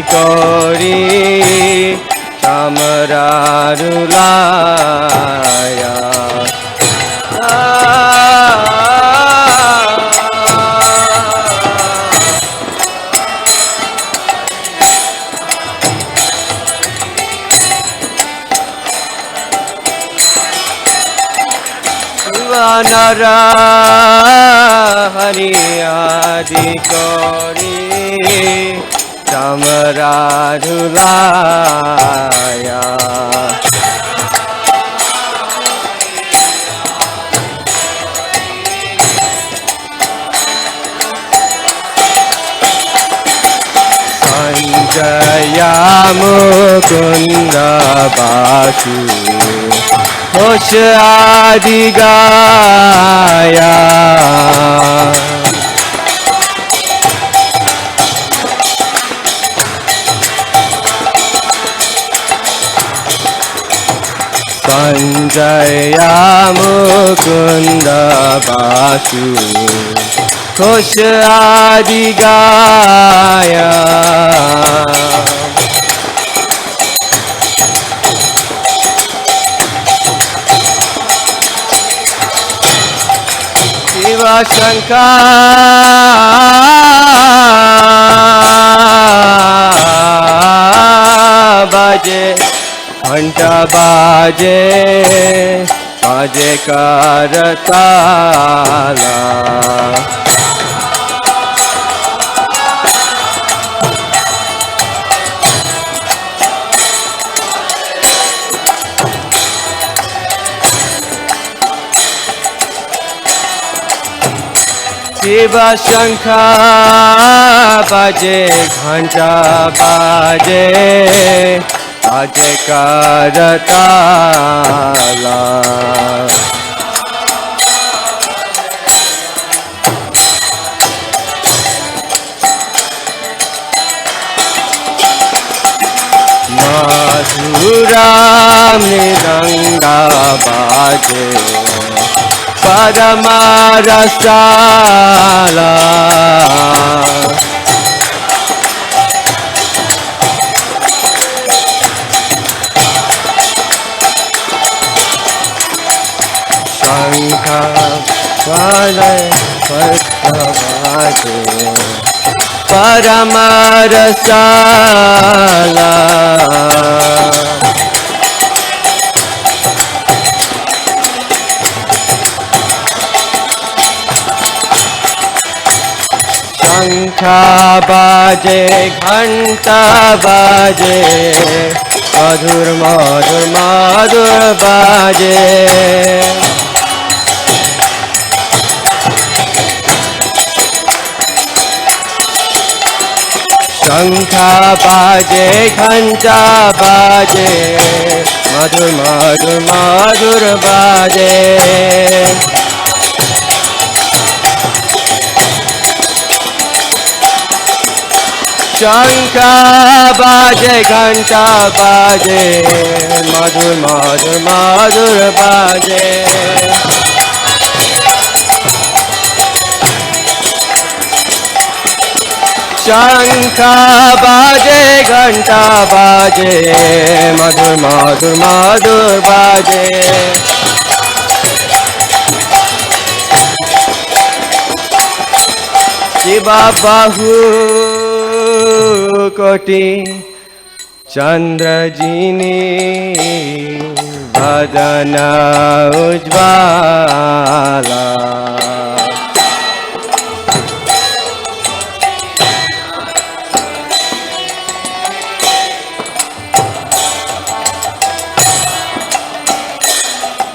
করি চামরারুলায়া নরা হরি আদি করি চামরারুলায়া সঞ্জয়া মুকুন্দ বাসু ঘোষ আদি গায়া সঞ্জয়া মুকুন্দ বাসু ঘোষ আদি গায়া শিব শঙ্কর বাজে ঘন্টা বাজে বাজে করতালা শিব শঙ্কর বাজে ঘন্টা বাজে বাজে করতালা মধুরা মৃদঙ্গা বাজে পরমারসালা শঙ্খ বাজে বাজে পরমারসালা শঙ্খ বাজে ঘন্টা বাজে মধুর মধুর মধুর বাজে শঙ্খ বাজে ঘন্টা বাজে মধুর মধুর মধুর বাজে শঙ্খ বাজে ঘন্টা বাজে মধুর মধুর মধুর বাজে শঙ্খ বাজে ঘন্টা বাজে মধুর মধুর মধুর বাজে শিব বাহু কোটি চন্দ্রজিনী ভজন উজ্জ্বলা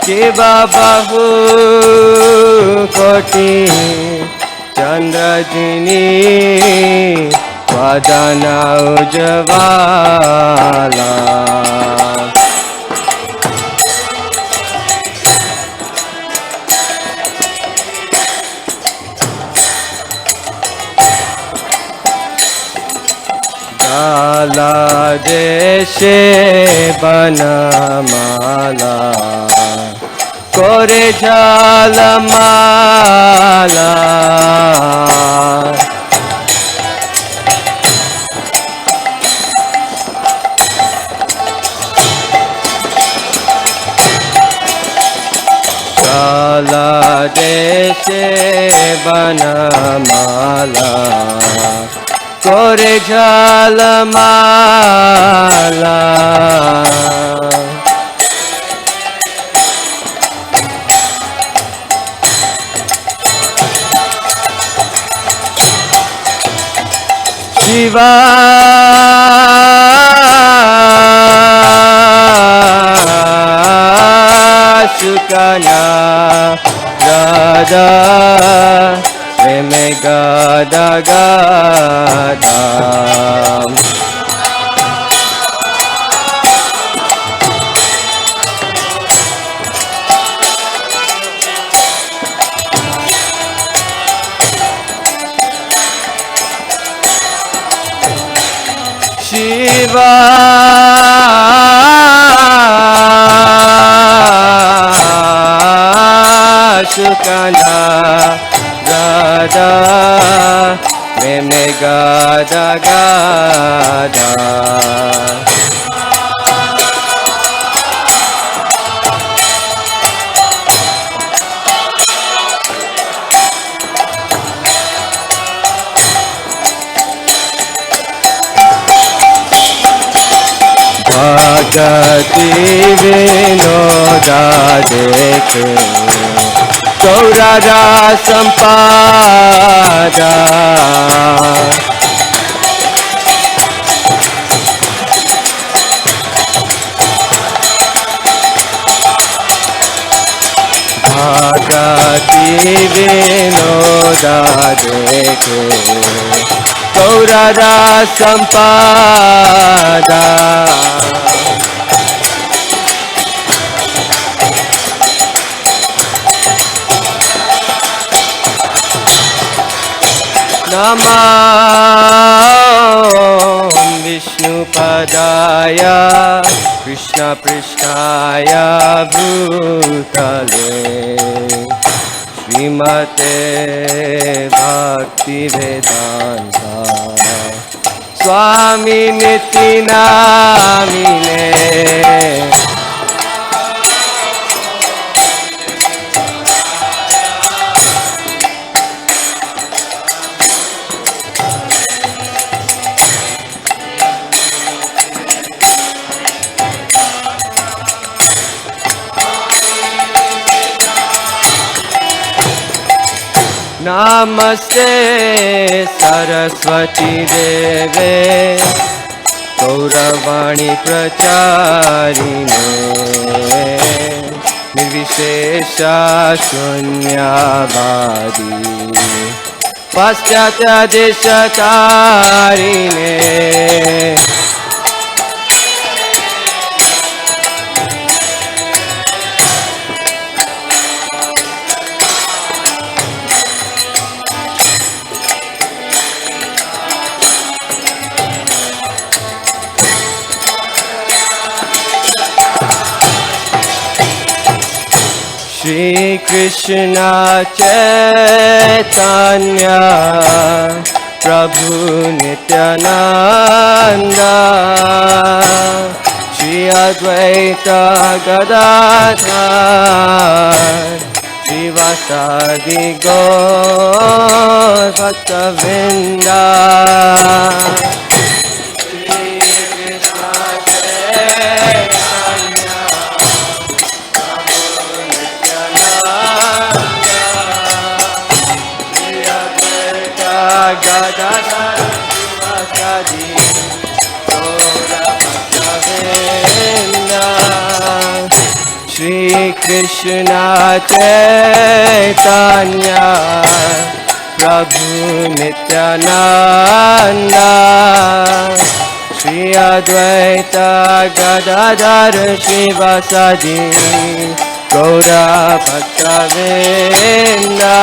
শিব বাহু কোটি চন্দ্রজিনী ভজন উজ্জ্বলা কালা দেশে বনমালা করে ঝালমালা দেশে বনমালা করে ঝালমালা শিবা সুকানা রাধা প্রেমে গাদা গাদা শিবা সুকানা গাদা প্রেমে গাদা গাদা भगति विनोदा देखे गौरारा संपादा भगति विनोदा देखे गौरारा संपादा नमो विष्णुपदाय कृष्णपृष्ठाय भूतले श्रीमते भक्तिवेदान्ता स्वामी नित्यानंदनामिने नमस्ते सरस्वती देवे गौरवाणी प्रचारिणे निर्विशेषा शून्यवादी पाश्चात्य देशतारिणे Shri Krishna Chaitanya Prabhu Nityananda Shri Advaita Gadadhar Shivasadi Gaur Bhaktavrinda Shri Krishna Chaitanya Prabhu Nityananda Shri Advaita Gadadhar Shivasadi Gaura Bhaktavrinda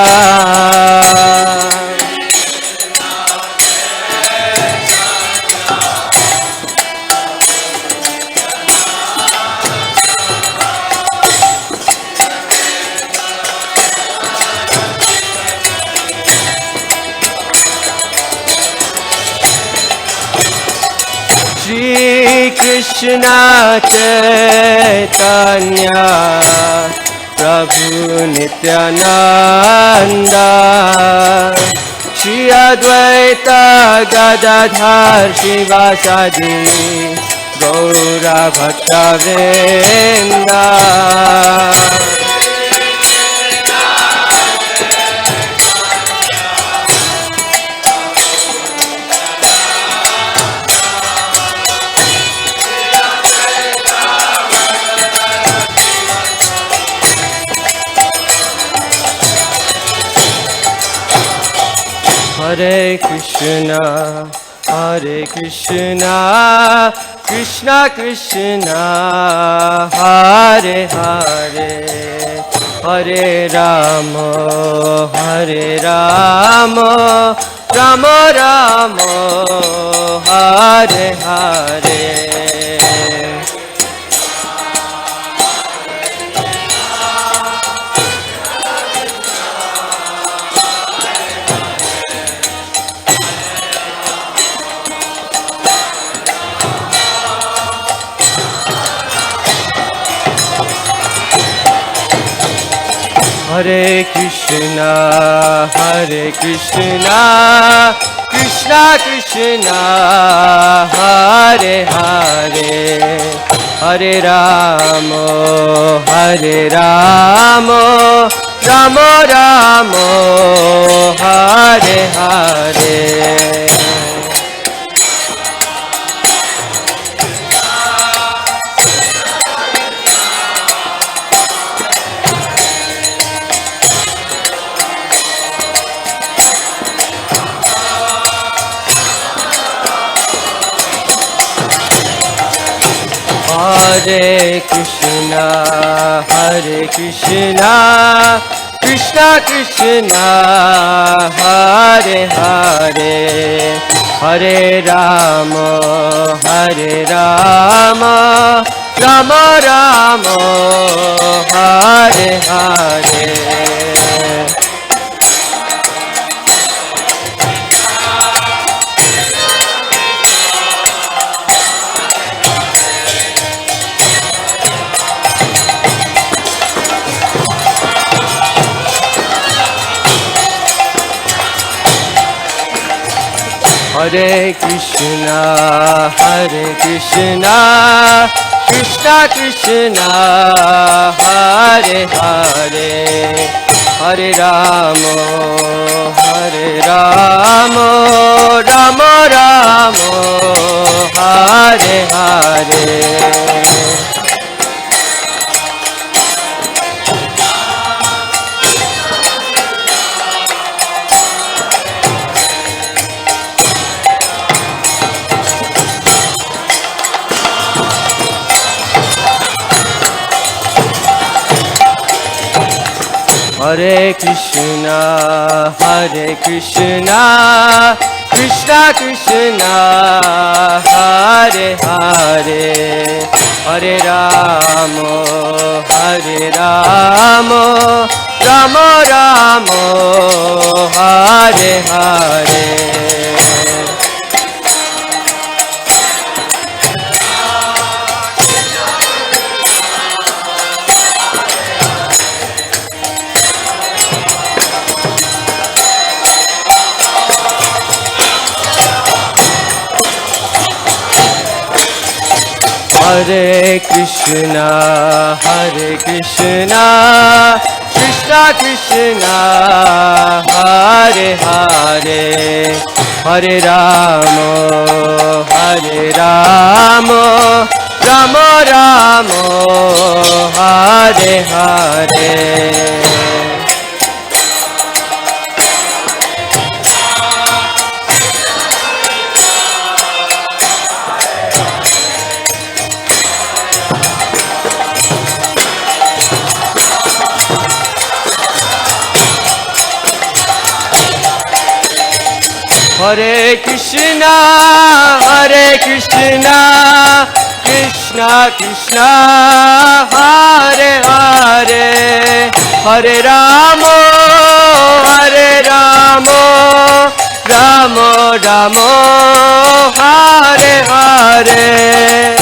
Shri Krishna Chaitanya Prabhu Nityananda Shri Advaita Gadadhar Shivasadi Gaura Bhakta Vrinda Hare Krishna, Hare Krishna, Krishna Krishna, Hare Hare, Hare Rama, Hare Rama, Rama Rama, Hare Hare. Hare Krishna, Hare Krishna, Krishna Krishna, Hare Hare, Hare Rama, Hare Rama, Rama Rama, Hare Hare. Hare Krishna, Hare Krishna, Krishna Krishna, Hare Hare, Hare Rama, Hare Rama, Rama Rama, Hare Hare. Hare Krishna, Hare Krishna, Krishna Krishna, Hare Hare, Hare Rama, Hare Rama, Rama Rama, Hare Hare. Hare Krishna, Hare Krishna, Krishna Krishna, Hare Hare, Hare Rama, Hare Rama, Rama Rama, Hare Hare. Hare Krishna, Hare Krishna, Krishna Krishna, Hare Hare, Hare Rama, Hare Rama, Rama Rama, Hare Hare. Hare Krishna, Hare Krishna, Krishna Krishna, Hare Hare, Hare Rama, Hare Rama, Rama Rama, Hare Hare.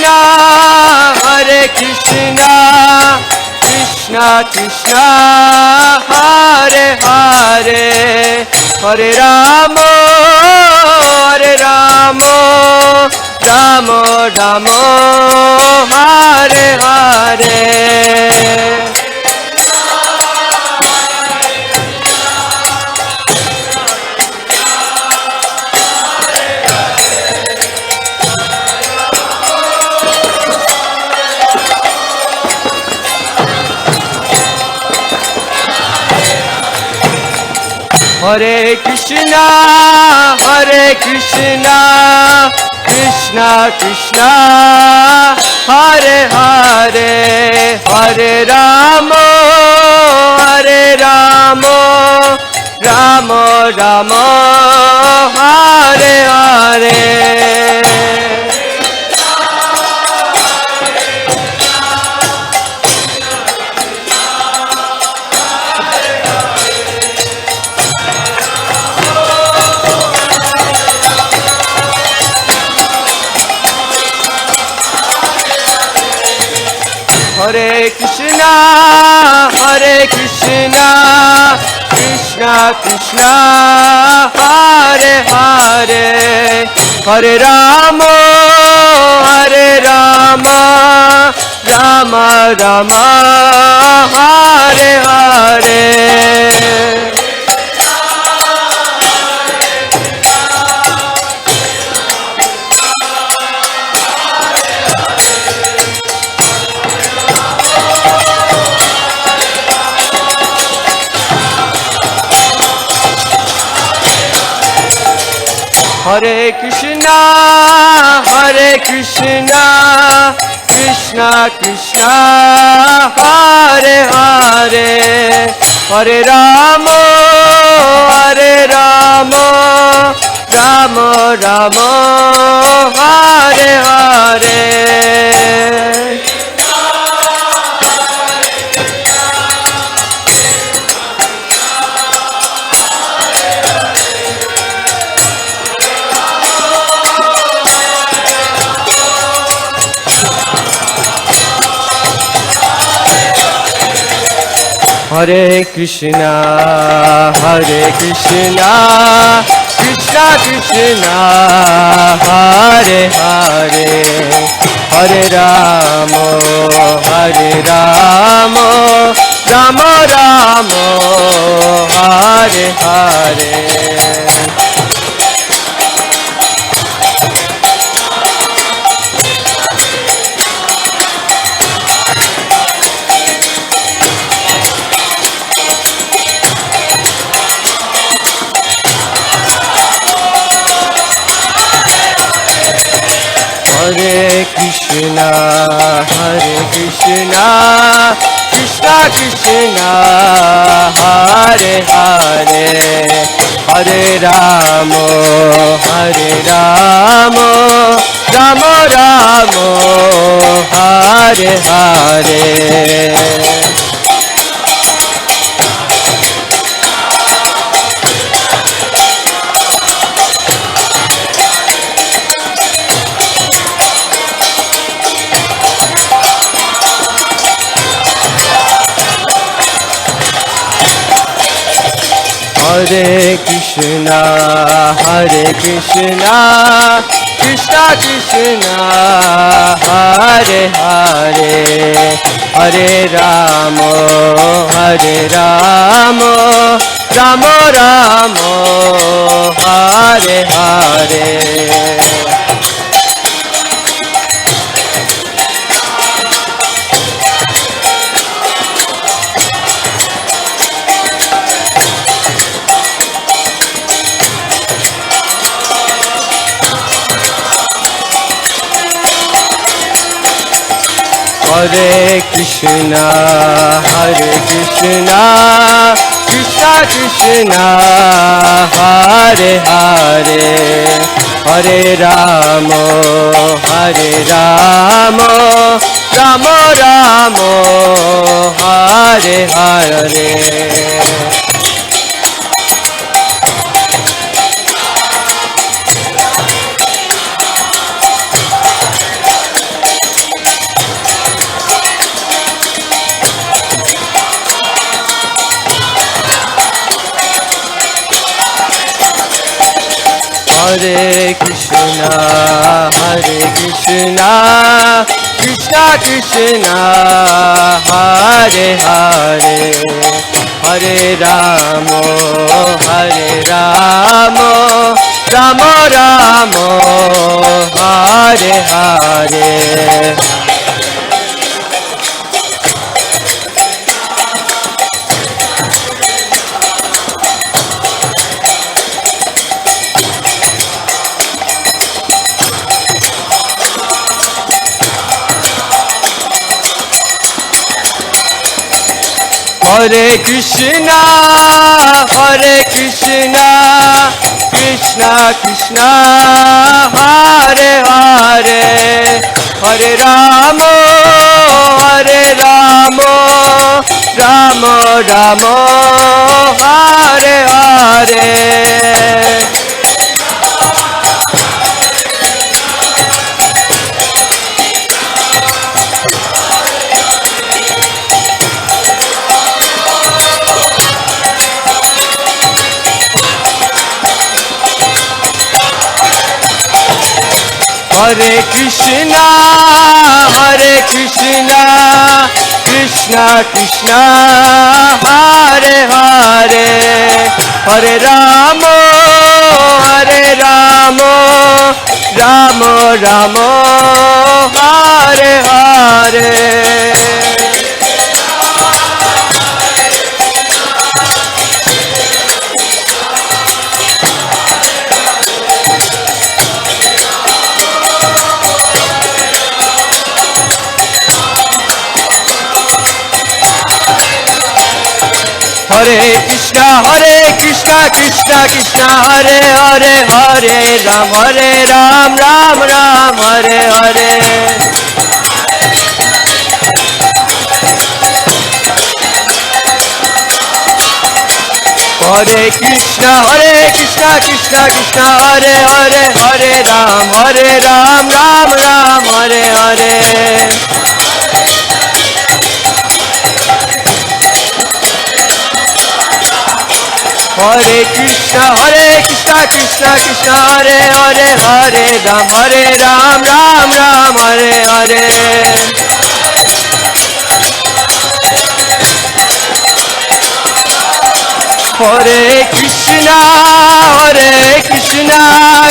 Krishna, Hare Krishna, Krishna Krishna, Hare Hare, Hare Rama, Hare Rama, Rama Rama, Hare Hare. Hare Krishna, Hare Krishna, Krishna Krishna, Hare Hare, Hare Rama, Hare Rama, Rama Rama, Hare Hare. Hare Krishna, Hare Krishna, Krishna Krishna, Hare Hare, Hare Rama, Hare Rama, Rama Rama, Hare Hare. Hare Krishna, Hare Krishna, Krishna Krishna, Hare Hare, Hare Rama, Hare Rama, Rama Rama, Hare Hare. Hare Krishna, Hare Krishna, Krishna Krishna, Hare Hare, Hare Rama, Hare Rama, Rama Rama, Hare Hare. Hare Krishna, Hare Krishna, Krishna Krishna, Hare Hare, Hare Rama, Hare Rama, Rama Rama, Hare Hare. Hare Krishna, Hare Krishna, Krishna Krishna, Hare Hare, Hare Rama, Hare Rama, Rama Rama, Hare Hare. Hare Krishna, Hare Krishna, Krishna Krishna, Hare Hare, Hare Rama, Hare Rama, Rama Rama, Hare Hare. Hare Krishna, Krishna Krishna, Hare Hare, Hare Rama, Rama Rama, Hare Hare. Hare Krishna, Krishna Krishna, Hare Hare, Hare Rama, Rama Rama, Hare Hare. Hare Krishna, Krishna Krishna, Hare Hare, Hare Rama, Rama Rama, Hare Hare. Hare Krishna, Krishna Krishna, Hare Hare, Hare Ram, Ram Ram, Hare Hare. Hare Krishna, Krishna Krishna, Hare Hare, Hare Ram, Ram Ram, Hare Hare. Hare Krishna, Krishna Krishna, Hare Hare, Hare Ram, Ram Ram, Hare Hare. Hare Krishna,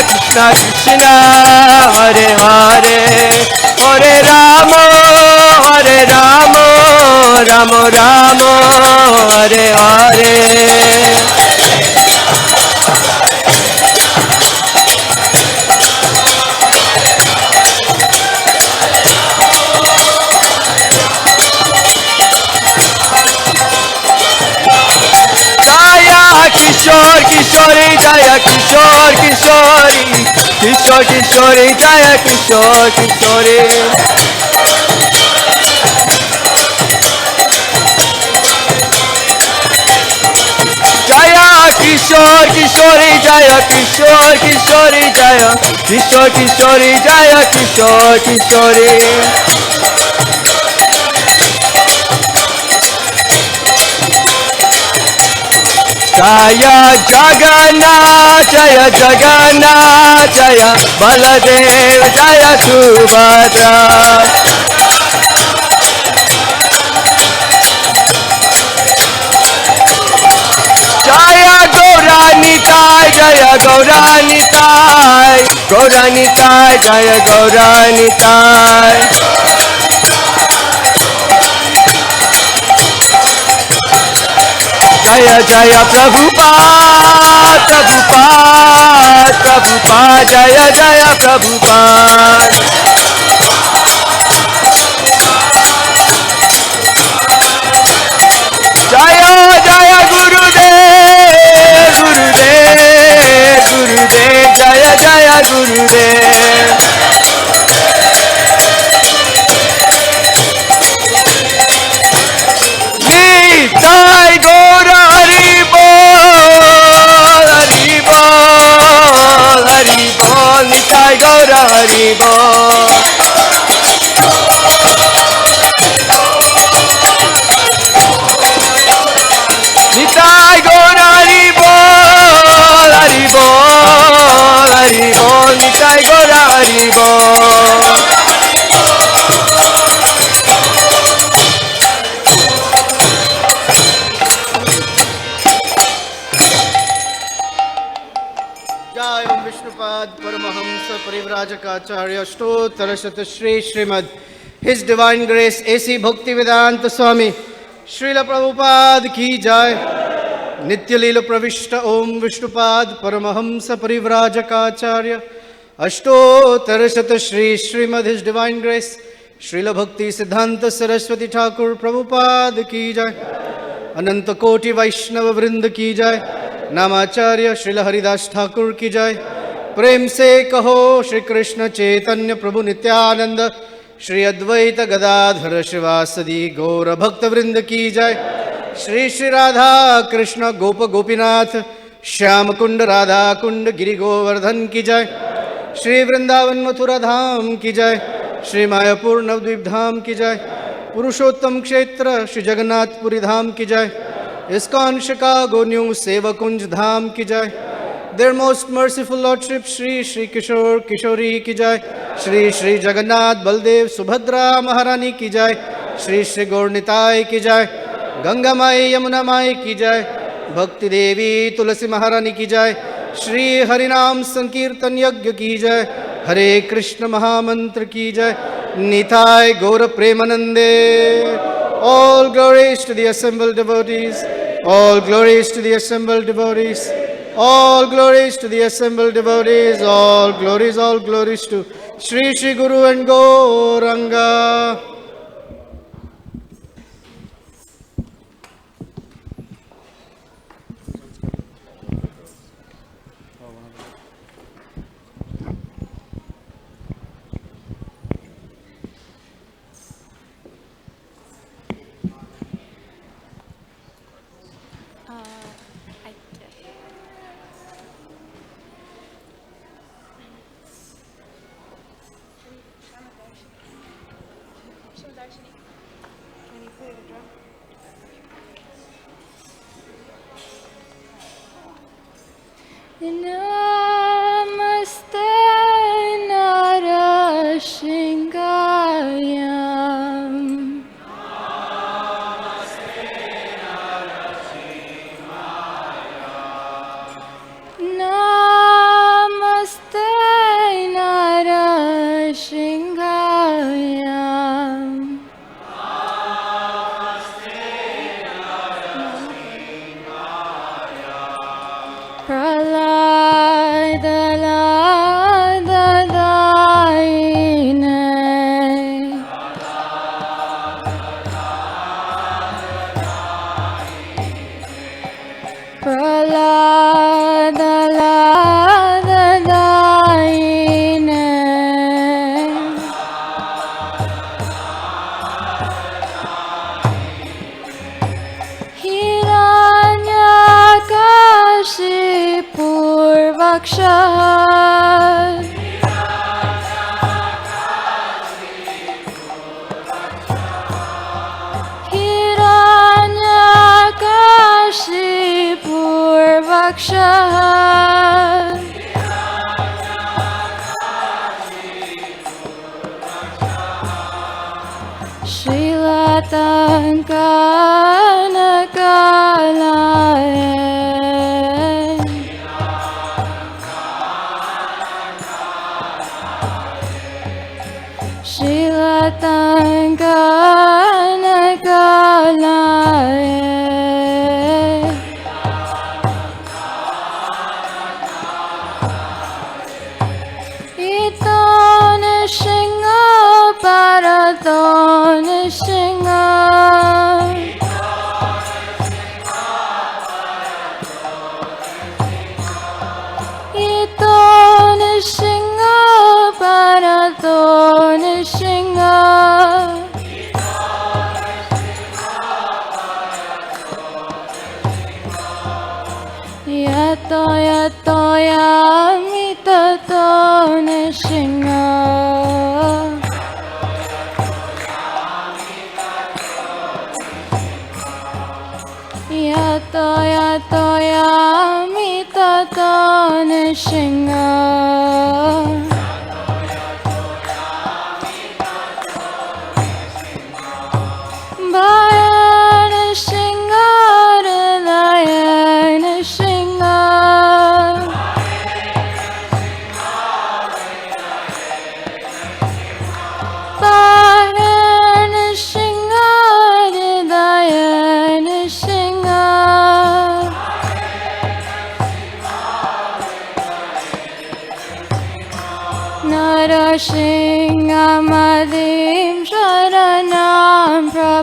Krishna Krishna, Hare Hare, Hare Rama, Rama Rama, Hare Hare. Kishore Kishori, Jaya Kishore Kishori, Kishore Kishori, Jaya Kishore Kishori. Jaya Kishore Kishori, Jaya Kishore Kishori, Jaya Kishore Kishori, Jaya Kishore Kishori. Jaya Jagannath, Jaya Jagannath, Jaya Baladev, Jaya Subhadra. Jaya Gauranitai, Jaya Gauranitai, Gauranitai, Jaya Gauranitai. Jaya Jaya Prabhupada, Prabhupada, Prabhupada, Jaya Jaya Prabhupada. Jaya Jaya Gurudev, Gurudev, Gurudev, Jaya Jaya Gurudev. Nitai Gaura Hari Bol, Hari Bol, Hari Bol, Nitai Gaura Hari Bol. Nitai Gaura Hari Bol, Hari Bol, Hari Hari Bol. Jai Om Vishnupad Paramahamsa Parivrajakaacharya Ashtottara Shri Srimad His Divine Grace A.C. Bhaktivedanta Swami Srila Prabhupada Ki Jai. Nityalila Pravishta Om Vishnupad Paramahamsa Parivrajakaacharya Ashtottara Shri Srimad His Divine Grace Srila Bhakti Siddhanta Saraswati Thakur Prabhupada Ki Jai. Ananta Koti Vaishnava Vrinda Ki Jai. Namacharya Srila Haridas Thakur Ki Jai. Prem se kaho Shri Krishna Chaitanya Prabhu Nityananda Shri Advaita Gadadhara Shivasadi Gaura Bhakta Vrinda Ki Jai. Shri Shri Radha Krishna Gopa Gopinath Shyam Kunda Radha Kunda Giri Govardhan Ki Jai. Shri Vrindavan Mathura Dham Ki Jai. Shri Mayapur Navdvip Dham Ki Jai. Purushottam Kshetra Shri Jagannath Puri Dham Ki Jai. ISKCON Chicago New Sevakunj Dham Ki Jai. Their most merciful Lordship Shri Shri Kishore Kishori Ki Jai. Shri Shri Jagannath Baldev Subhadra Maharani Ki Jai. Shri Shri Gaurnitai Ki Jai. Ganga Mai Yamuna Mai Ki Jai. Bhakti Devi Tulasi Maharani Ki Jai. Shri Harinam Sankirtan Yagya Ki Jai. Hare Krishna Mahamantra Ki Jai. Nitai Gaura Premanande. All glories to the assembled devotees. All glories to the assembled devotees. All glories to the assembled devotees. All glories to Shri Shri Guru and Gauranga. Namaste Narasingayam. Namaste Narasingayam.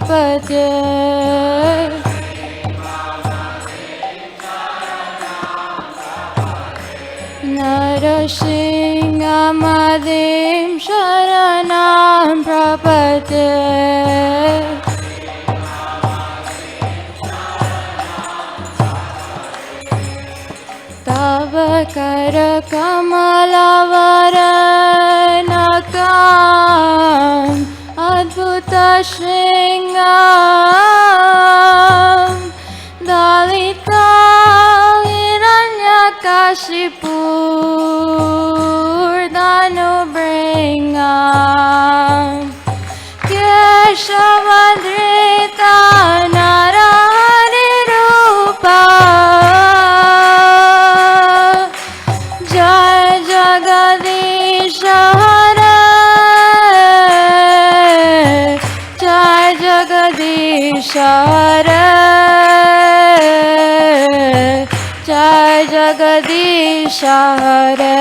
Prabhupate Narasinghamadhim Sharanam Prabhate Tava Kara Kamalavanakam Adbhuta Shringam Dalita Hiranyakashipur Danubringam Keshavadrita Narahari Rupa Jai Jagadish Hare Jai Jagadish Hare Jai Jagadish Hare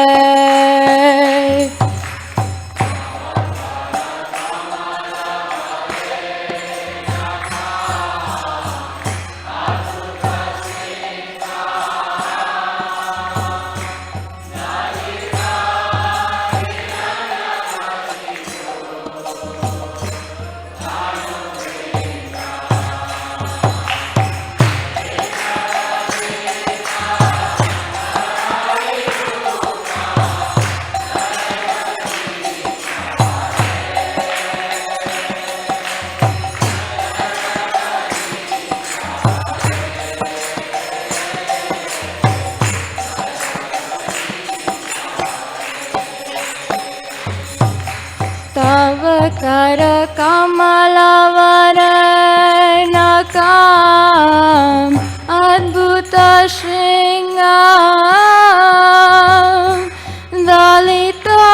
Tava Kara Kamalavanakam Adbhuta Shringam Dalita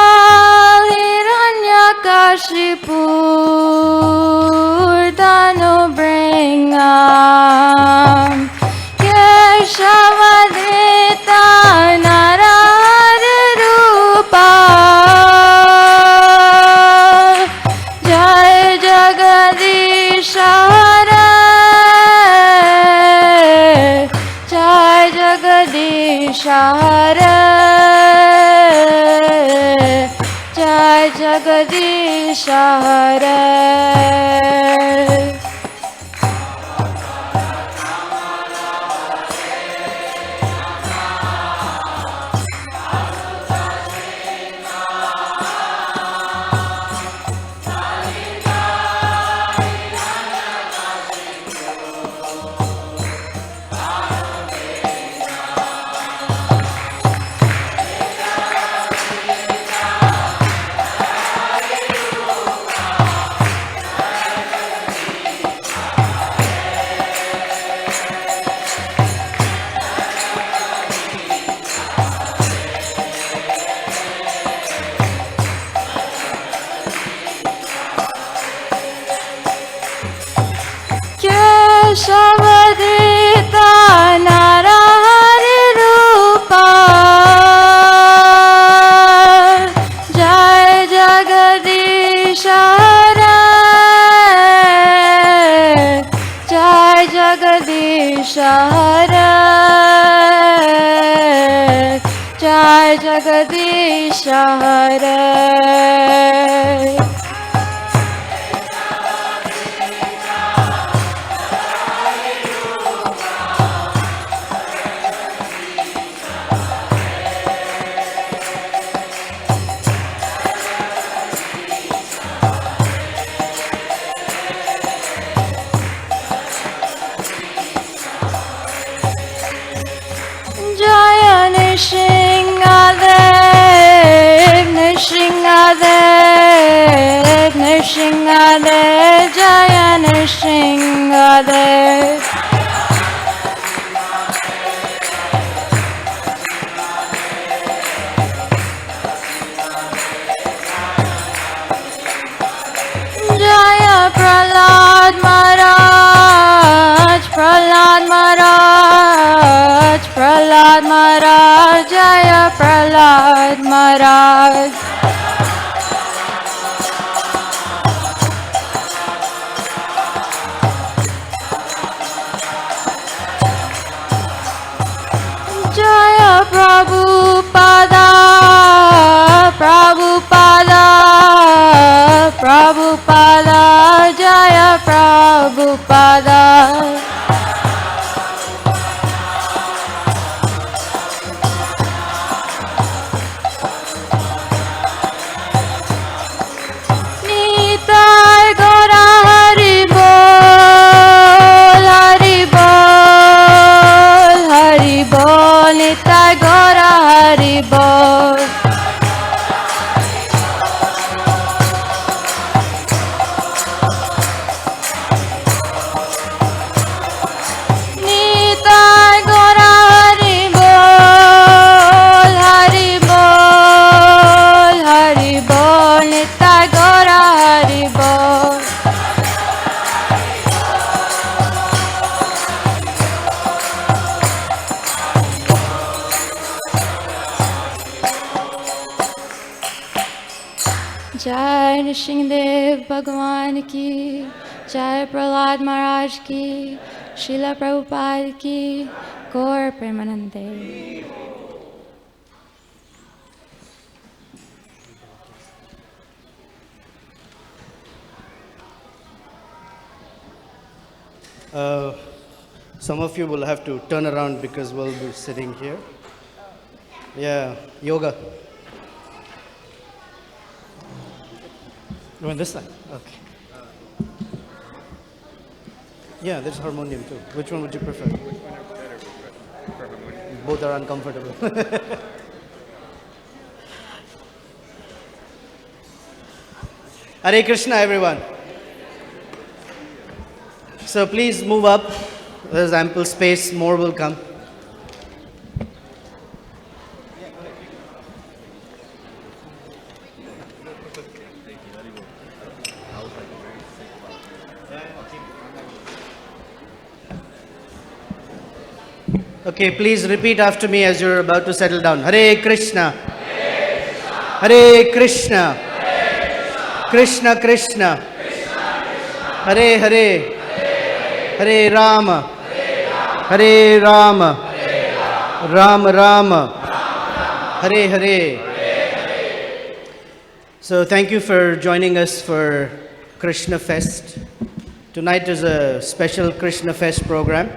Hiranyakashipur Danubringam Keshavadrita Narahari Rupa Jai Jagadish Hare Jai Jagadish Hare Jai Jagadish Hare Keshavadrita Narahari Rupa Jai Jagadish Hare Jai Jagadish Hare Jai Jagadish Hare Jaya Nishingadev Nishingadev Nishingadev Jaya Nishingadev Jaya Prahlad Maharaj Prahlad Maharaj Prahlad Maharaj Jaya Prahlad Maharaj Prabhupada, Jaya Prabhupada. Nitai Gora Hari Bol, Hari Bol, Hari Bol, Nitai Gora Hari Bol. Nitai Gora Hari Bol, Hari Bol, Hari Bol, Nitai Gora Hari Bol. Jai Nrsimhadev Bhagwan ki, Jai Prahlad Maharaj ki, Srila Prabhupada ki, Gaur Premanande. Some of you will have to turn around because we'll be sitting here. Yeah, yoga. You want this side? Okay. Yeah, there's harmonium too. Which one would you prefer? Both are uncomfortable. Hare Krishna, everyone. So please move up. There's ample space. More will come. Okay, please repeat after me as you're about to settle down. Hare Krishna. Hare Krishna. Krishna Krishna. Hare Hare. Hare Rama. Hare Rama. Rama Rama. Hare Hare. So thank you for joining us for Krishna Fest. Tonight is a special Krishna Fest program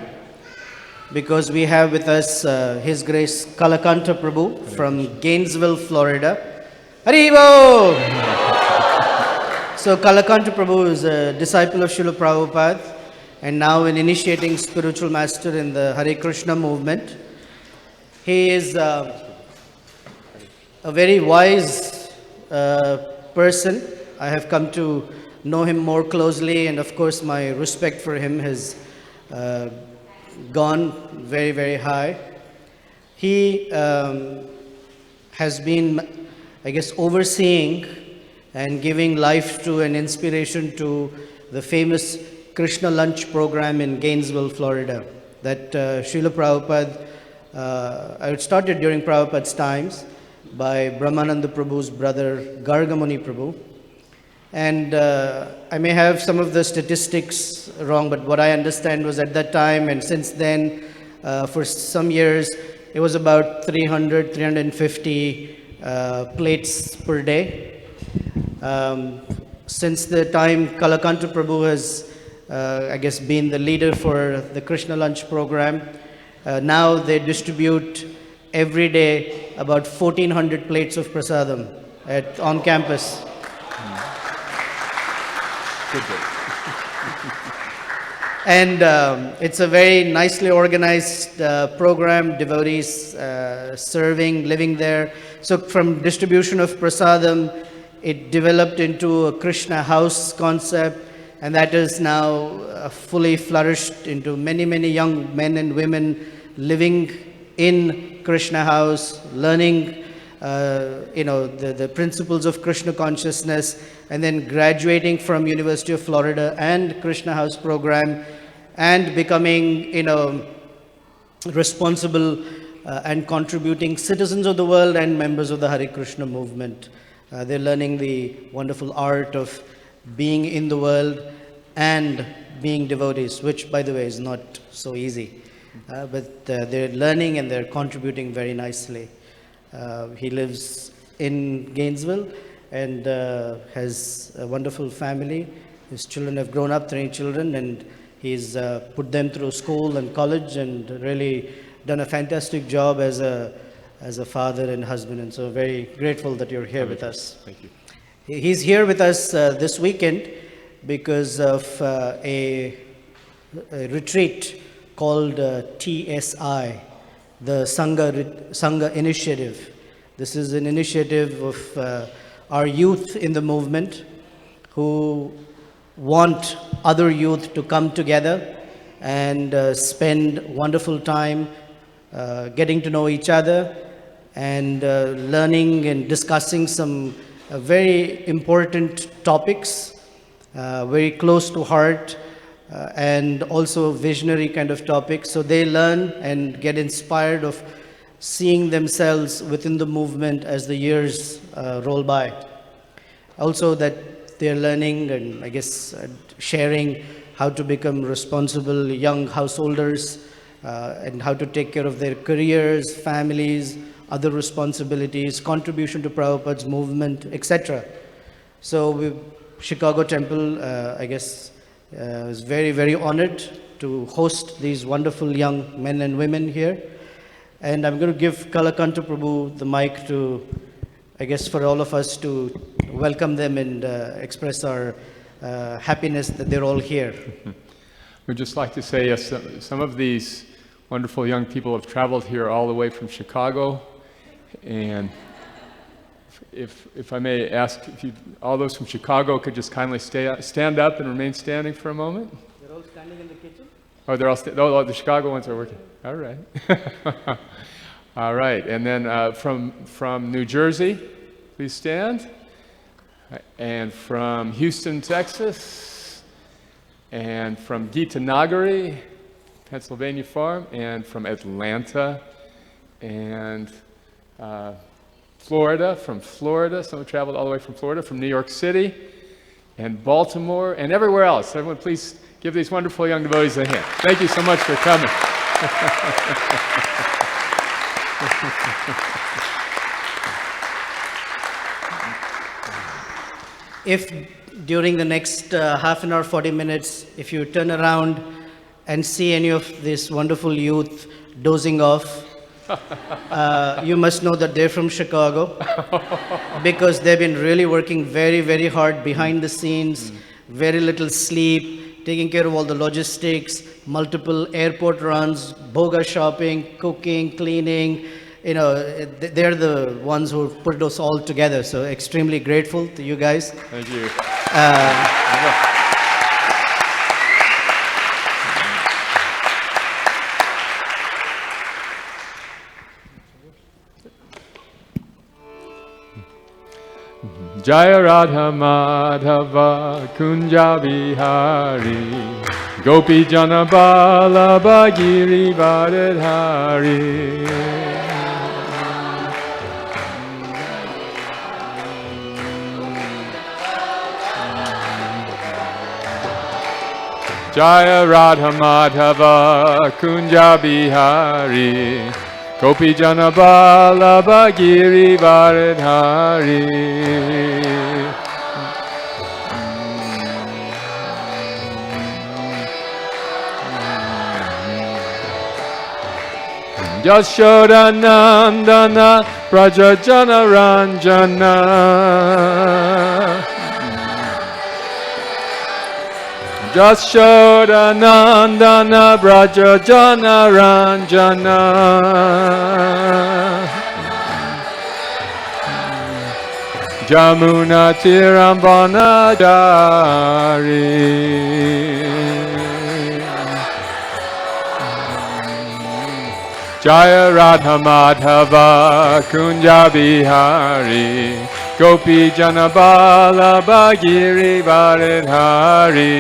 because we have with us His Grace Kalakantha Prabhu from Gainesville, Florida. Haribo! So Kalakantha Prabhu is a disciple of Srila Prabhupada and now an initiating spiritual master in the Hare Krishna movement. He is a very wise person. I have come to know him more closely, and of course my respect for him has gone very, very high. He has been, I guess, overseeing and giving life to and inspiration to the famous Krishna lunch program in Gainesville, Florida, that Srila Prabhupada, it started during Prabhupada's times by Brahmananda Prabhu's brother Gargamuni Prabhu. And I may have some of the statistics wrong, but what I understand was at that time and since then, for some years, it was about 300, 350 plates per day. Since the time Kalakantha Prabhu has, I guess, been the leader for the Krishna Lunch program, now they distribute every day about 1,400 plates of prasadam on campus. Good day. And it's a very nicely organized program, devotees serving, living there. So from distribution of prasadam, it developed into a Krishna house concept, and that is now fully flourished into many, many young men and women living in Krishna house, learning the principles of Krishna consciousness, and then graduating from University of Florida and Krishna House program, and becoming, responsible and contributing citizens of the world and members of the Hare Krishna movement. They're learning the wonderful art of being in the world and being devotees, which, by the way, is not so easy. But they're learning and they're contributing very nicely. He lives in Gainesville, and has a wonderful family. His children have grown up, 3 children, and he's put them through school and college and really done a fantastic job as a father and husband. And so very grateful that you're here with us. Thank you. He's here with us this weekend because of a retreat called TSI, the Sangha Initiative. This is an initiative of our youth in the movement who want other youth to come together and spend wonderful time getting to know each other and learning and discussing some very important topics, very close to heart, and also visionary kind of topics. So they learn and get inspired of seeing themselves within the movement as the years roll by. Also that they're learning and I guess sharing how to become responsible young householders and how to take care of their careers, families, other responsibilities, contribution to Prabhupada's movement, etc. So Chicago Temple, I guess, is very, very honored to host these wonderful young men and women here. And I'm going to give Kalakantha Prabhu the mic to, I guess, for all of us to welcome them and express our happiness that they're all here. We'd just like to say, yes, some of these wonderful young people have traveled here all the way from Chicago. And if I may ask, if you, all those from Chicago could just kindly stand up and remain standing for a moment. They're all standing in the kitchen? Oh, they're all, the Chicago ones are working. All right. All right. And then from New Jersey, please stand. And from Houston, Texas. And from Gita Nagari, Pennsylvania Farm. And from Atlanta. And Florida, someone traveled all the way from Florida, from New York City, and Baltimore, and everywhere else. Everyone, please give these wonderful young devotees a hand. Thank you so much for coming. If during the next half an hour, 40 minutes, if you turn around and see any of this wonderful youth dozing off, you must know that they're from Chicago because they've been really working very, very hard behind the scenes, very little sleep, taking care of all the logistics, multiple airport runs, boga shopping, cooking, cleaning. You know, they're the ones who put us all together. So extremely grateful to you guys. Thank you. Jaya Radha Madhava Kunja Bihari Gopi Jana Ballabha Giri Varadhari Jaya Radha Madhava Kunja Bihari Gopi Jana Ballabha Giri Varadhari Yashoda Nandana Braja Jana Ranjana Yashoda Nandana Braja Jana Ranjana Jamuna Tirambana Dari Jaya Radha Madhava Kunja Bihari Gopi Jana Ballabha Giri Varadhari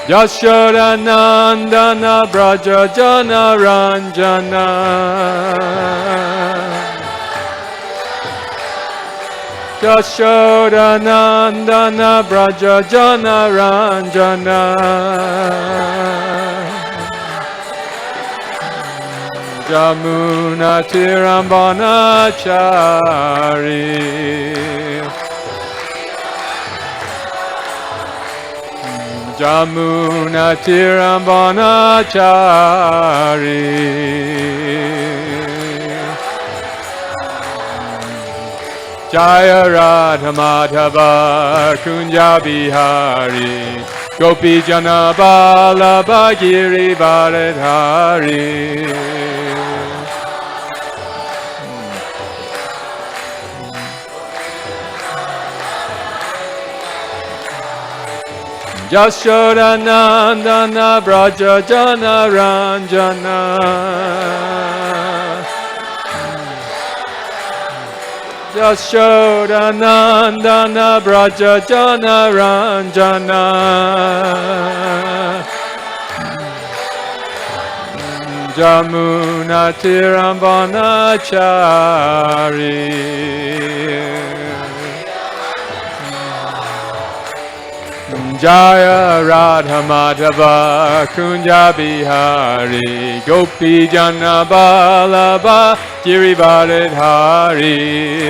Yashoda Nandana Braja Jana Ranjana Jashodanandana Braja Jana Ranjana Jamuna Tirambana Chari Jamuna Tirambana Chari Jaya Radha Madhava Kunja Bihari Gopi Jana Ballabha Giri Varadhari Jashodanandana Braja Jana Ranjana Jashodanandana Braja Jana Ranjana Jamuna Tirambana Chari Jaya Radha Madhava Kunja Bihari Gopi Jana Ballabha Giri Varadhari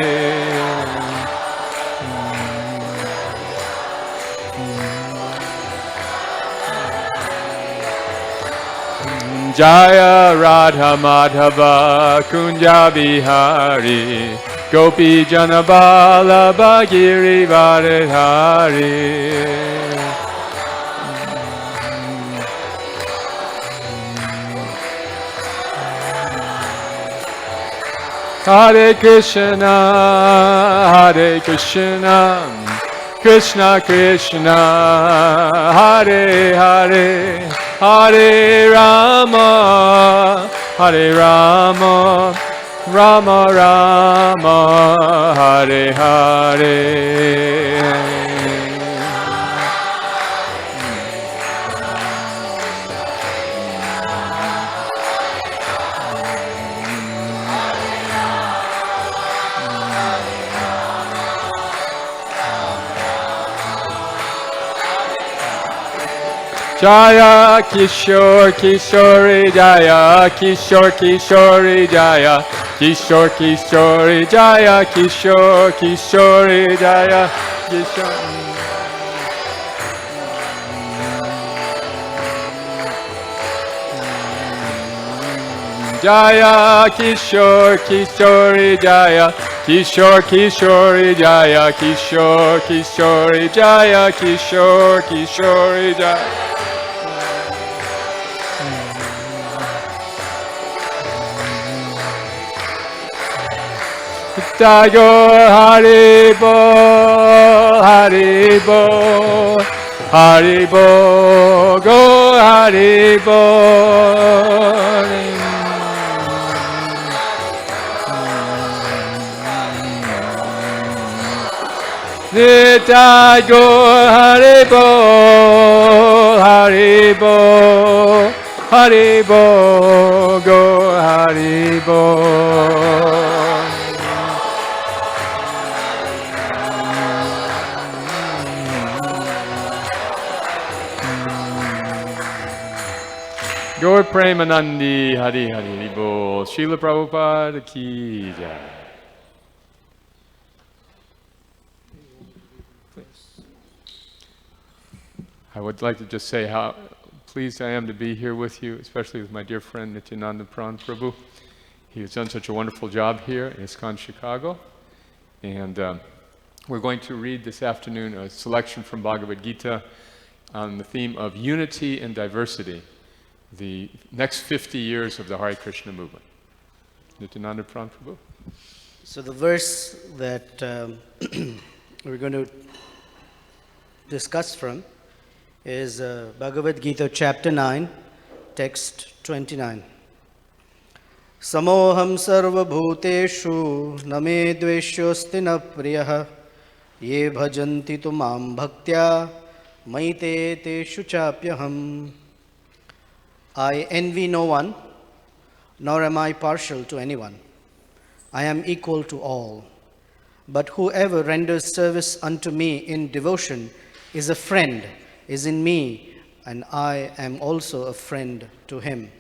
Jaya Radha Madhava Kunja Bihari Gopi Jana Ballabha Giri Varadhari Hare Krishna, Hare Krishna, Krishna Krishna, Hare Hare, Hare Rama, Hare Rama, Rama Rama, Hare Hare. Jaya Kishore Kishore Jaya Kishore Kishore Jaya Kishore Kishore Jaya Kishore Kishore Jaya Kishore Jaya Kishore Kishore Jaya Kishore Kishore Jaya Kishore Kishore Jaya Kishore Kishore Jaya Tagore Haribo, Haribo, Haribo, go Haribo. Tagore Haribo, Haribo, Haribo, go Haribo. Gaur Premanandi Hari Hari Bol Srila Prabhupada Ki Jai. I would like to just say how pleased I am to be here with you, especially with my dear friend Nityananda Pran Prabhu. He has done such a wonderful job here in ISKCON Chicago. And we're going to read this afternoon a selection from Bhagavad Gita on the theme of unity and diversity, the next 50 years of the Hare Krishna movement. Nityananda Pran Prabhu. So the verse that we're going to discuss from is Bhagavad Gita chapter 9, text 29. Samoham sarva bhuteshu name dveshyosti na priyaha ye bhajanti tu mam bhaktya maite teshu chapyaham. I envy no one, nor am I partial to anyone. I am equal to all. But whoever renders service unto me in devotion is a friend, is in me, and I am also a friend to him.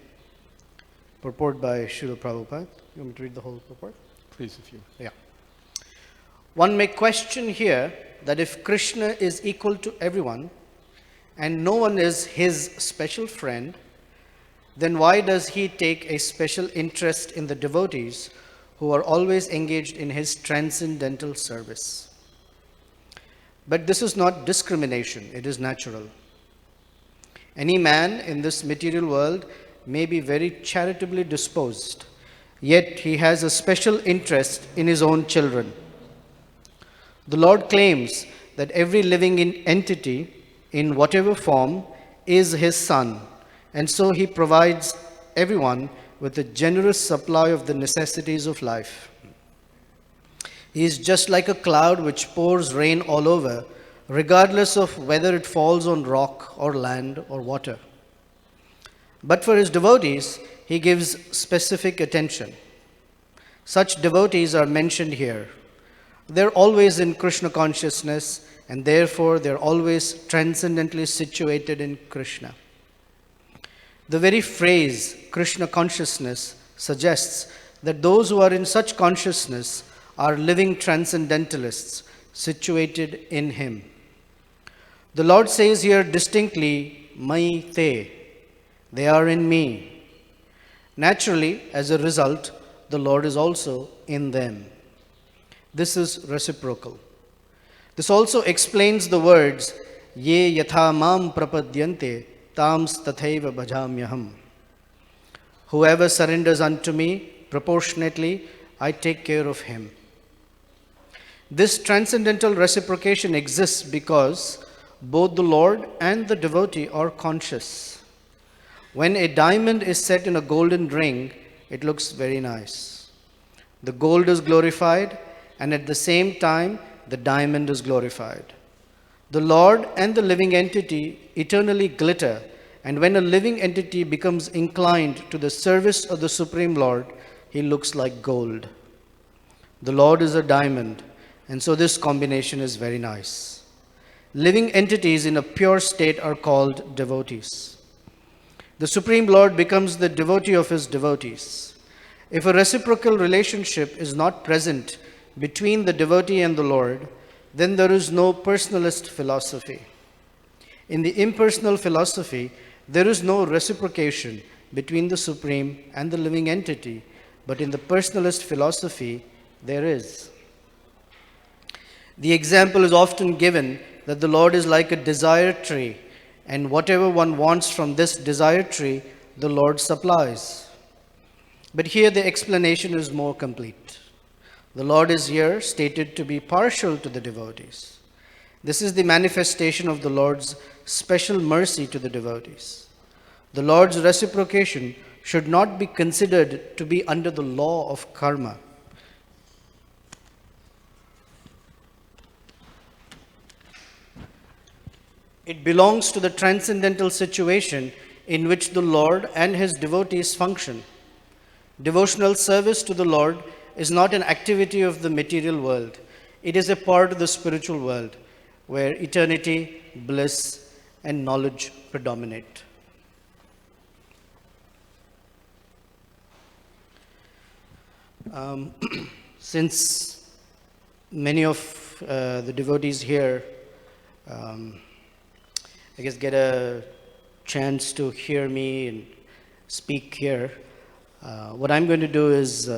Purport by Srila Prabhupada. You want me to read the whole purport? Please, if you. Yeah. One may question here that if Krishna is equal to everyone and no one is his special friend, then why does he take a special interest in the devotees who are always engaged in his transcendental service? But this is not discrimination, it is natural. Any man in this material world may be very charitably disposed, yet he has a special interest in his own children. The Lord claims that every living entity, in whatever form, is his son, and so he provides everyone with a generous supply of the necessities of life. He is just like a cloud which pours rain all over, regardless of whether it falls on rock or land or water. But for his devotees, he gives specific attention. Such devotees are mentioned here. They're always in Krishna consciousness, and therefore they're always transcendently situated in Krishna. The very phrase Krishna consciousness suggests that those who are in such consciousness are living transcendentalists situated in him. The Lord says here distinctly, Mai te, they are in me. Naturally, as a result, the Lord is also in them. This is reciprocal. This also explains the words, Ye yatha mam prapadyante, tams tathaiva bhajamyaham. Whoever surrenders unto me, proportionately, I take care of him. This transcendental reciprocation exists because both the Lord and the devotee are conscious. When a diamond is set in a golden ring, it looks very nice. The gold is glorified, and at the same time, the diamond is glorified. The Lord and the living entity eternally glitter, and when a living entity becomes inclined to the service of the Supreme Lord, he looks like gold. The Lord is a diamond, and so this combination is very nice. Living entities in a pure state are called devotees. The Supreme Lord becomes the devotee of his devotees. If a reciprocal relationship is not present between the devotee and the Lord, then there is no personalist philosophy. In the impersonal philosophy, there is no reciprocation between the Supreme and the living entity, but in the personalist philosophy, there is. The example is often given that the Lord is like a desire tree, and whatever one wants from this desire tree, the Lord supplies. But here the explanation is more complete. The Lord is here stated to be partial to the devotees. This is the manifestation of the Lord's special mercy to the devotees. The Lord's reciprocation should not be considered to be under the law of karma. It belongs to the transcendental situation in which the Lord and his devotees function. Devotional service to the Lord is not an activity of the material world. It is a part of the spiritual world where eternity, bliss, and knowledge predominate. Since many of the devotees here, I guess, get a chance to hear me and speak here, what I'm going to do is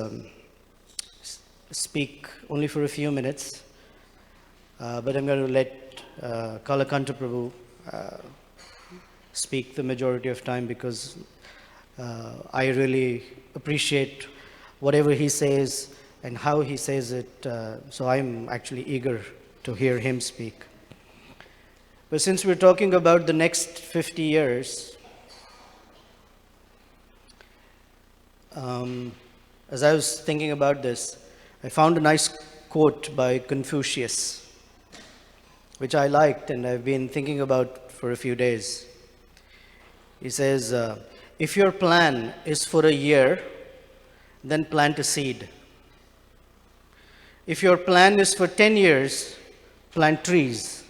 speak only for a few minutes, but I'm going to let Kalakantha Prabhu speak the majority of time because I really appreciate whatever he says and how he says it, so I'm actually eager to hear him speak. But since we're talking about the next 50 years, as I was thinking about this, I found a nice quote by Confucius, which I liked and I've been thinking about for a few days. He says, if your plan is for a year, then plant a seed. If your plan is for 10 years, plant trees.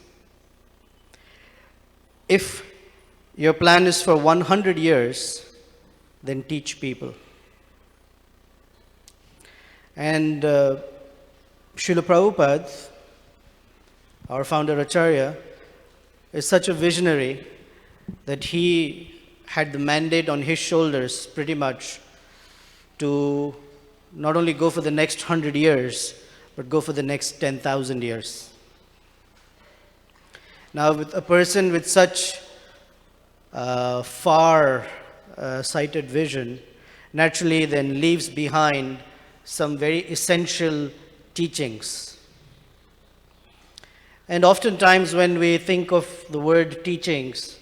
If your plan is for 100 years, then teach people. And Srila Prabhupada, our founder Acharya, is such a visionary that he had the mandate on his shoulders pretty much to not only go for the next 100 years, but go for the next 10,000 years. Now, with a person with such far-sighted vision, naturally then leaves behind some very essential teachings. And oftentimes when we think of the word teachings,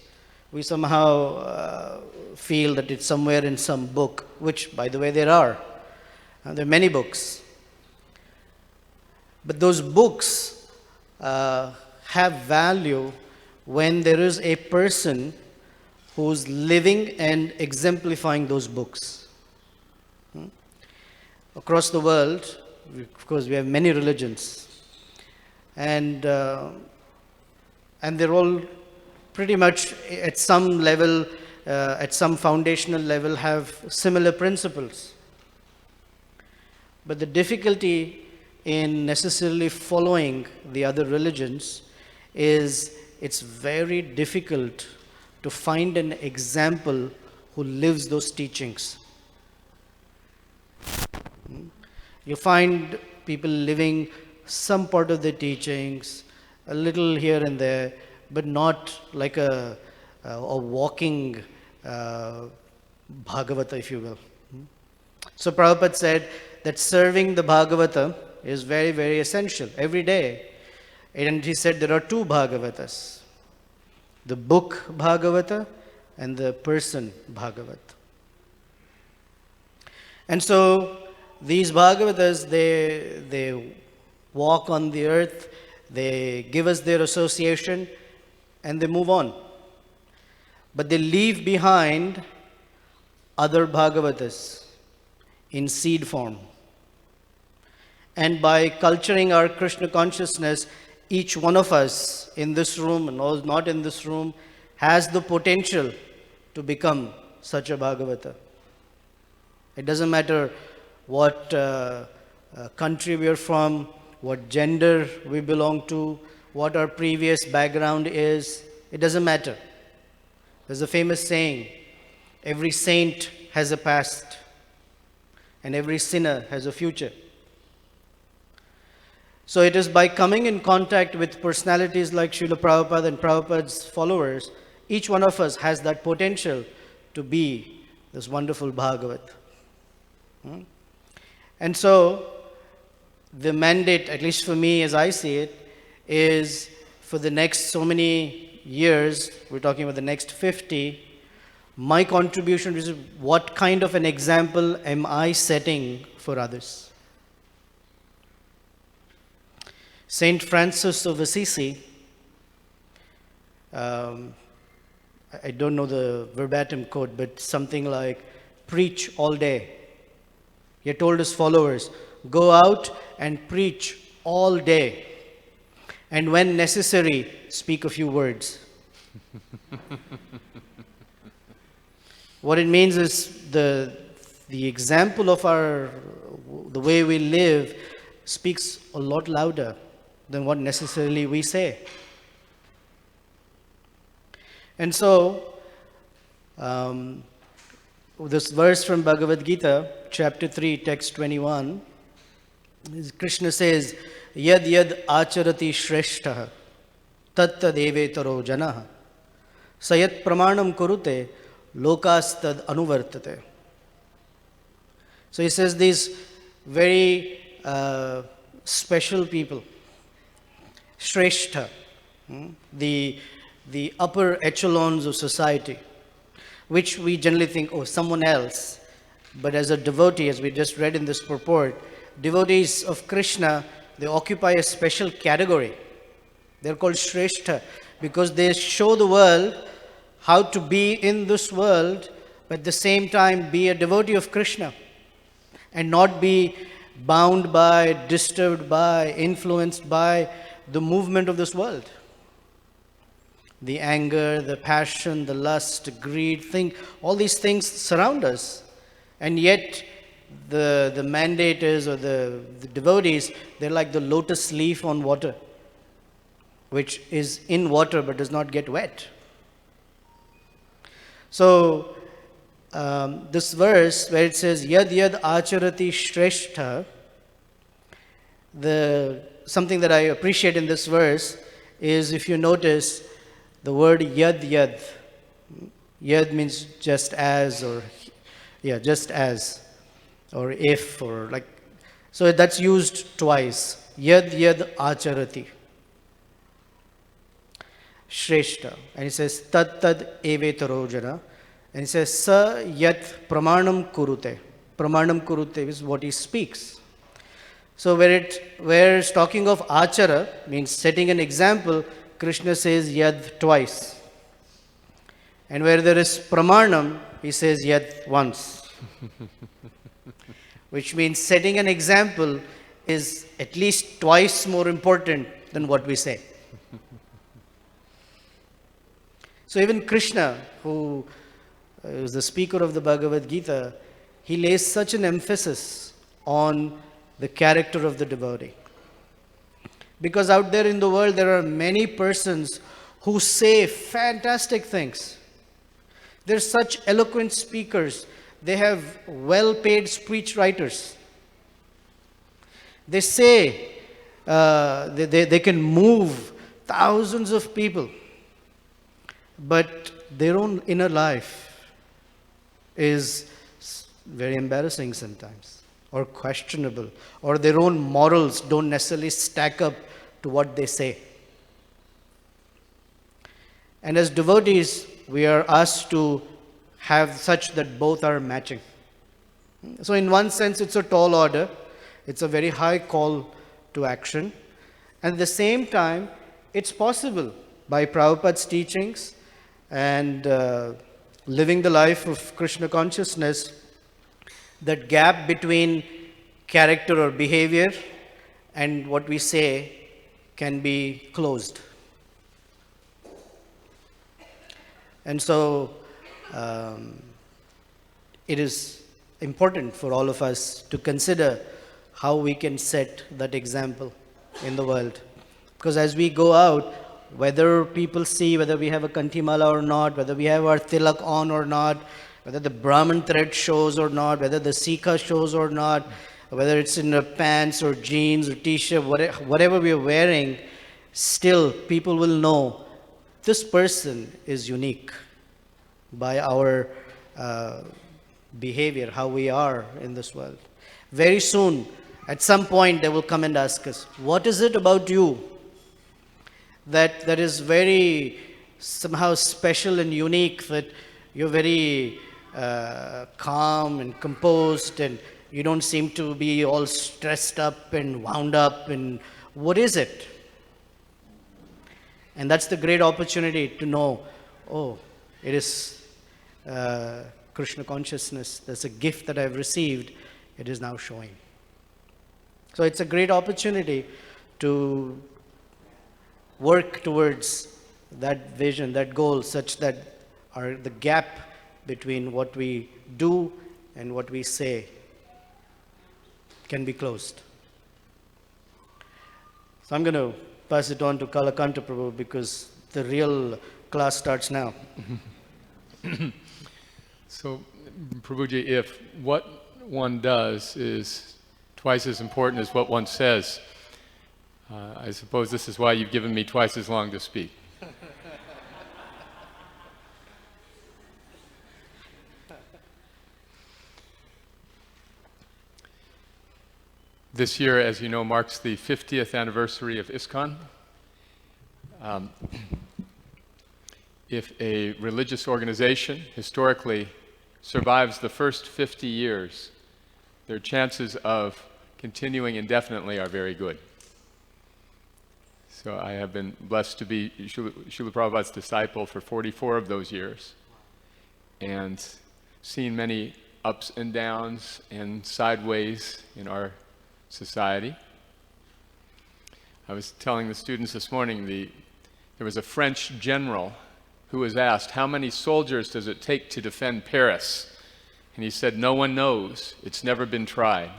we somehow feel that it's somewhere in some book, which, by the way, there are. There are many books. But those books have value when there is a person who's living and exemplifying those books. Across the world, of course, we have many religions. And they're all pretty much at some level, at some foundational level, have similar principles. But the difficulty in necessarily following the other religions is it's very difficult to find an example who lives those teachings. You find people living some part of the teachings, a little here and there, but not like a walking Bhagavata, if you will. So Prabhupada said that serving the Bhagavata is very, very essential every day. And he said there are two Bhagavatas, the book Bhagavata and the person Bhagavata. And so these Bhagavatas, they walk on the earth, they give us their association, and they move on. But they leave behind other Bhagavatas in seed form. And by culturing our Krishna consciousness, each one of us in this room and those not in this room has the potential to become such a Bhagavata. It doesn't matter what country we are from, what gender we belong to, what our previous background is. It doesn't matter. There's a famous saying, every saint has a past and every sinner has a future. So it is by coming in contact with personalities like Srila Prabhupada and Prabhupada's followers, each one of us has that potential to be this wonderful Bhagavat. And so the mandate, at least for me as I see it, is for the next so many years, we're talking about the next 50, my contribution is what kind of an example am I setting for others? Saint Francis of Assisi, I don't know the verbatim quote, but something like, preach all day. He told his followers, go out and preach all day. And when necessary, speak a few words. What it means is the example of the way we live speaks a lot louder than what necessarily we say. And so, this verse from Bhagavad Gita, chapter 3, text 21, Krishna says, Yad yad acharati shreshtaha, tattad evetaro janaha, sayat pramanam kurute, lokastad anuvartate. So he says these very special people, Shrestha, the upper echelons of society, which we generally think, oh, someone else. But as a devotee, as we just read in this purport, devotees of Krishna, they occupy a special category. They're called Shrestha because they show the world how to be in this world, but at the same time be a devotee of Krishna and not be bound by, disturbed by, influenced by the movement of this world. The anger, the passion, the lust, greed, all these things surround us. And yet, the mandate is, or the devotees, they're like the lotus leaf on water, which is in water but does not get wet. So, this verse where it says, Yad Yad Acharati Shrestha, something that I appreciate in this verse is, if you notice, the word Yad Yad. Yad means just as, or just as, or if, or like. So that's used twice. Yad Yad Acharati Shrestha. And it says Tad Tad Evetaro Jana. And it says Sa Yat Pramanam Kurute. Pramanam Kurute is what he speaks. So where it's talking of Achara, means setting an example, Krishna says Yad twice. And where there is Pramanam, he says Yad once. Which means setting an example is at least twice more important than what we say. So even Krishna, who is the speaker of the Bhagavad Gita, he lays such an emphasis on the character of the devotee. Because out there in the world, there are many persons who say fantastic things. They're such eloquent speakers. They have well-paid speech writers. They say they can move thousands of people. But their own inner life is very embarrassing sometimes, or questionable, or their own morals don't necessarily stack up to what they say. And as devotees, we are asked to have such that both are matching. So in one sense, it's a tall order. It's a very high call to action. And at the same time, it's possible by Prabhupada's teachings and living the life of Krishna consciousness, that gap between character or behavior and what we say can be closed. And so it is important for all of us to consider how we can set that example in the world. Because as we go out, whether people see whether we have a kantimala or not, whether we have our tilak on or not, whether the Brahman thread shows or not, whether the Sikha shows or not, whether it's in the pants or jeans or t-shirt, whatever we are wearing, still people will know this person is unique by our behavior, how we are in this world. Very soon, at some point, they will come and ask us, what is it about you that is very somehow special and unique, that you're very calm and composed, and you don't seem to be all stressed up and wound up, and what is it? And that's the great opportunity to know, oh, it is Krishna consciousness. That's a gift that I've received. It is now showing. So it's a great opportunity to work towards that vision, that goal, such that the gap between what we do and what we say can be closed. So I'm going to pass it on to Kalakantha Prabhu, because the real class starts now. So, Prabhuji, if what one does is twice as important as what one says, I suppose this is why you've given me twice as long to speak. This year, as you know, marks the 50th anniversary of ISKCON. If a religious organization historically survives the first 50 years, their chances of continuing indefinitely are very good. So I have been blessed to be Srila Prabhupada's disciple for 44 of those years, and seen many ups and downs and sideways in our society. I was telling the students this morning, there was a French general who was asked, how many soldiers does it take to defend Paris? And he said, no one knows. It's never been tried.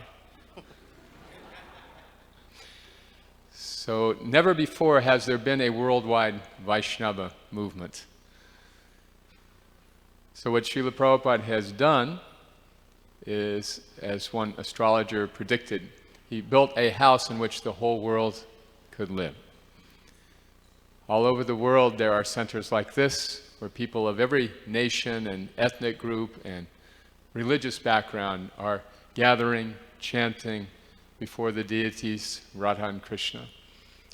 So never before has there been a worldwide Vaishnava movement. So what Srila Prabhupada has done is, as one astrologer predicted, he built a house in which the whole world could live. All over the world there are centers like this, where people of every nation and ethnic group and religious background are gathering, chanting before the deities Radha and Krishna.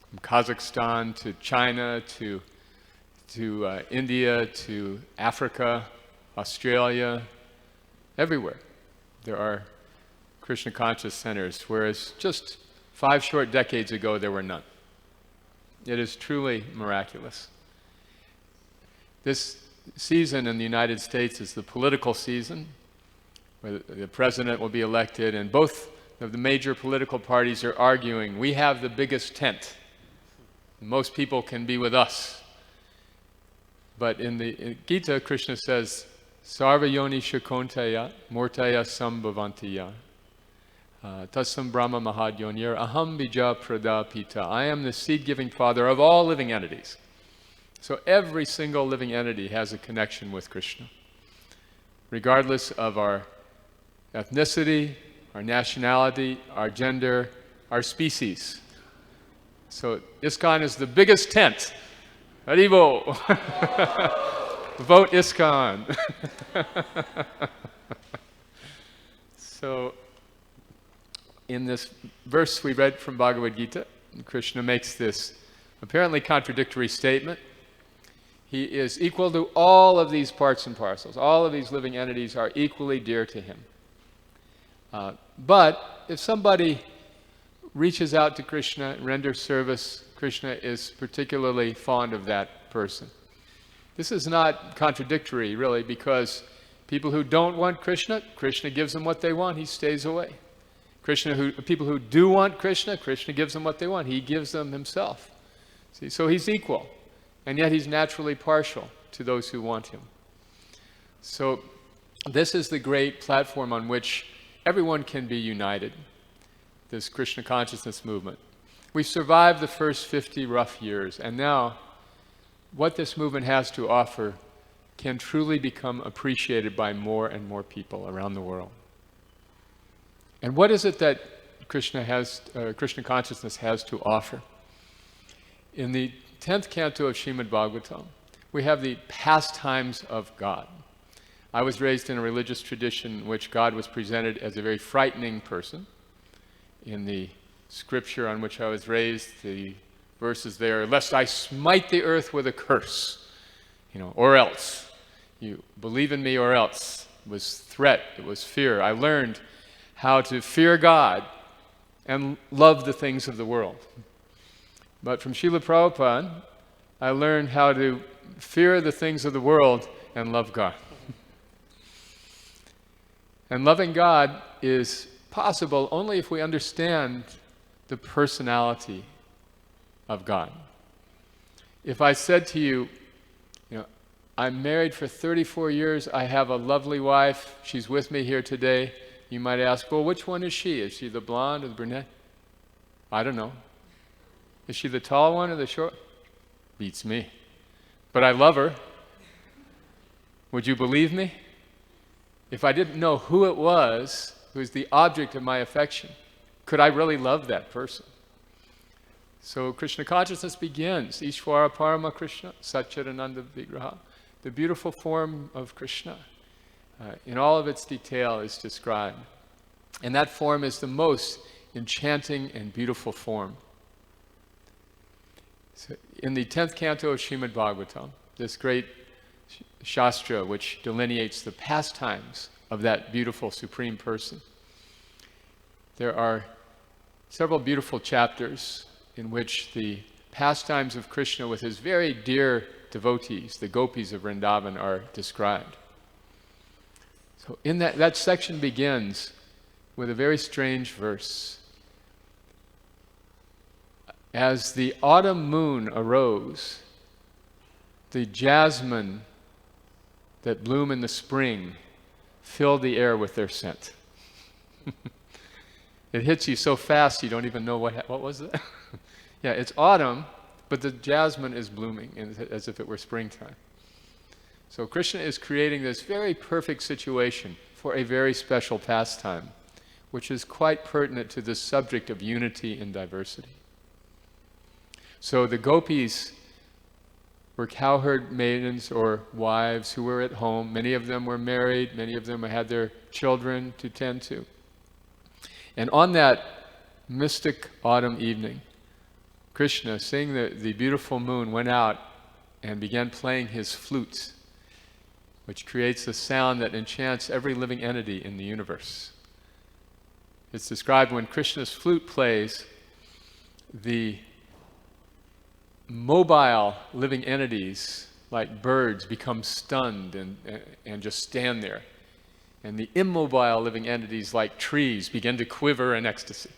From Kazakhstan to China to India to Africa, Australia, everywhere there are Krishna conscious centers, whereas just 5 short decades ago there were none. It is truly miraculous. This season in the United States is the political season, where the president will be elected, and both of the major political parties are arguing, we have the biggest tent. Most people can be with us. But in Gita, Krishna says, Sarva yoni shakontaya mortaya sambhavantiya. Tasam Brahma Mahadyonir Aham Bija Pradapita. I am the seed-giving father of all living entities. So every single living entity has a connection with Krishna, regardless of our ethnicity, our nationality, our gender, our species. So ISKCON is the biggest tent. Haribo! Vote ISKCON! So, in this verse we read from Bhagavad Gita, Krishna makes this apparently contradictory statement. He is equal to all of these parts and parcels. All of these living entities are equally dear to him. But if somebody reaches out to Krishna and renders service, Krishna is particularly fond of that person. This is not contradictory, really, because people who don't want Krishna, Krishna gives them what they want, he stays away. People who do want Krishna, Krishna gives them what they want. He gives them himself. See, so he's equal, and yet he's naturally partial to those who want him. So this is the great platform on which everyone can be united, this Krishna consciousness movement. We've survived the first 50 rough years, and now what this movement has to offer can truly become appreciated by more and more people around the world. And what is it that Krishna consciousness has to offer? In the 10th canto of Srimad Bhagavatam, we have the pastimes of God. I was raised in a religious tradition in which God was presented as a very frightening person. In the scripture on which I was raised, the verses there, lest I smite the earth with a curse, or else. You believe in me or else. It was threat, it was fear. I learned how to fear God and love the things of the world. But from Srila Prabhupada, I learned how to fear the things of the world and love God. And loving God is possible only if we understand the personality of God. If I said to you, I'm married for 34 years, I have a lovely wife, she's with me here today, you might ask, well, which one is she? Is she the blonde or the brunette? I don't know. Is she the tall one or the short? Beats me. But I love her. Would you believe me? If I didn't know who it was who was the object of my affection, could I really love that person? So Krishna consciousness begins. Ishvara Parama Krishna, Satchidananda Vigraha. The beautiful form of Krishna, in all of its detail, is described. And that form is the most enchanting and beautiful form. So in the 10th canto of Srimad Bhagavatam, this great Shastra which delineates the pastimes of that beautiful supreme person, there are several beautiful chapters in which the pastimes of Krishna with his very dear devotees, the gopis of Vrindavan, are described. So in that section begins with a very strange verse. As the autumn moon arose, the jasmine that bloom in the spring filled the air with their scent. It hits you so fast you don't even know what was it? Yeah, it's autumn, but the jasmine is blooming as if it were springtime. So Krishna is creating this very perfect situation for a very special pastime, which is quite pertinent to this subject of unity and diversity. So the gopis were cowherd maidens or wives who were at home. Many of them were married. Many of them had their children to tend to. And on that mystic autumn evening, Krishna, seeing the beautiful moon, went out and began playing his flute, which creates a sound that enchants every living entity in the universe. It's described when Krishna's flute plays, the mobile living entities, like birds, become stunned and just stand there. And the immobile living entities, like trees, begin to quiver in ecstasy.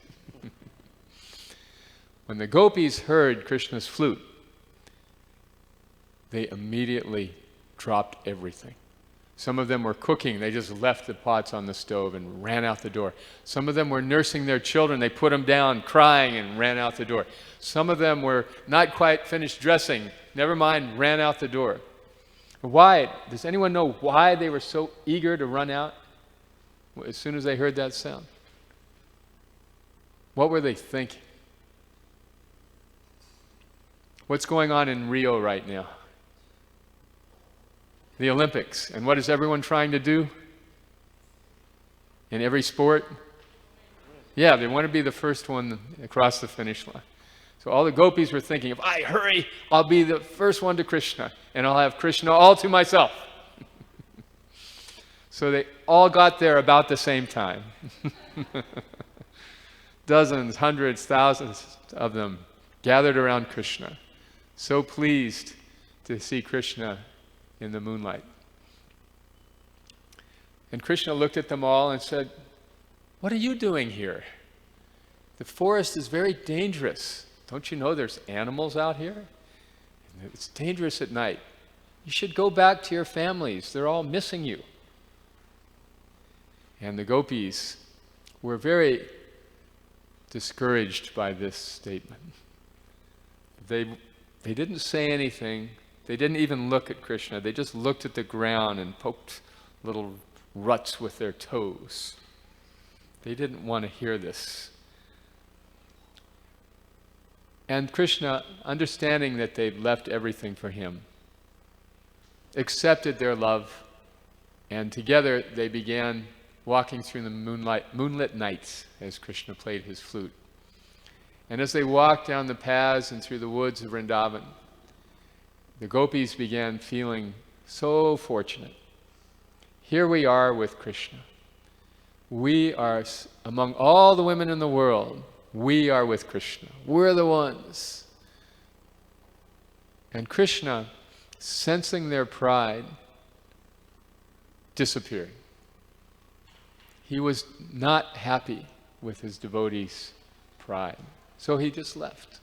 When the gopis heard Krishna's flute, they immediately dropped everything. Some of them were cooking. They just left the pots on the stove and ran out the door. Some of them were nursing their children. They put them down crying and ran out the door. Some of them were not quite finished dressing. Never mind, ran out the door. Why? Does anyone know why they were so eager to run out as soon as they heard that sound? What were they thinking? What's going on in Rio right now? The Olympics. And what is everyone trying to do in every sport? Yeah, they want to be the first one across the finish line. So all the gopis were thinking, if I hurry, I'll be the first one to Krishna, and I'll have Krishna all to myself. So they all got there about the same time. Dozens, hundreds, thousands of them gathered around Krishna, so pleased to see Krishna in the moonlight. And Krishna looked at them all and said, "What are you doing here? The forest is very dangerous. Don't you know there's animals out here? It's dangerous at night. You should go back to your families. They're all missing you." And the gopis were very discouraged by this statement. They didn't say anything. They didn't even look at Krishna. They just looked at the ground and poked little ruts with their toes. They didn't want to hear this. And Krishna, understanding that they'd left everything for him, accepted their love, and together they began walking through the moonlit nights as Krishna played his flute. And as they walked down the paths and through the woods of Vrindavan, the gopis began feeling so fortunate. Here we are with Krishna. We are, among all the women in the world, we are with Krishna. We're the ones. And Krishna, sensing their pride, disappeared. He was not happy with his devotees' pride. So he just left.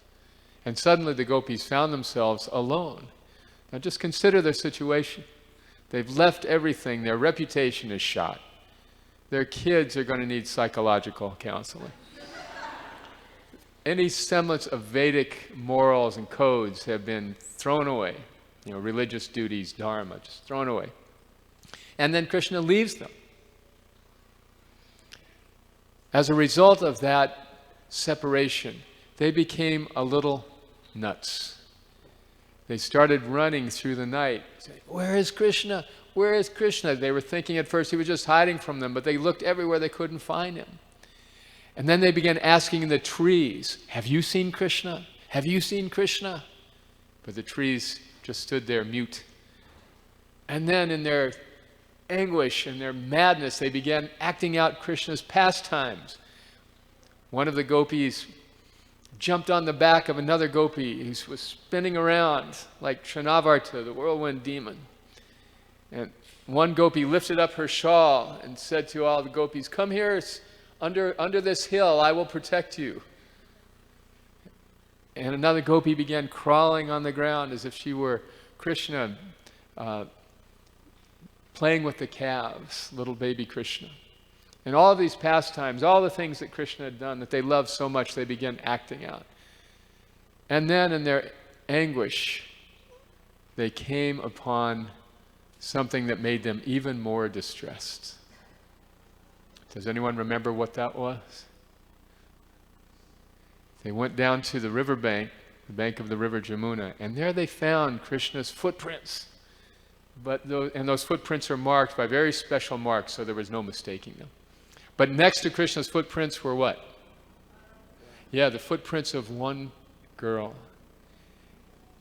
And suddenly the gopis found themselves alone. Now just consider their situation. They've left everything. Their reputation is shot. Their kids are going to need psychological counseling. Any semblance of Vedic morals and codes have been thrown away. Religious duties, dharma, just thrown away. And then Krishna leaves them. As a result of that separation, they became a little nuts. They started running through the night, saying, "Where is Krishna? Where is Krishna?" They were thinking at first he was just hiding from them, but they looked everywhere, they couldn't find him. And then they began asking the trees, "Have you seen Krishna? Have you seen Krishna?" But the trees just stood there mute. And then in their anguish and their madness, they began acting out Krishna's pastimes. One of the gopis jumped on the back of another gopi who was spinning around like Trinavarta, the whirlwind demon. And one gopi lifted up her shawl and said to all the gopis, "Come here, under this hill, I will protect you." And another gopi began crawling on the ground as if she were Krishna, playing with the calves, little baby Krishna. And all of these pastimes, all the things that Krishna had done that they loved so much, they began acting out. And then in their anguish, they came upon something that made them even more distressed. Does anyone remember what that was? They went down to the riverbank, the bank of the river Jamuna, and there they found Krishna's footprints. And those footprints are marked by very special marks, so there was no mistaking them. But next to Krishna's footprints were what? Yeah, the footprints of one girl.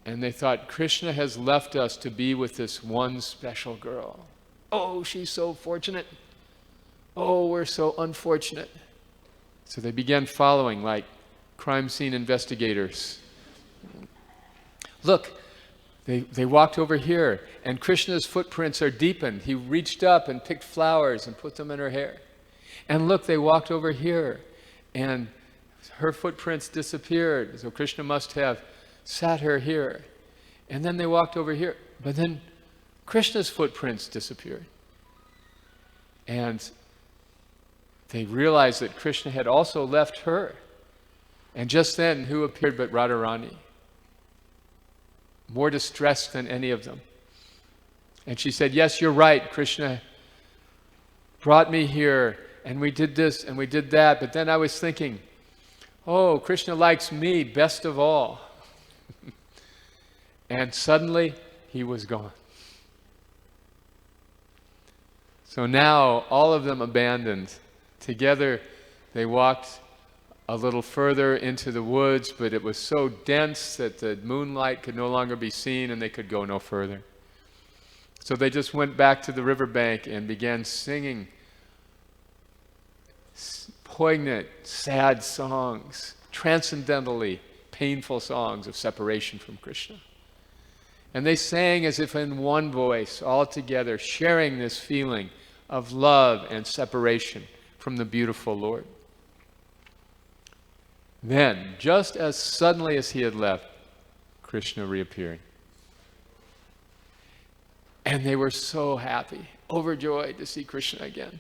And they thought, Krishna has left us to be with this one special girl. Oh, she's so fortunate. Oh, we're so unfortunate. So they began following like crime scene investigators. Look, they walked over here, and Krishna's footprints are deepened. He reached up and picked flowers and put them in her hair. And look, they walked over here, and her footprints disappeared. So Krishna must have sat her here. And then they walked over here. But then Krishna's footprints disappeared. And they realized that Krishna had also left her. And just then, who appeared but Radharani? More distressed than any of them. And she said, yes, you're right, Krishna brought me here, and we did this and we did that. But then I was thinking, oh, Krishna likes me best of all. And suddenly, he was gone. So now, all of them abandoned. Together, they walked a little further into the woods, but it was so dense that the moonlight could no longer be seen and they could go no further. So they just went back to the riverbank and began singing poignant, sad songs, transcendentally painful songs of separation from Krishna. And they sang as if in one voice, all together, sharing this feeling of love and separation from the beautiful Lord. Then, just as suddenly as he had left, Krishna reappeared. And they were so happy, overjoyed to see Krishna again.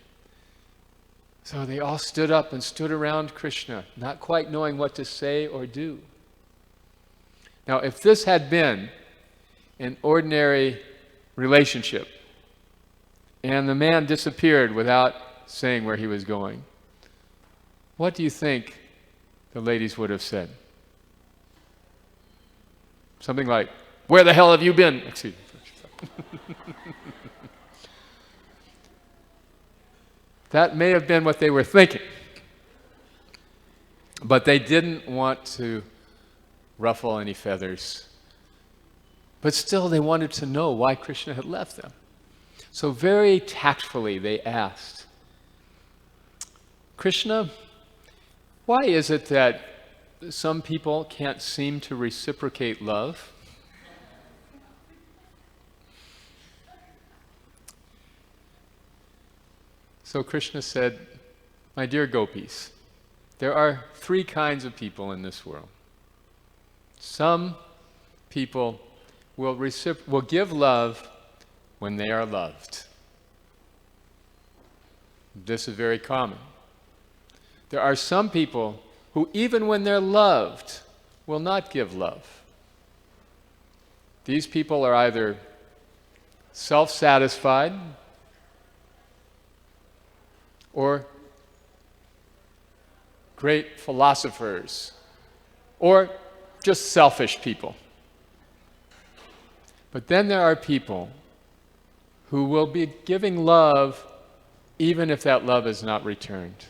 So they all stood up and stood around Krishna, not quite knowing what to say or do. Now, if this had been an ordinary relationship, and the man disappeared without saying where he was going, what do you think the ladies would have said? Something like, where the hell have you been? Excuse me. That may have been what they were thinking. But they didn't want to ruffle any feathers. But still they wanted to know why Krishna had left them. So very tactfully they asked, Krishna, why is it that some people can't seem to reciprocate love? So Krishna said, my dear gopis, there are three kinds of people in this world. Some people will give love when they are loved. This is very common. There are some people who, even when they're loved, will not give love. These people are either self-satisfied or great philosophers or just selfish people. But then there are people who will be giving love even if that love is not returned.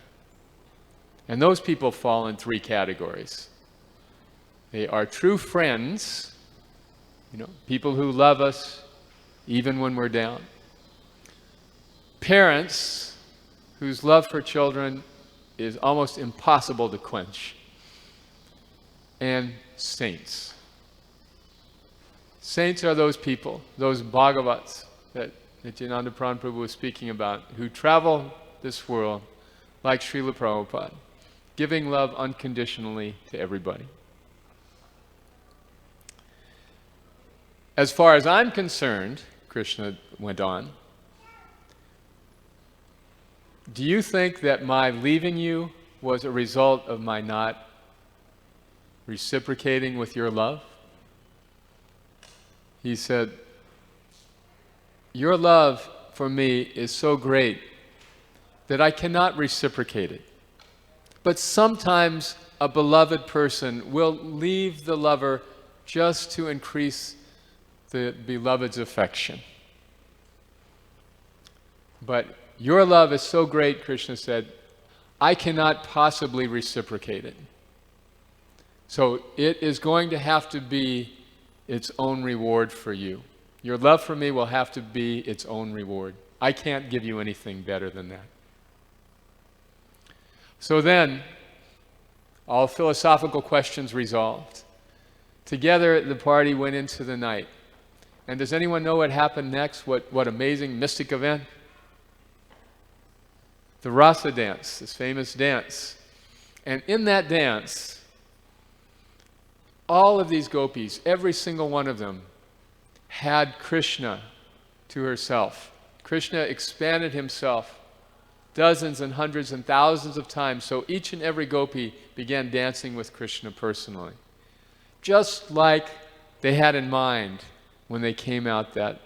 And those people fall in three categories. They are true friends, people who love us even when we're down. Parents whose love for children is almost impossible to quench. And saints. Saints are those people, those Bhagavats that Nityananda Pran Prabhu was speaking about, who travel this world like Srila Prabhupada, giving love unconditionally to everybody. As far as I'm concerned, Krishna went on, do you think that my leaving you was a result of my not reciprocating with your love? He said, your love for me is so great that I cannot reciprocate it. But sometimes a beloved person will leave the lover just to increase the beloved's affection. But your love is so great, Krishna said, I cannot possibly reciprocate it. So it is going to have to be its own reward for you. Your love for me will have to be its own reward. I can't give you anything better than that. So then, all philosophical questions resolved. Together, the party went into the night. And does anyone know what happened next? What amazing mystic event? The Rasa dance, this famous dance. And in that dance, all of these gopis, every single one of them, had Krishna to herself. Krishna expanded himself dozens and hundreds and thousands of times, so each and every gopi began dancing with Krishna personally, just like they had in mind when they came out that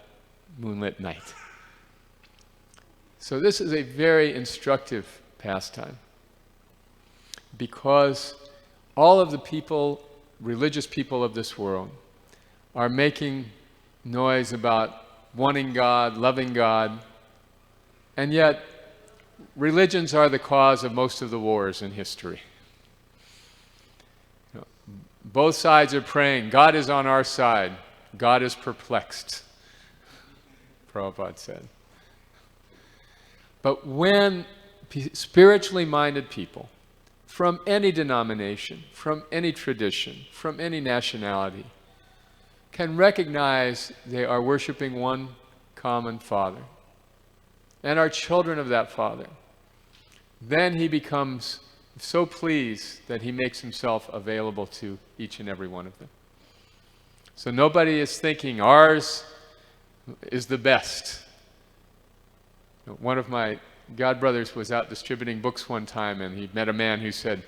moonlit night. So this is a very instructive pastime, because all of the people, religious people of this world, are making noise about wanting God, loving God, and yet religions are the cause of most of the wars in history. You know, both sides are praying, God is on our side, God is perplexed, Prabhupada said. But when spiritually minded people from any denomination, from any tradition, from any nationality, can recognize they are worshiping one common Father and are children of that Father, then he becomes so pleased that he makes himself available to each and every one of them. So nobody is thinking ours is the best. One of my godbrothers was out distributing books one time, and he met a man who said,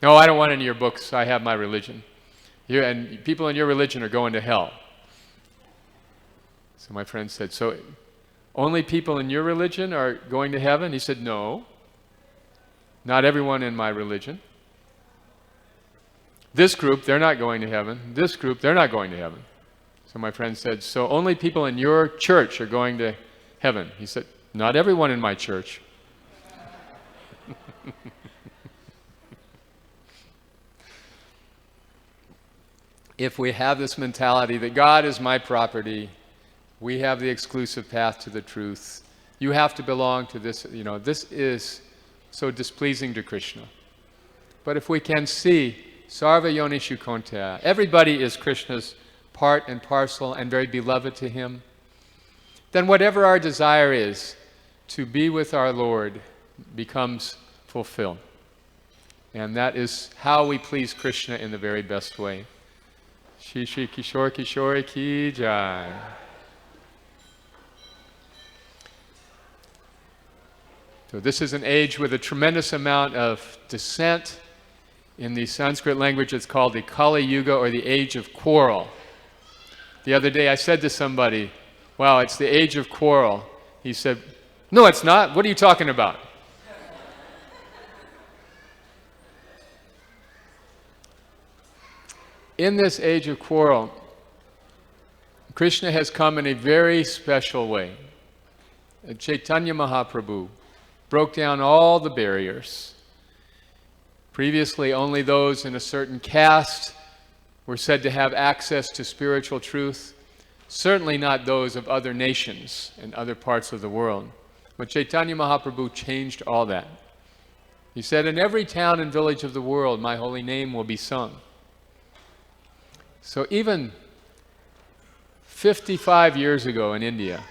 "No, I don't want any of your books. I have my religion. And people in your religion are going to hell." So my friend said, "So only people in your religion are going to heaven?" He said, "No, not everyone in my religion. This group, they're not going to heaven. This group, they're not going to heaven." So my friend said, "So only people in your church are going to heaven?" He said, "Not everyone in my church." If we have this mentality that God is my property, we have the exclusive path to the truth, you have to belong to this, this is so displeasing to Krishna. But if we can see, Sarva Yonishu Konta, everybody is Krishna's part and parcel and very beloved to him, then whatever our desire is to be with our Lord becomes fulfilled. And that is how we please Krishna in the very best way. Shri Shri Kishore Kishore Ki Jai. So this is an age with a tremendous amount of dissent. In the Sanskrit language, it's called the Kali Yuga, or the age of quarrel. The other day I said to somebody, "Wow, it's the age of quarrel." He said, "No, it's not. What are you talking about?" In this age of quarrel, Krishna has come in a very special way. Chaitanya Mahaprabhu broke down all the barriers. Previously, only those in a certain caste were said to have access to spiritual truth, certainly not those of other nations and other parts of the world. But Chaitanya Mahaprabhu changed all that. He said, "In every town and village of the world, my holy name will be sung." So even 55 years ago in India,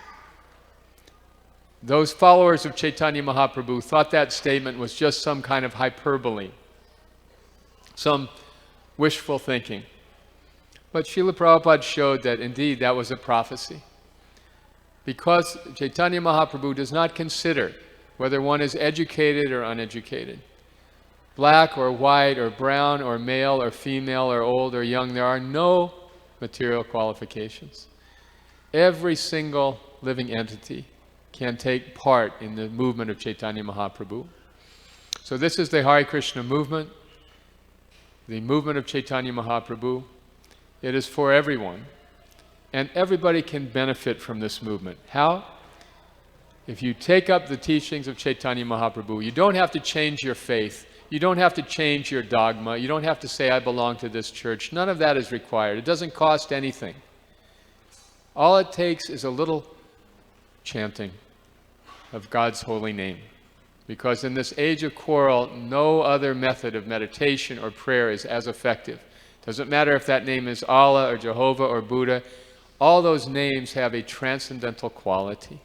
those followers of Chaitanya Mahaprabhu thought that statement was just some kind of hyperbole, some wishful thinking. But Srila Prabhupada showed that indeed that was a prophecy. Because Chaitanya Mahaprabhu does not consider whether one is educated or uneducated, black or white or brown or male or female or old or young, there are no material qualifications. Every single living entity can take part in the movement of Chaitanya Mahaprabhu. So this is the Hare Krishna movement, the movement of Chaitanya Mahaprabhu. It is for everyone. And everybody can benefit from this movement. How? If you take up the teachings of Chaitanya Mahaprabhu, you don't have to change your faith. You don't have to change your dogma. You don't have to say, I belong to this church. None of that is required. It doesn't cost anything. All it takes is a little chanting of God's holy name. Because in this age of quarrel, no other method of meditation or prayer is as effective. Doesn't matter if that name is Allah or Jehovah or Buddha. All those names have a transcendental quality.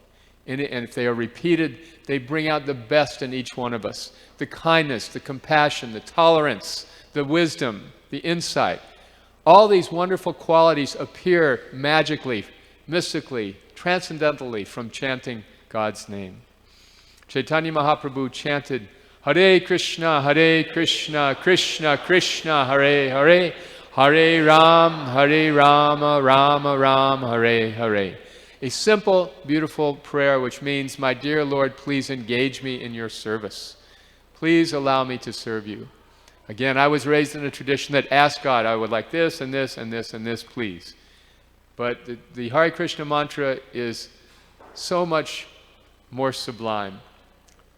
And if they are repeated, they bring out the best in each one of us. The kindness, the compassion, the tolerance, the wisdom, the insight. All these wonderful qualities appear magically, mystically, transcendentally from chanting God's name. Chaitanya Mahaprabhu chanted, Hare Krishna, Krishna Krishna, Hare Hare, Hare Rama, Rama Ram, Hare Hare. A simple, beautiful prayer which means, my dear Lord, please engage me in your service. Please allow me to serve you. Again, I was raised in a tradition that asked God, I would like this and this and this and this, please. But the Hare Krishna mantra is so much more sublime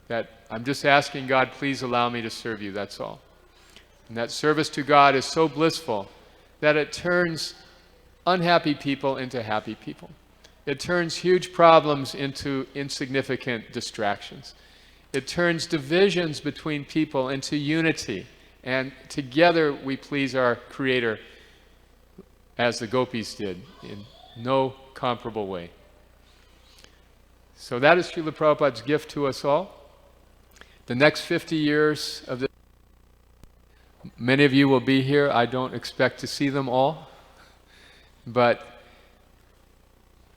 that I'm just asking God, please allow me to serve you, that's all. And that service to God is so blissful that it turns unhappy people into happy people. It turns huge problems into insignificant distractions. It turns divisions between people into unity. And together we please our Creator as the gopis did in no comparable way. So that is Srila Prabhupada's gift to us all. The next 50 years of this, many of you will be here. I don't expect to see them all. But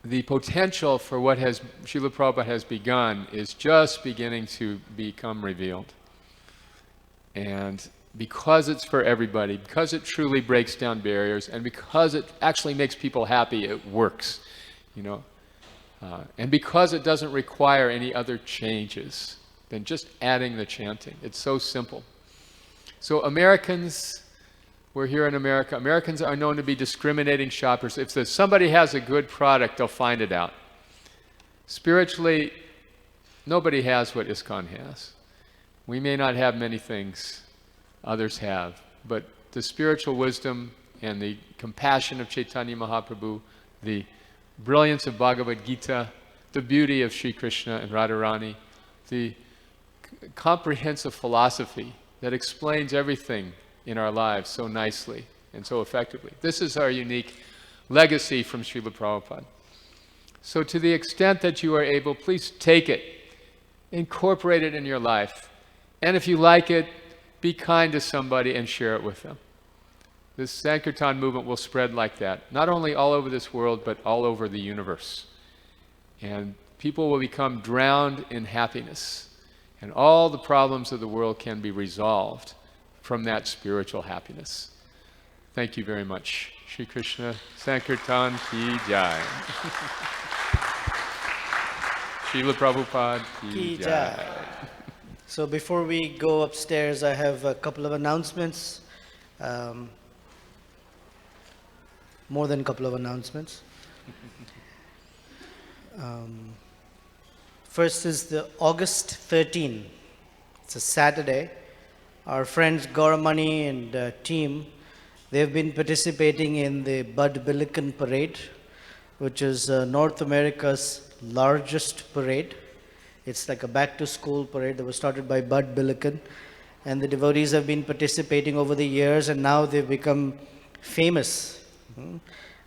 the potential for what Srila Prabhupada has begun is just beginning to become revealed. And because it's for everybody, because it truly breaks down barriers, and because it actually makes people happy, it works, and because it doesn't require any other changes than just adding the chanting. It's so simple. So Americans, we're here in America. Americans are known to be discriminating shoppers. If somebody has a good product, they'll find it out. Spiritually, nobody has what ISKCON has. We may not have many things others have, but the spiritual wisdom and the compassion of Chaitanya Mahaprabhu, the brilliance of Bhagavad Gita, the beauty of Sri Krishna and Radharani, the comprehensive philosophy that explains everything in our lives so nicely and so effectively. This is our unique legacy from Srila Prabhupada. So to the extent that you are able, please take it, incorporate it in your life, and if you like it, be kind to somebody and share it with them. This Sankirtan movement will spread like that, not only all over this world, but all over the universe. And people will become drowned in happiness. And all the problems of the world can be resolved from that spiritual happiness. Thank you very much. Shri Krishna Sankirtan Ki Jai. Srila Prabhupada Ki Jai. So before we go upstairs, I have a couple of announcements. More than a couple of announcements. First is the August 13. It's a Saturday. Our friends Gauramani and team, they've been participating in the Bud Billiken Parade, which is North America's largest parade. It's like a back-to-school parade that was started by Bud Billiken. And the devotees have been participating over the years, and now they've become famous.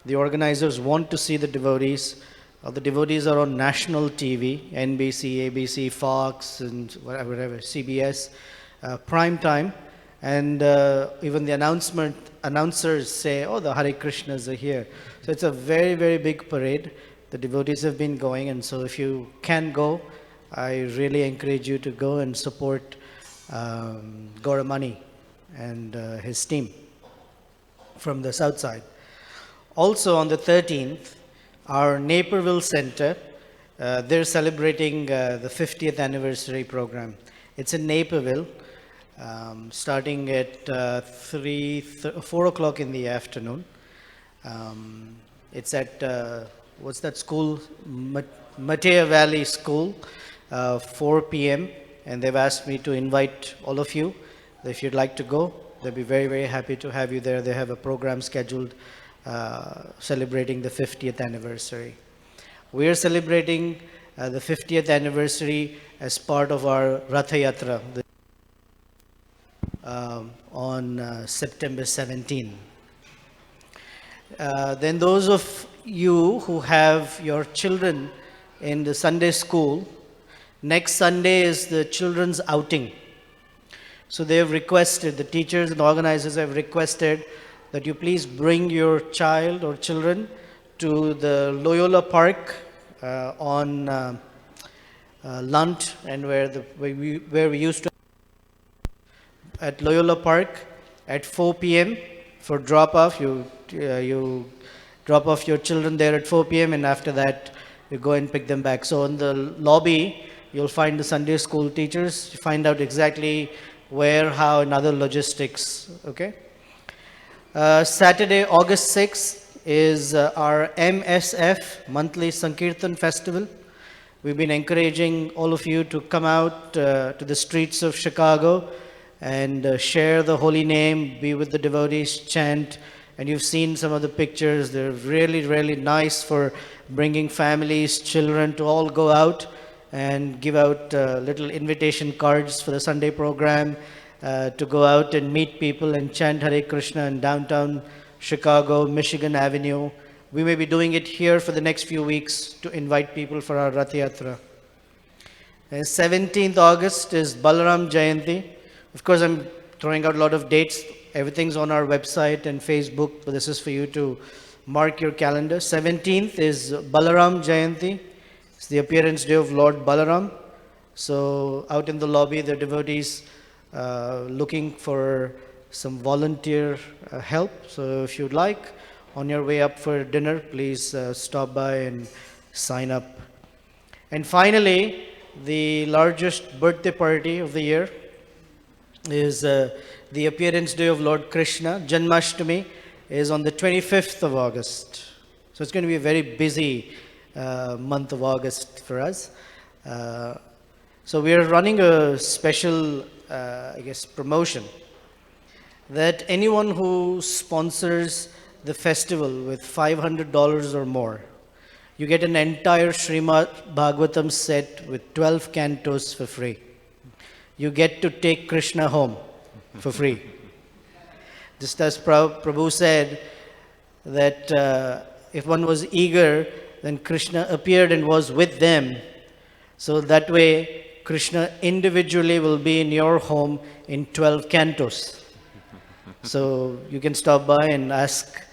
The organizers want to see the devotees. The devotees are on national TV, NBC, ABC, Fox, and whatever, CBS, prime time. And even the announcers say, oh, the Hare Krishnas are here. So it's a very, very big parade. The devotees have been going, and so if you can go, I really encourage you to go and support Gauramani and his team from the south side. Also on the 13th, our Naperville Center, they're celebrating the 50th anniversary program. It's in Naperville, starting at 4 o'clock in the afternoon. It's at, what's that school? Matea Valley School, 4 p.m. And they've asked me to invite all of you. If you'd like to go, they'll be very, very happy to have you there. They have a program scheduled celebrating the 50th anniversary. We are celebrating the 50th anniversary as part of our Ratha Yatra on September 17. Then those of you who have your children in the Sunday school, next Sunday is the children's outing. So they have requested, the teachers and organizers have requested that you please bring your child or children to the Loyola Park on Lunt, and where we used to at Loyola Park at 4 p.m. for drop-off. You drop off your children there at 4 p.m. and after that you go and pick them back. So in the lobby you'll find the Sunday school teachers to find out exactly where, how, and other logistics. Okay. Saturday, August 6th is our MSF, Monthly Sankirtan Festival. We've been encouraging all of you to come out to the streets of Chicago and share the holy name, be with the devotees, chant. And you've seen some of the pictures. They're really, really nice for bringing families, children to all go out and give out little invitation cards for the Sunday program, to go out and meet people and chant Hare Krishna in downtown Chicago, Michigan Avenue. We may be doing it here for the next few weeks to invite people for our Rath Yatra. 17th August is Balaram Jayanti. Of course, I'm throwing out a lot of dates. Everything's on our website and Facebook, but this is for you to mark your calendar. 17th is Balaram Jayanti. It's the appearance day of Lord Balaram. So out in the lobby, the devotees looking for some volunteer help. So if you'd like, on your way up for dinner, please stop by and sign up. And finally, the largest birthday party of the year is the appearance day of Lord Krishna. Janmashtami is on the 25th of August. So it's going to be a very busy month of August for us. So we are running a special, promotion that anyone who sponsors the festival with $500 or more, you get an entire Srimad Bhagavatam set with 12 cantos for free. You get to take Krishna home for free. Just as Prabhu said that if one was eager, then Krishna appeared and was with them. So that way, Krishna individually will be in your home in 12 cantos. So you can stop by and ask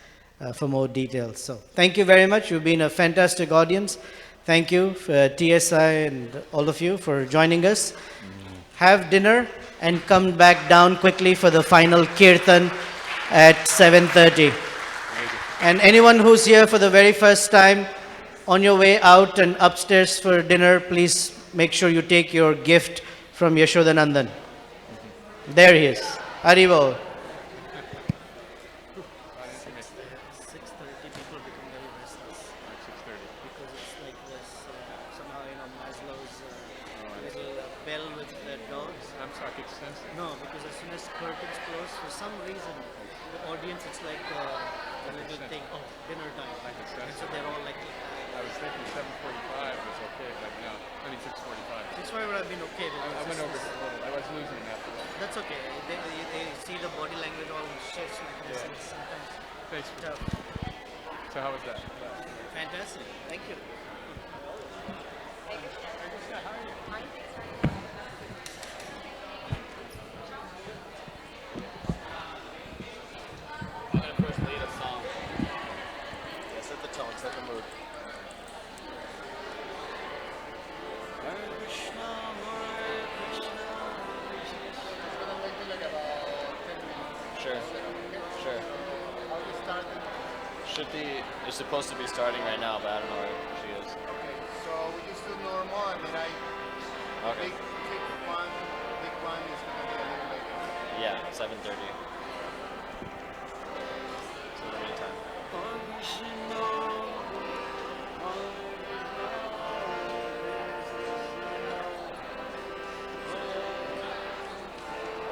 for more details. So thank you very much. You've been a fantastic audience. Thank you for TSI and all of you for joining us. Have dinner and come back down quickly for the final kirtan at 7:30. And anyone who's here for the very first time, on your way out and upstairs for dinner, please make sure you take your gift from Yashodanandan. There he is. Haribol. 6:30 people become very restless. 6:30. Because it's like this, somehow, Maslow's little bell with the dogs. I'm sorry, extensive. No, because as soon as curtains close, for some reason, the audience, it's like a little thing, oh, dinner time. And so they're all like, I was thinking 7:45 was okay, but no. I mean 6:45. 6:45 would have been okay. I went over a little. I was losing it after that. That's okay. They see the body language all shifts like this. Yeah. And it's sometimes Thanks. tough. So how was that? Fantastic. Thank you. Shruti is supposed to be starting right now, but I don't know where she is. Okay, so we just do normal and then Okay. big one is gonna be a little later. Yeah, 7:30. So the meantime.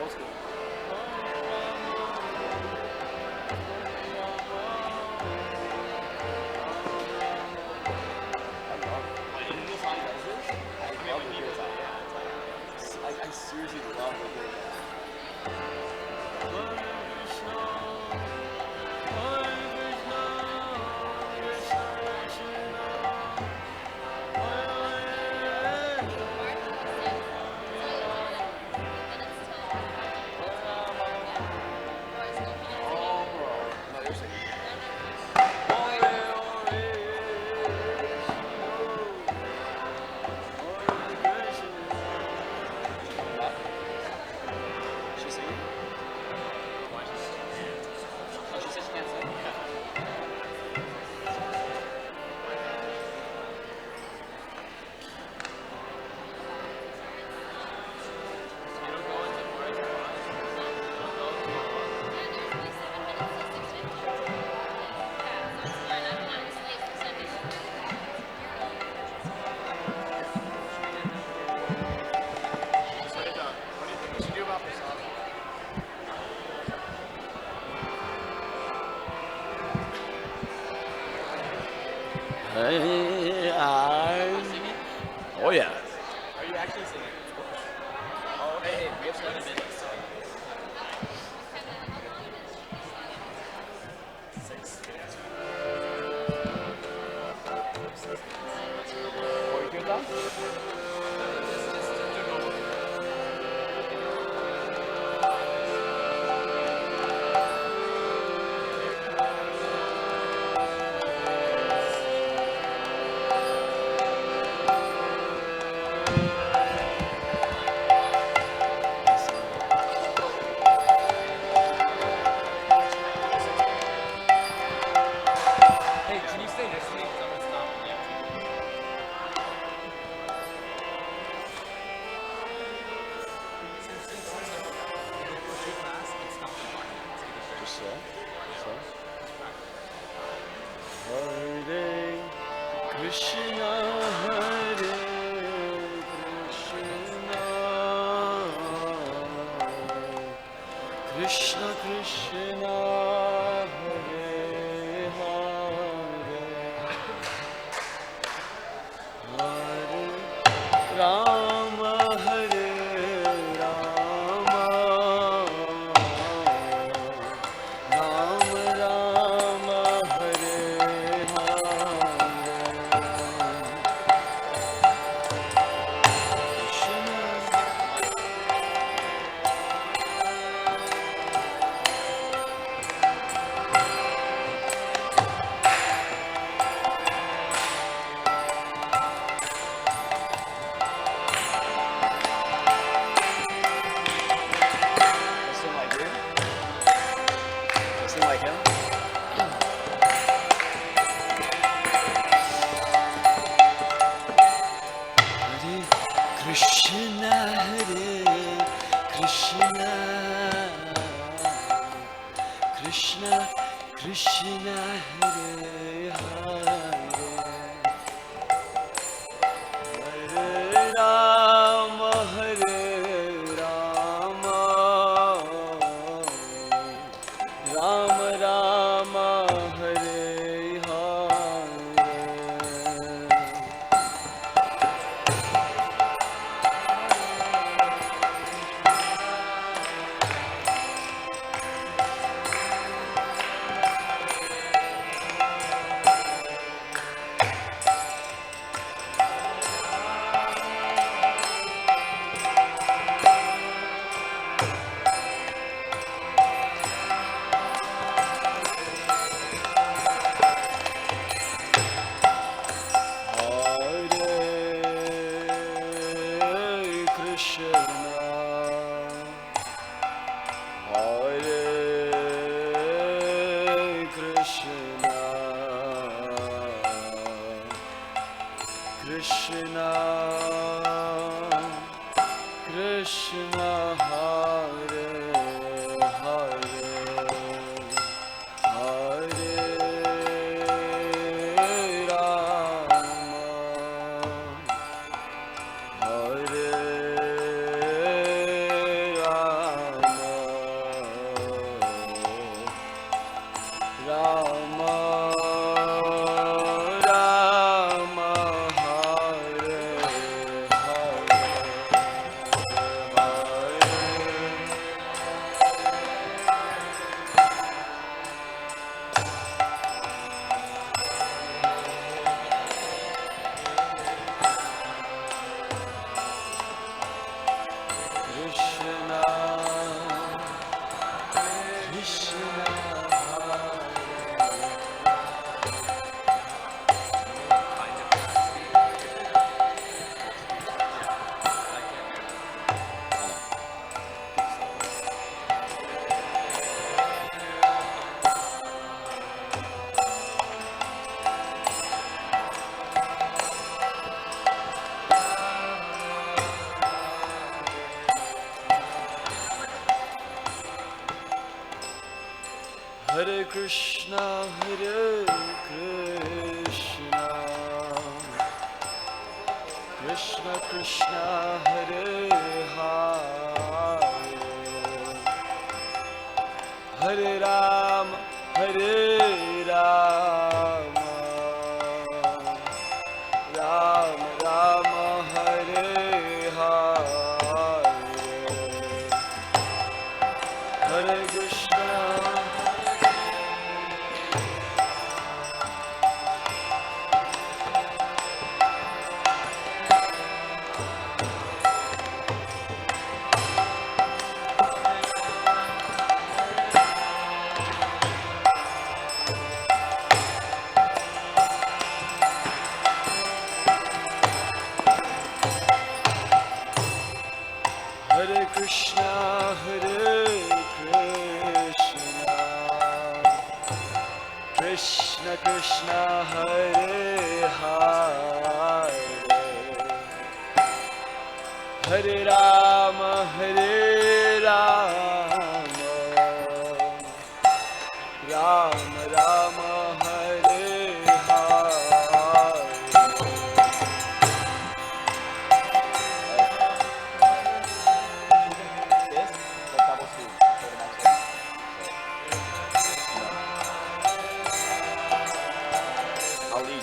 Old school. I seriously love to hear that. She's singing? Why? Oh, she said she can't sing? What do you think we should do about this song? Oh yeah. Are you actually singing? Oh hey, we have 7 minutes. So. 6. What are you doing, Hey, can you stay next to me? Because I'm going to stop on the activity. Just so. Hare Krishna, Hare Krishna, Krishna Krishna, Hare Hare, Hare Rama, Hare Rama, Rama Rama, Hare Doesn't like you? Doesn't like him? Hare Krishna, Hare Krishna, Krishna Krishna, Hare Hare, Hare Rama, Hare Rama, Rama Rama, Hare Hare. Hare Krishna, Hare Krishna, Krishna, Krishna Hare Hare, Hare Rama, Hare Rama, Rama Hare Krishna, Krishna Hare Krishna, Hare Krishna, Krishna Krishna, Hare Hare, Hare Rama, Hare Rama, Rama Rama, Hare Hare, Hare Krishna. Hare Krishna, Hare Krishna, Krishna Krishna, Hare Hare, Hare Rama, Hare Rama, Rama Rama, Hare Hare. I'll lead you.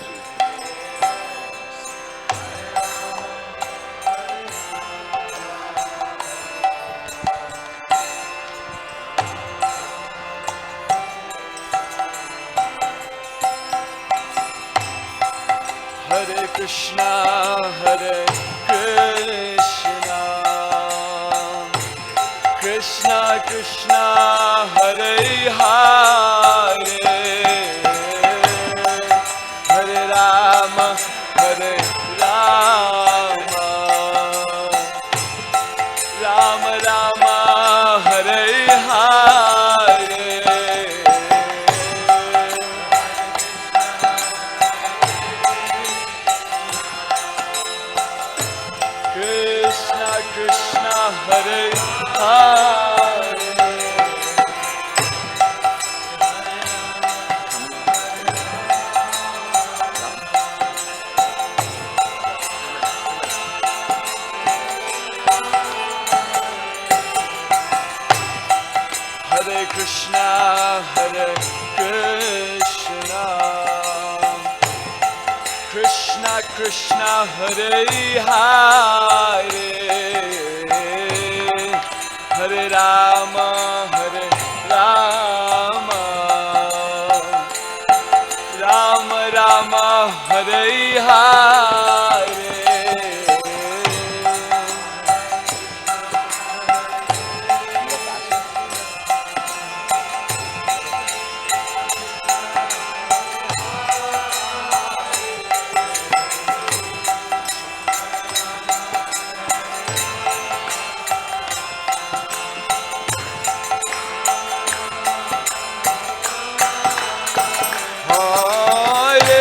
Hare Krishna, Hare Krishna, Krishna Krishna, Hare Hare, Hare Rama, Hare Rama, Rama Rama, Hare Hare. Krishna Krishna, Hare Hare, Hare Krishna, Hare Krishna, Krishna Krishna, Hare Hare, Hare Rama, Hare Rama, Rama Rama, Hare Hare. Hare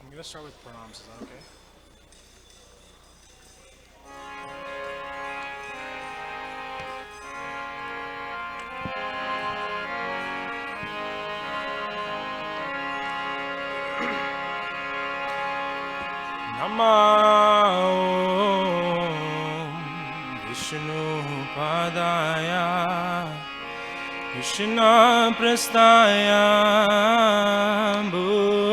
I'm going to start with pranams, is that okay? Namo Vishnu Padaya Krishna Prastaya Bhutale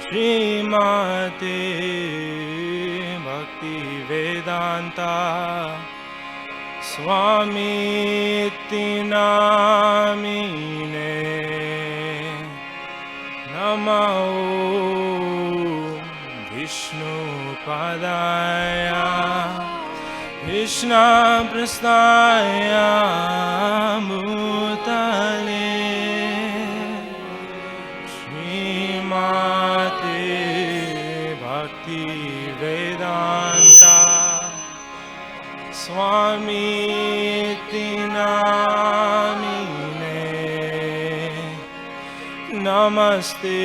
Srimate Bhakti Vedanta Swami Namine Namo Vishnu Padaya Krishna Prastaya Bhutale Srimate Bhakti Vedanta Swami Namine Namaste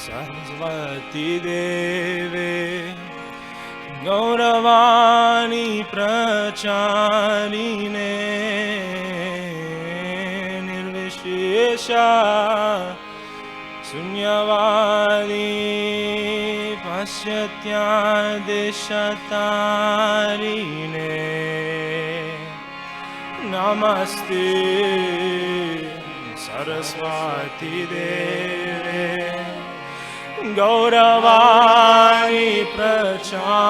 Saraswati देवे गौरवाणी प्रचारिणे निर्विशेषा शून्यवादी पश्यत्यादिशतारिणे नमस्ते सरस्वती देवे गौरवाणी प्रचारिणे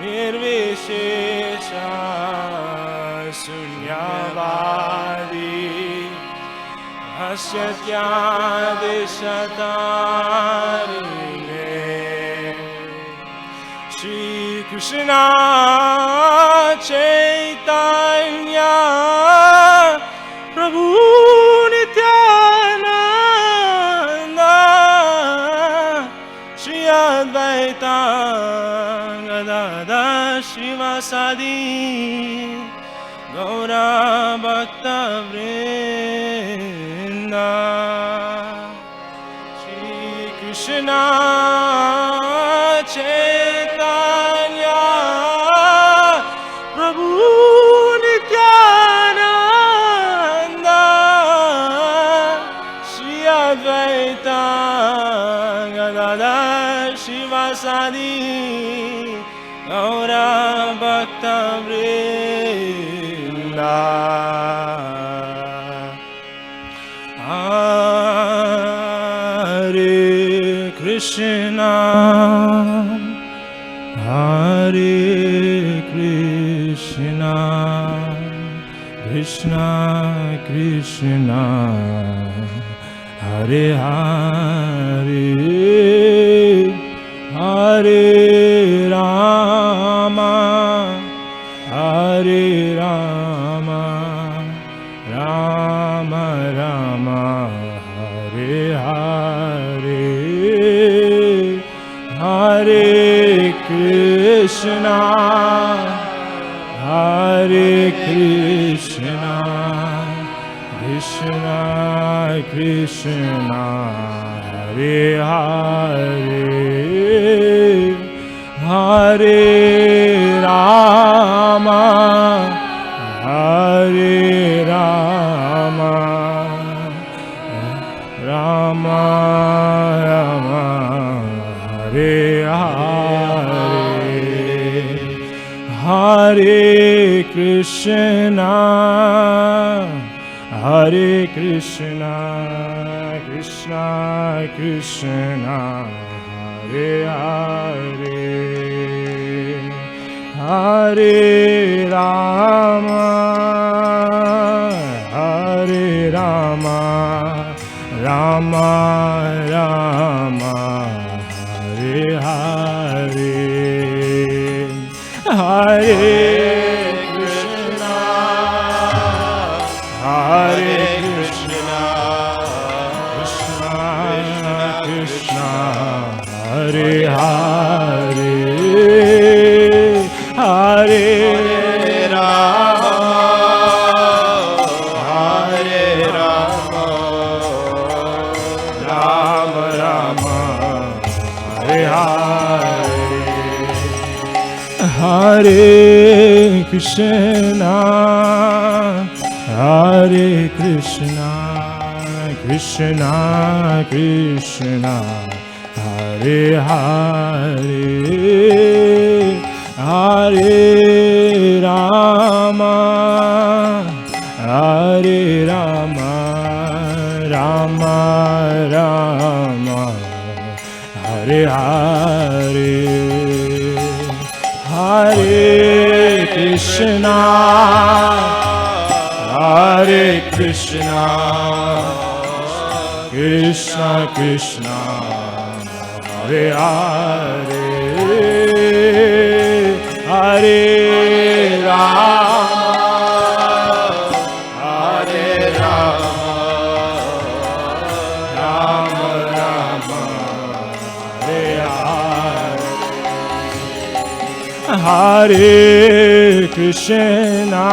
निर्विशेषा शून्यवादी पश्यत्यादिशतारिणे श्री कृष्ण चैतन्य प्रभु नित्यानंद श्री अद्वैता गदाधर श्रीवासादि गौर भक्तवृंद श्री कृष्ण चैतन्य प्रभु नित्यानंद श्री अद्वैता गदाधर श्रीवासादि गौर भक्तवृंद हरे Krishna Krishna Krishna Hare Hare Hare Ram Ram Ram Hare Hare Hare Krishna Krishna Krishna Hare Hare Hare Ram Ram Ram Hare Hare Hare Krishna Krishna Krishna Hare Hare Hare Ram Ram Ram Hare Hare Hare Krishna Krishna Hare Hare Hare Ram Ram Ram Hare Hare Krishna Krishna Krishna Hare Hare Hare Ram Ram Ram Hare Hare Hare Krishna Krishna Krishna Hare Hare Hare Ram Ram Ram Hare Hare Krishna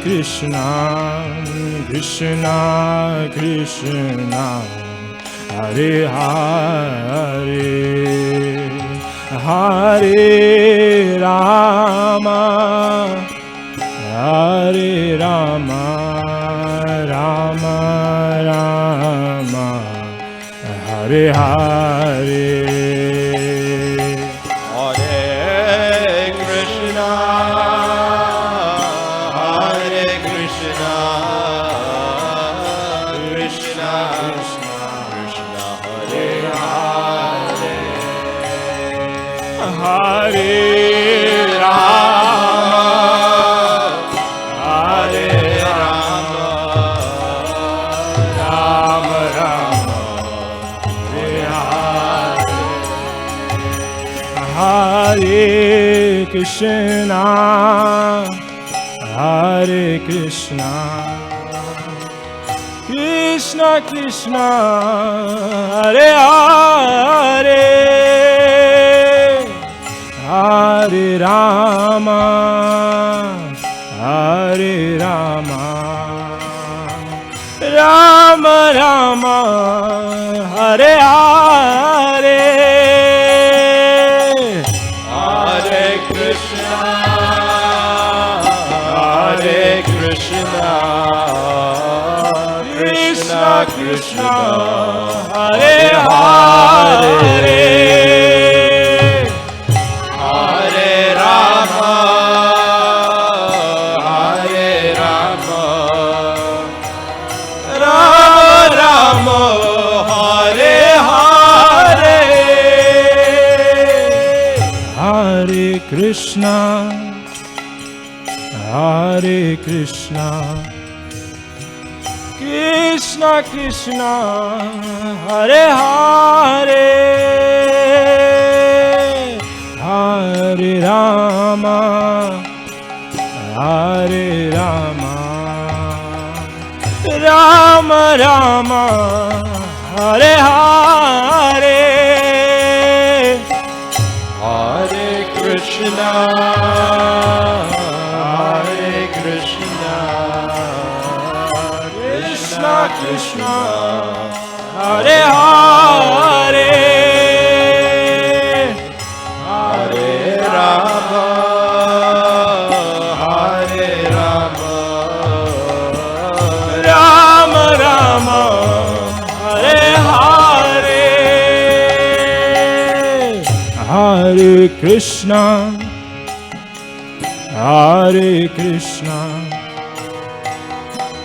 Krishna Krishna Krishna Hare Hare Hare Rama Hare Rama Rama Rama Hare Hare Krishna, Hare Krishna, Krishna Krishna, Hare Hare, Hare Rama, Hare Rama, Rama Rama, Hare Hare. Krishna, Hare Hare, Hare Rama, Hare Rama, Rama Rama, Hare Hare, Hare Krishna, Hare Krishna. Krishna Krishna Hare Hare Hare Rama Hare Rama Rama Rama Hare Hare Hare Krishna Hare Krishna Krishna, Hare Hare, Hare Rama, Hare Rama, Rama Rama, Hare Hare, Hare Krishna, Hare Krishna.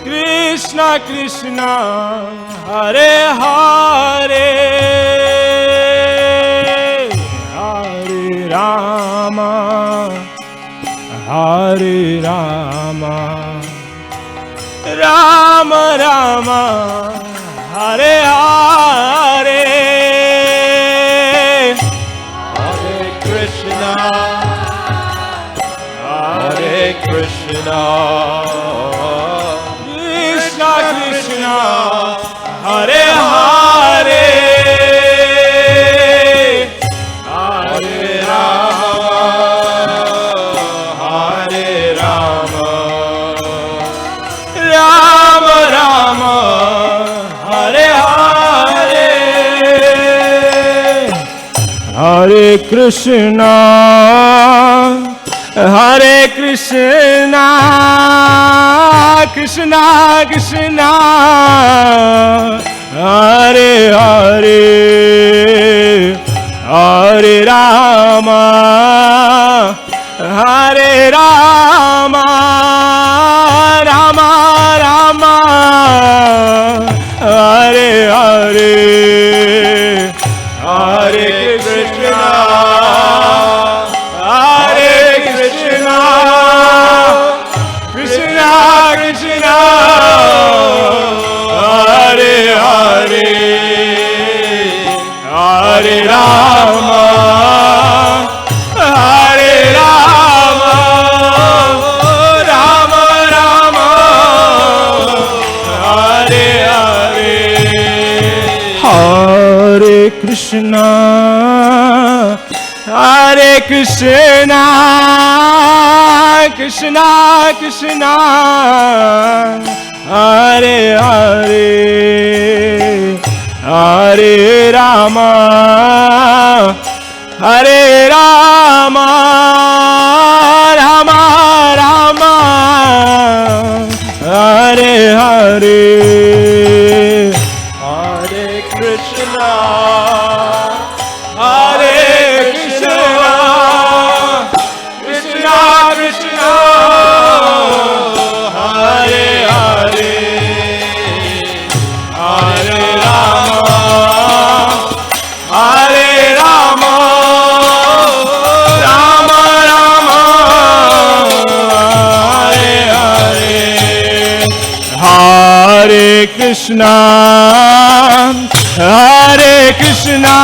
Krishna Krishna Hare Hare Hare Rama Hare Rama Rama Rama Hare Hare Hare Krishna Hare Krishna Krishna, Hare Hare, Hare Rama, Hare Rama, Rama Rama, Hare Hare, Hare Krishna, Hare Krishna, Krishna Krishna, Hare Hare, Hare Rama, Hare Rama, Rama Rama, Hare Hare, Hare Krishna. Krishna Krishna Hare Hare Hare Rama Hare Rama Rama Rama Hare Hare Hare Krishna Hare Krishna Krishna Krishna Hare Hare, Hare Rama, Hare Rama, Rama Rama, Hare Hare, Hare Krishna, Hare Krishna, Krishna Krishna, Hare Hare, Hare Rama, Hare Rama, Rama Rama, Hare Hare, Hare Krishna, Hare Krishna,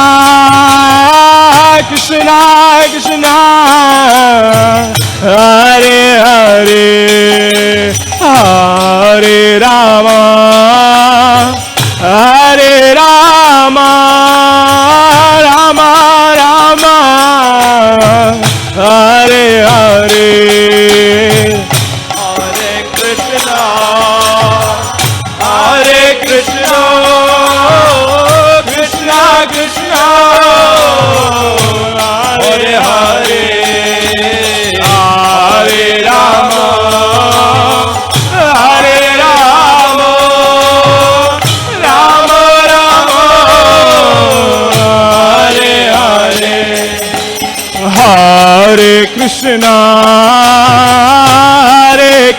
Krishna Krishna, Hare Hare, Hare Rama, Hare Rama, Rama Rama, Hare Hare, Hare Krishna, Hare Krishna, Krishna Krishna, Hare Hare, Hare Rama, Hare Rama, Rama Rama, Hare Hare, Hare Krishna, Hare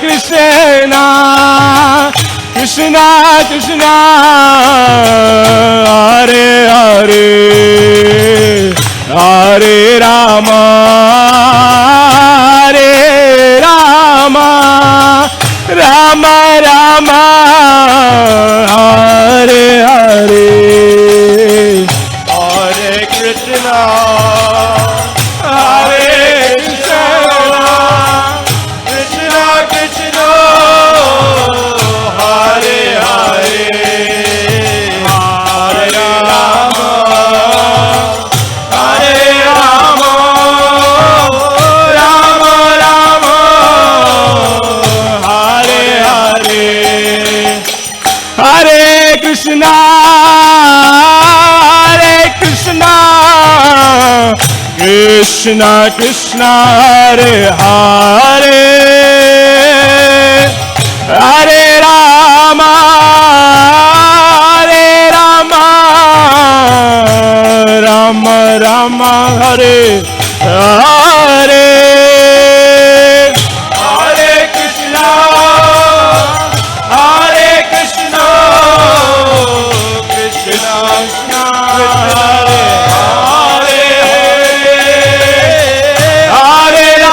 Krishna, Krishna Krishna, Hare Hare, Hare Rama, Hare Rama, Rama Rama, Hare Hare, Hare Krishna, Hare Krishna, Krishna Krishna, Hare Hare, Hare Rama, Hare Rama, Rama Rama, Hare Hare, Hare Krishna, Hare Krishna, Krishna Krishna, Hare Hare, Hare Rama, Hare Rama, Rama Rama, Hare Hare, Hare Krishna, Hare Krishna, Krishna Krishna, Hare Hare, Hare Rama,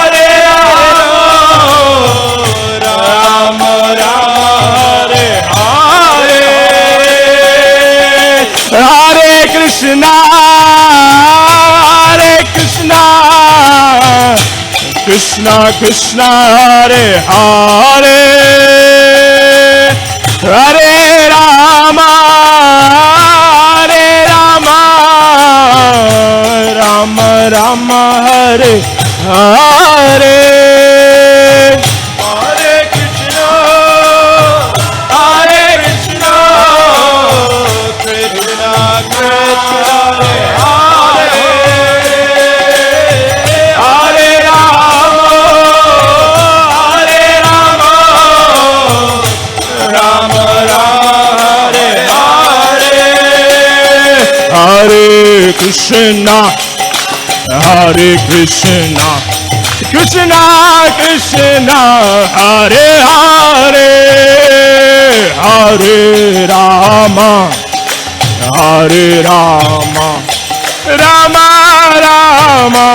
Hare Rama, Rama Rama, Hare Hare, Hare Krishna, Hare Krishna, Krishna Krishna, Hare Hare, Hare Rama, Hare Rama, Rama Rama, Hare Hare, Hare Krishna, Hare Krishna, Krishna Krishna, Hare Hare, Hare Rama, Hare Rama, Rama Rama, Hare Hare, Hare Krishna, Hare Krishna, Krishna Krishna, Hare Hare, Hare Rama, Hare Rama, Rama Rama,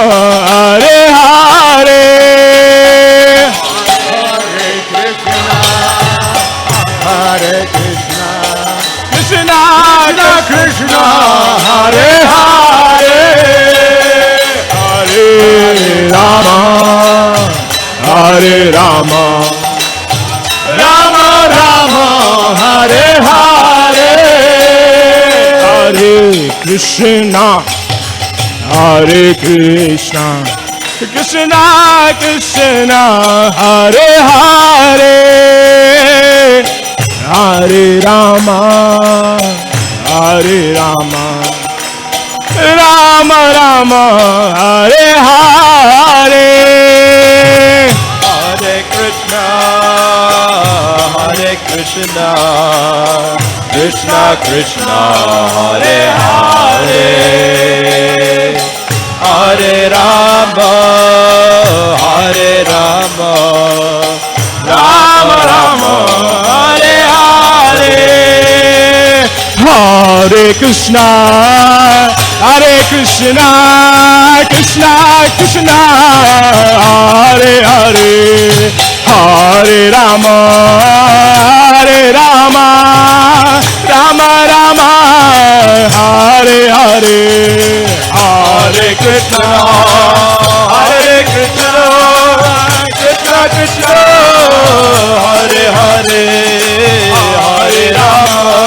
Hare Hare, Hare Krishna, Hare Krishna, Krishna Krishna, Hare Hare, Hare Rama, Hare Rama, Rama Rama, Hare Hare, Hare Krishna, Hare Krishna, Krishna Krishna Hare Hare Hare Rama Hare Rama Rama Rama Hare Hare Hare Krishna Krishna Krishna Hare Hare Hare Rama Rama Rama Hare Hare Hare Krishna Krishna Krishna Hare Hare Hare Rama Rama Rama Hare Hare Hare Krishna Krishna Krishna Hare Hare Hare Rama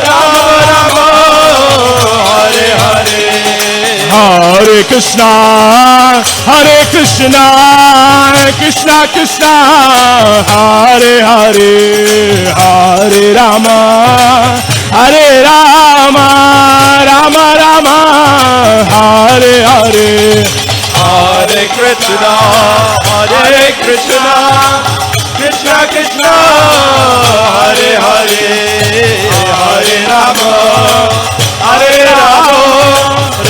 Rama Hare Hare Hare Krishna Krishna Krishna Hare Hare Hare Rama Rama Rama Hare Hare Hare Krishna Krishna Krishna Hare Hare Hare Rama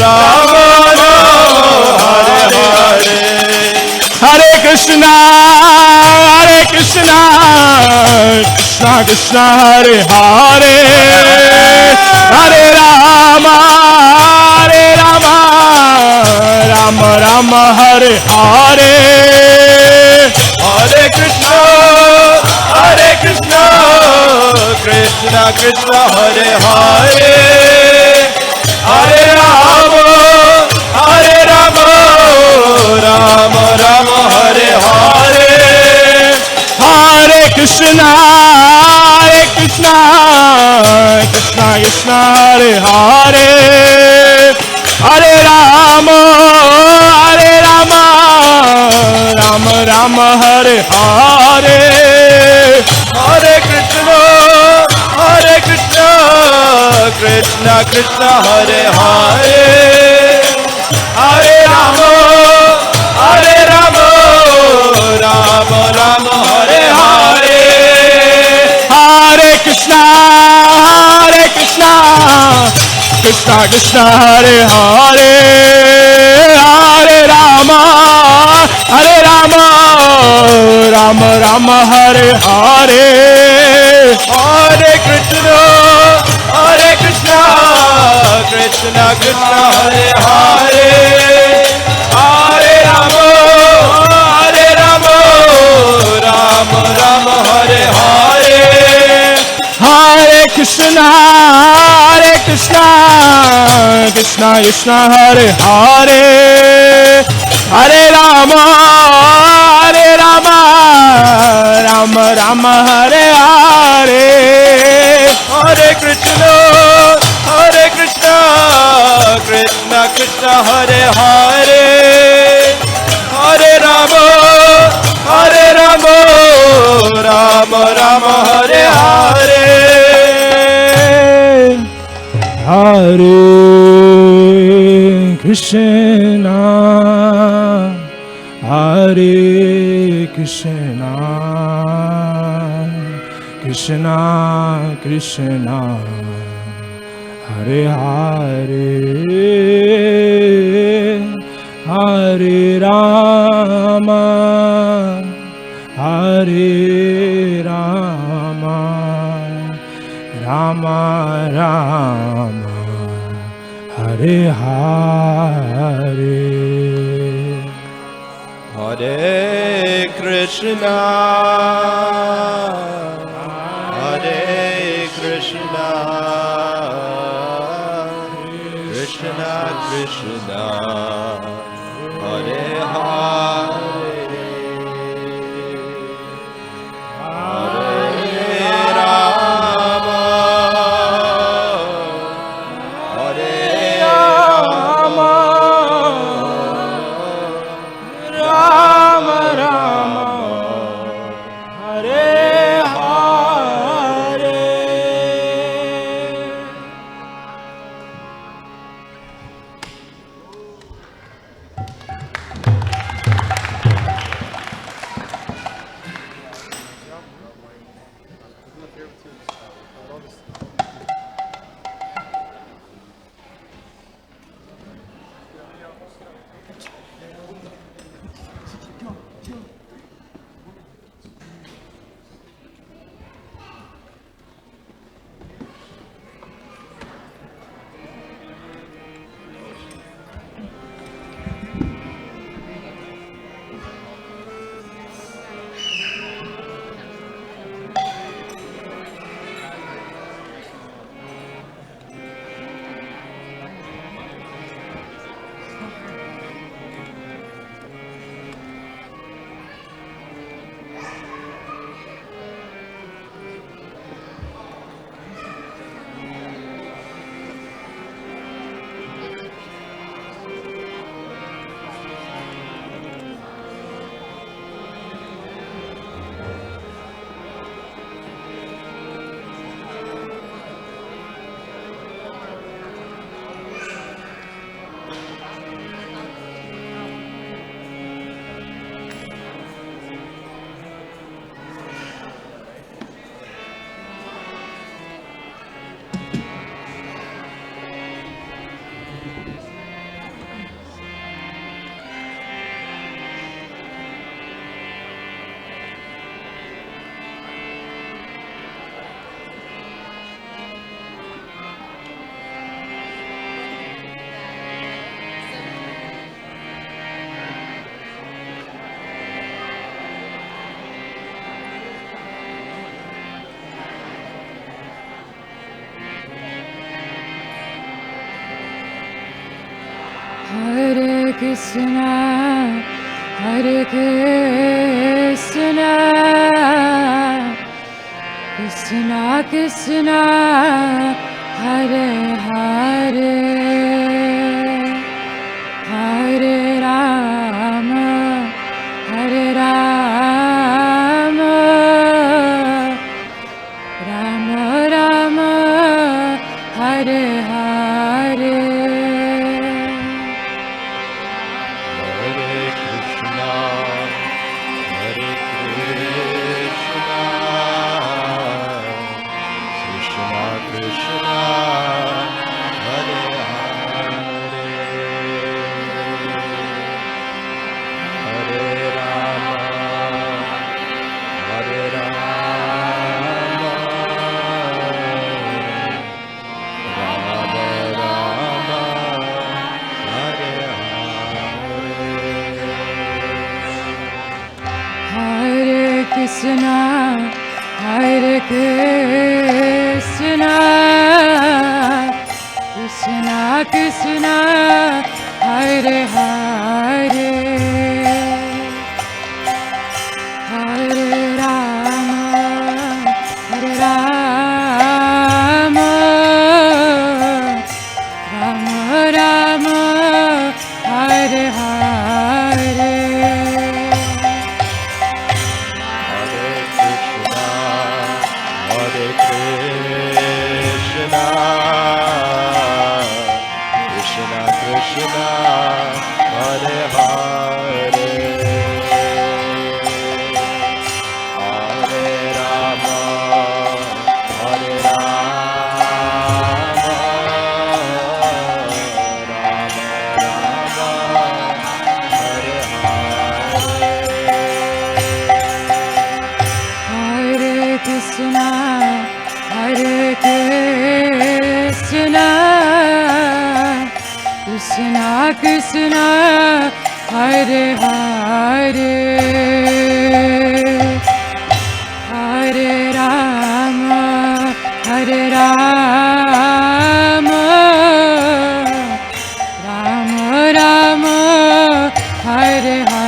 Rama Hare Hare Hare Krishna Krishna Krishna Hare Hare Hare Rama Rama Hare Hare Hare Krishna Krishna Hare Hare Hare Rama Rama Hare Hare Hare Krishna Krishna Hare Hare Hare Rama Rama Hare Hare Hare Krishna Krishna Hare Hare Hare Rama Rama Hare Hare Hare Krishna Krishna Hare Hare Hare Rama Rama Hare Hare Hare Krishna Krishna Hare Hare Hare Rama Rama Hare Hare Hare Krishna Krishna Hare Hare Hare Rama Rama Hare Hare Hare Krishna Krishna Hare Hare Hare Rama Rama Hare Hare Hare Krishna Krishna Krishna Hare Hare Hare Rama Rama Rama Hare Hare Hare Krishna Krishna Krishna Hare Hare Hare Rama Rama Hare Krishna, Hare Krishna, Krishna Krishna, Hare Hare, Hare Rama, Hare Rama, Rama Rama, Hare Hare. Krishna, Hare Krishna, Krishna Krishna, Hare Hare, Hare Rama, Hare Rama, Rama Rama, Hare Hare. Krishna, Hare Krishna, Krishna Krishna, Hare Hare, Hare Rama, Hare Rama, Rama Rama, Hare Hare.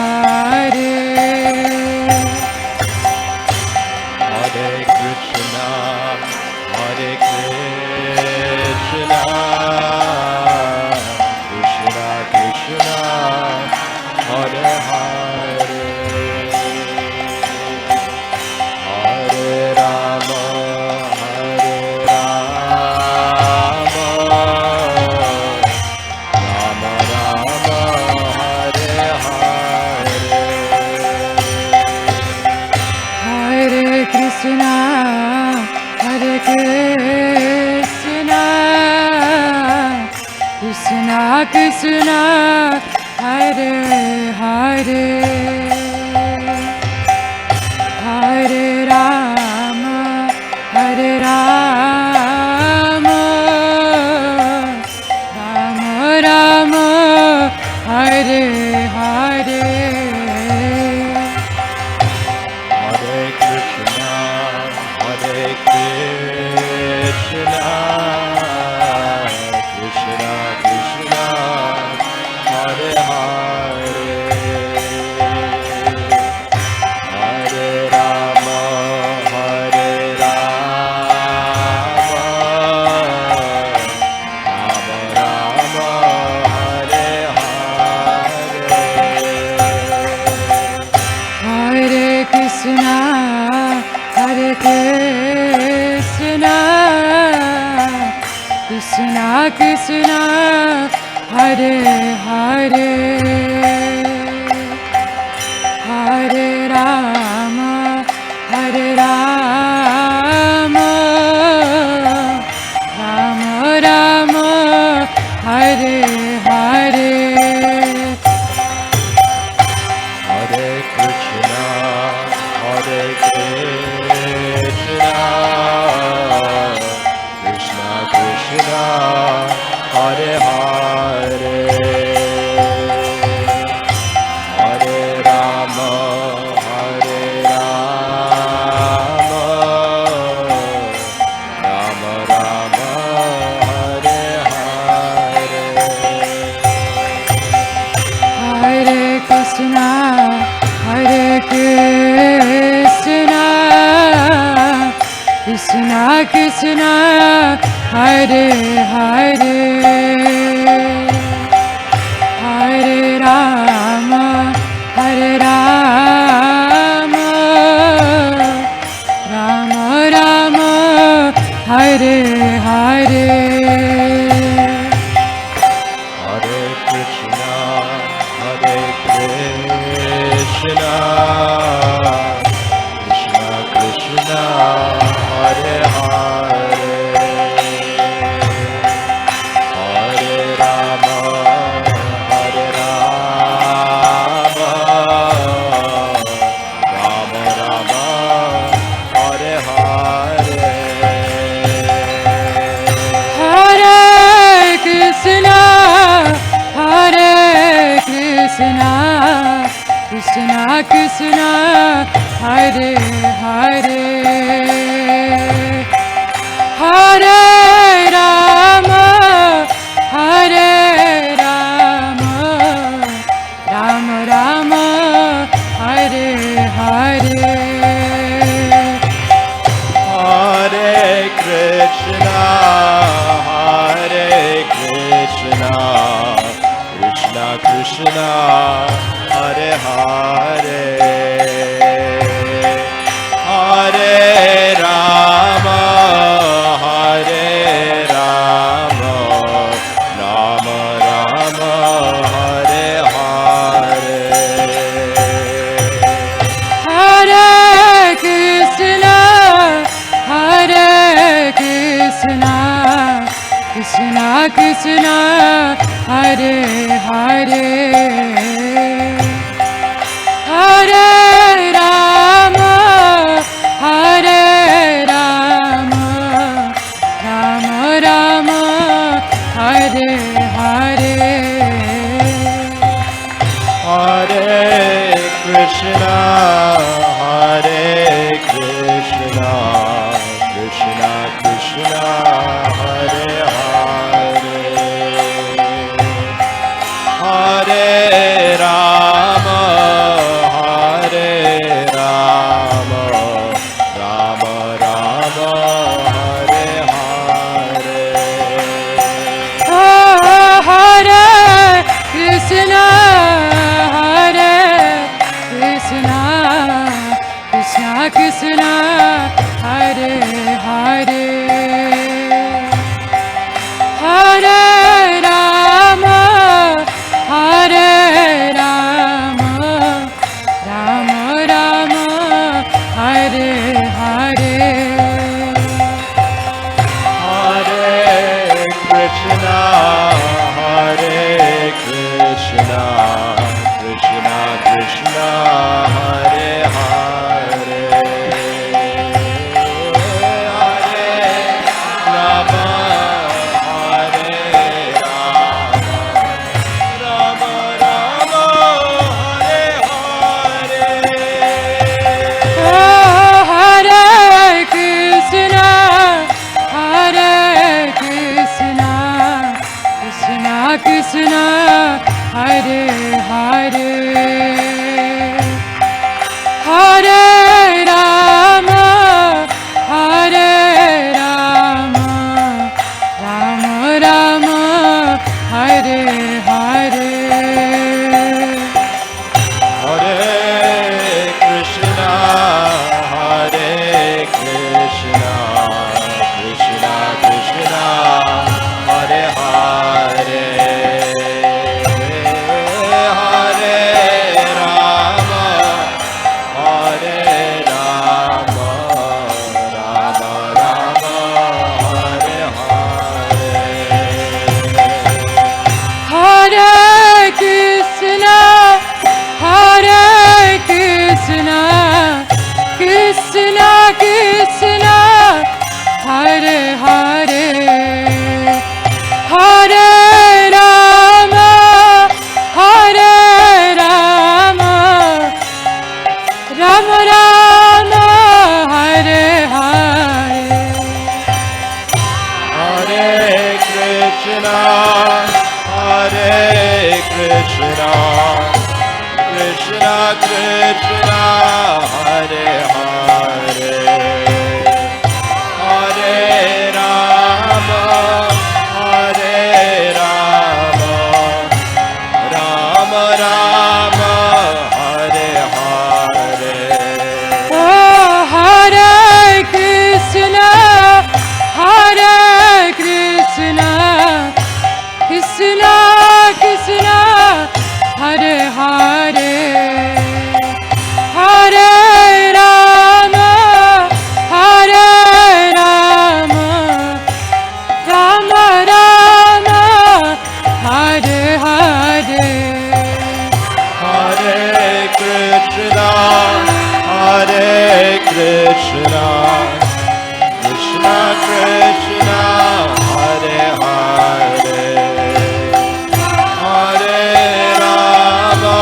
Hare Hare, Krishna, Hare Krishna, Krishna Krishna, Hare Hare, Hare Rama, Hare Rama, Rama Rama, Hare Hare. Hare Krishna, Hare Krishna, Krishna Krishna, Hare Hare, Hare Rama, Hare Rama, Rama Rama, Hare Hare. Hare Krishna, Hare Krishna, Krishna Krishna, Hare Hare, Hare Rama, Hare Rama, Rama Rama, Hare Hare. Hare Krishna, Hare Krishna, Krishna Krishna, Hare Hare, Hare Rama, Hare Rama, Rama Rama, Hare Hare. Hare Krishna, Hare Krishna, Krishna Krishna, Hare Hare, Hare Rama, Hare Rama, Rama Rama, Hare Hare. Hare Krishna, Hare Krishna, Krishna Krishna, Hare Hare, Hare Rama, Hare Rama, Rama Rama, Hare Hare. Hare Krishna, Hare Krishna, Krishna Krishna, Hare Hare, Hare Rama, Hare Rama, Rama Rama, Hare Hare. Hare Krishna, Hare Krishna, Krishna Krishna, Hare Hare, Hare Rama, Hare Rama, Rama Rama, Hare Hare. Hare Krishna, Hare Krishna, Krishna Krishna, Hare Hare, Hare Rama, Hare Rama, Rama Rama, Hare Hare. Hare Krishna, Hare Krishna, Krishna Krishna, Hare Hare, Hare Rama, Hare Rama, Rama Rama, Hare Hare. Krishna Krishna Hare Hare Hare Rama Hare Rama Rama Rama Hare Hare Hare Krishna, Krishna Krishna, Hare Hare, Hare Rama, Rama Rama, Hare Hare. Oh Hare Krishna Krishna Krishna Hare Hare Hare Rama Rama Rama Hare Hare Hare Krishna, Krishna Krishna, Hare Hare, Hare Rama,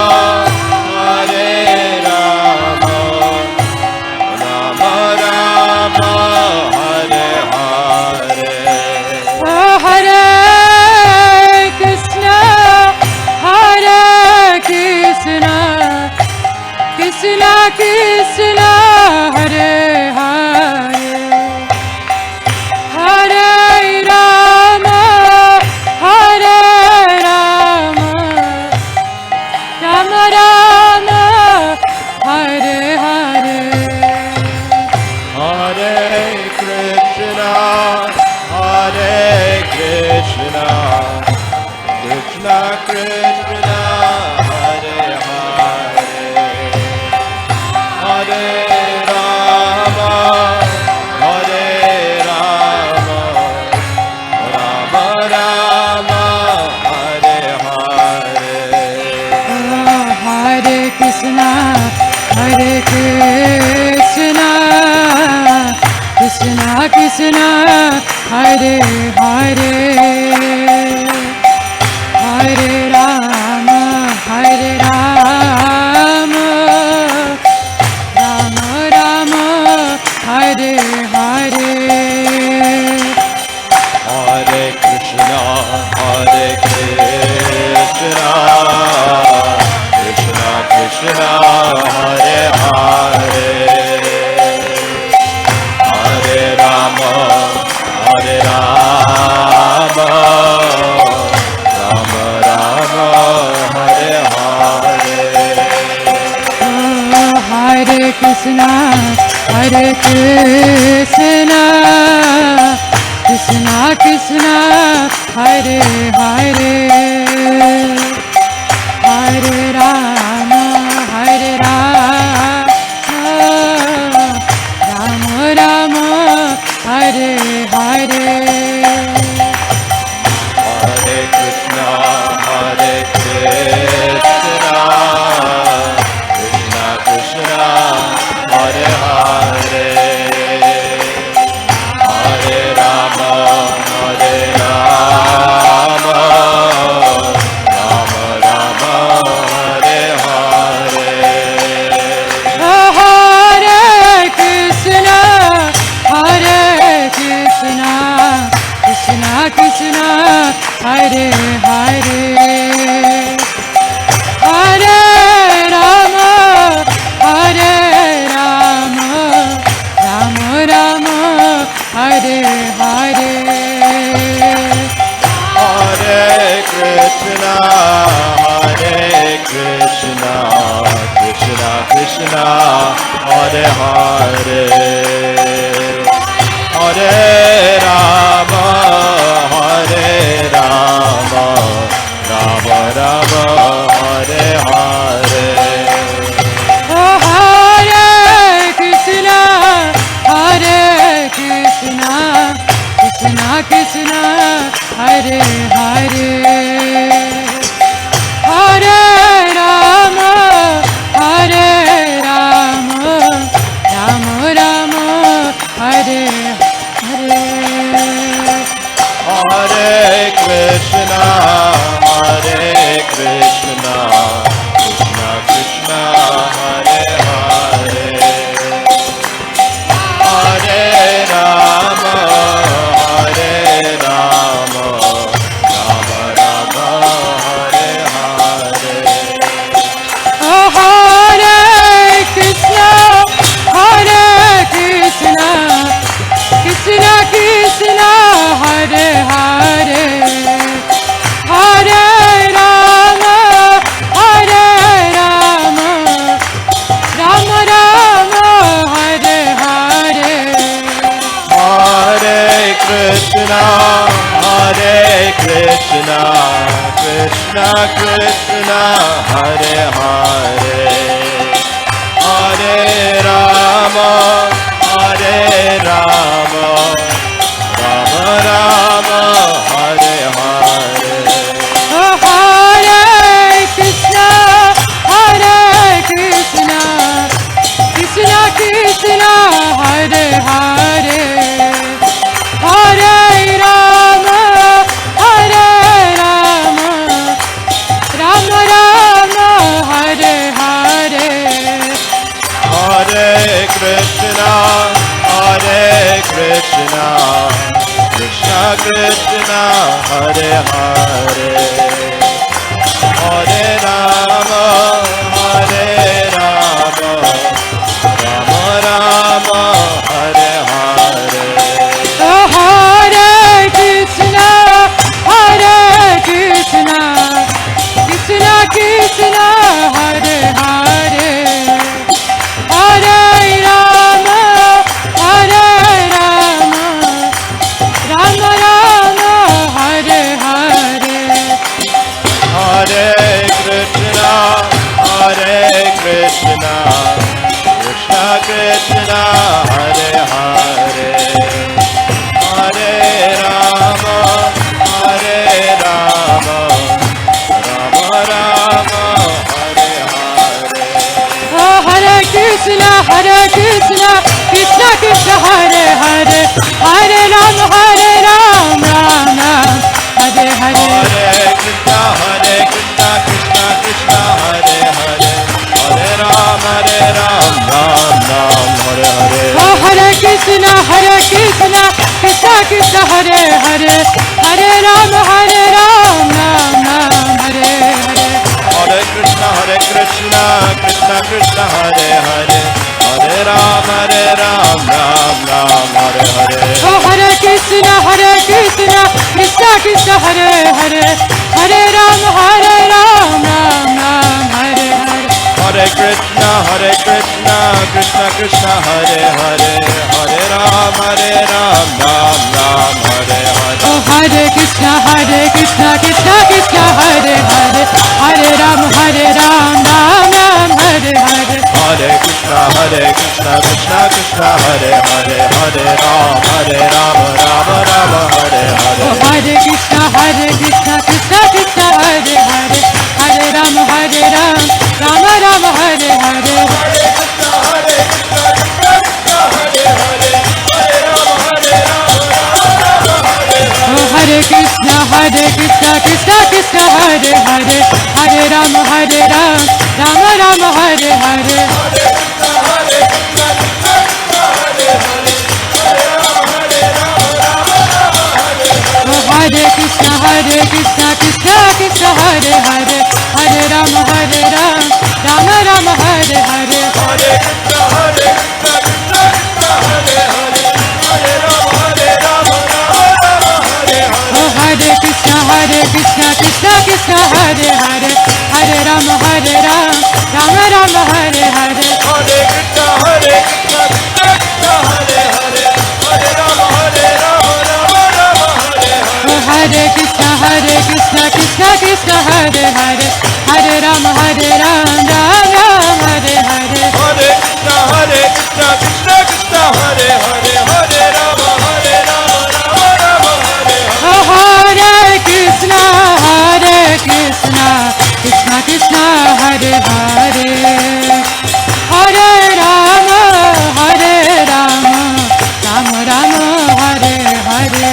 Rama Rama, Hare Hare. Oh Hare Krishna Krishna Krishna Hare Hare Hare Rama Rama Rama Hare Hare Hare Krishna, Krishna Krishna, Hare Hare, Hare Rama, Rama Rama, Hare Hare. Hare Krishna Krishna Krishna Hare Hare Hare Rama Rama Rama Hare Hare Hare Krishna, Krishna Krishna, Hare Hare, Hare Rama, Rama Rama, Hare Hare. Hare Krishna Krishna Krishna Hare Hare Hare Rama Rama Rama Hare Hare Hare Krishna, Krishna Krishna, Hare Hare, Hare Rama, Rama Rama, Hare Krishna, Krishna Krishna, Hare Hare, Hare Rama, Hare Rama, Rama Rama, Hare Hare. Oh, Hare Krishna, Krishna Krishna, Hare Hare, Hare Rama, Rama Rama, Hare Hare. Hare Krishna, Krishna Krishna, Hare Hare, Hare Rama, Rama Rama, Hare Hare. Oh, Hare Krishna, Krishna Krishna, Hare Hare, Hare Rama, Rama Rama, Hare Hare. Hare Krishna, Krishna Krishna, Hare Hare, Hare Rama, Rama Rama, Hare Hare. Oh, Hare Krishna, Krishna Krishna, Hare Hare, Hare Rama, Ram Ram, Hare Hare. Hare Krishna, Krishna Krishna, Hare Hare, Hare Rama, Ram Ram, Hare Hare. Oh, Hare Krishna, Krishna Krishna, Hare Hare, Hare Rama, Ram Ram, Hare Hare. Hare Krishna, Krishna Krishna, Hare Hare, Hare Rama, Ram Ram, Hare Hare. Oh, Hare Krishna, Krishna Krishna, Hare Hare, Hare Rama, Ram Ram, Hare Hare. Hare Krishna, Krishna Krishna, Hare Hare, Hare Rama, Ram Ram, Hare Hare. Oh, Hare Krishna, Krishna Krishna, Hare Hare, Hare Rama, Ram Ram, Hare Hare. Hare Krishna, Krishna Krishna, Hare Hare, Hare Rama, Rama Hare Hare. Oh, Hare Krishna, Krishna Krishna, Hare Hare, Hare Rama, Rama Hare Hare. Oh, Hare Krishna, Krishna Krishna, Hare Hare, Hare Rama, Rama Hare Hare. Oh, Hare Krishna, Krishna Krishna, Hare Hare, Hare Rama, Rama Hare Hare. Oh, Hare Krishna, Krishna Hare Hare, Hare Rama, Rama Hare Hare. Oh, Hare Krishna, Krishna Hare Hare, Hare Rama, Rama Hare Hare. Oh, Hare Krishna, Krishna Krishna, Hare Hare, Hare Rama, Rama Rama, Hare Hare.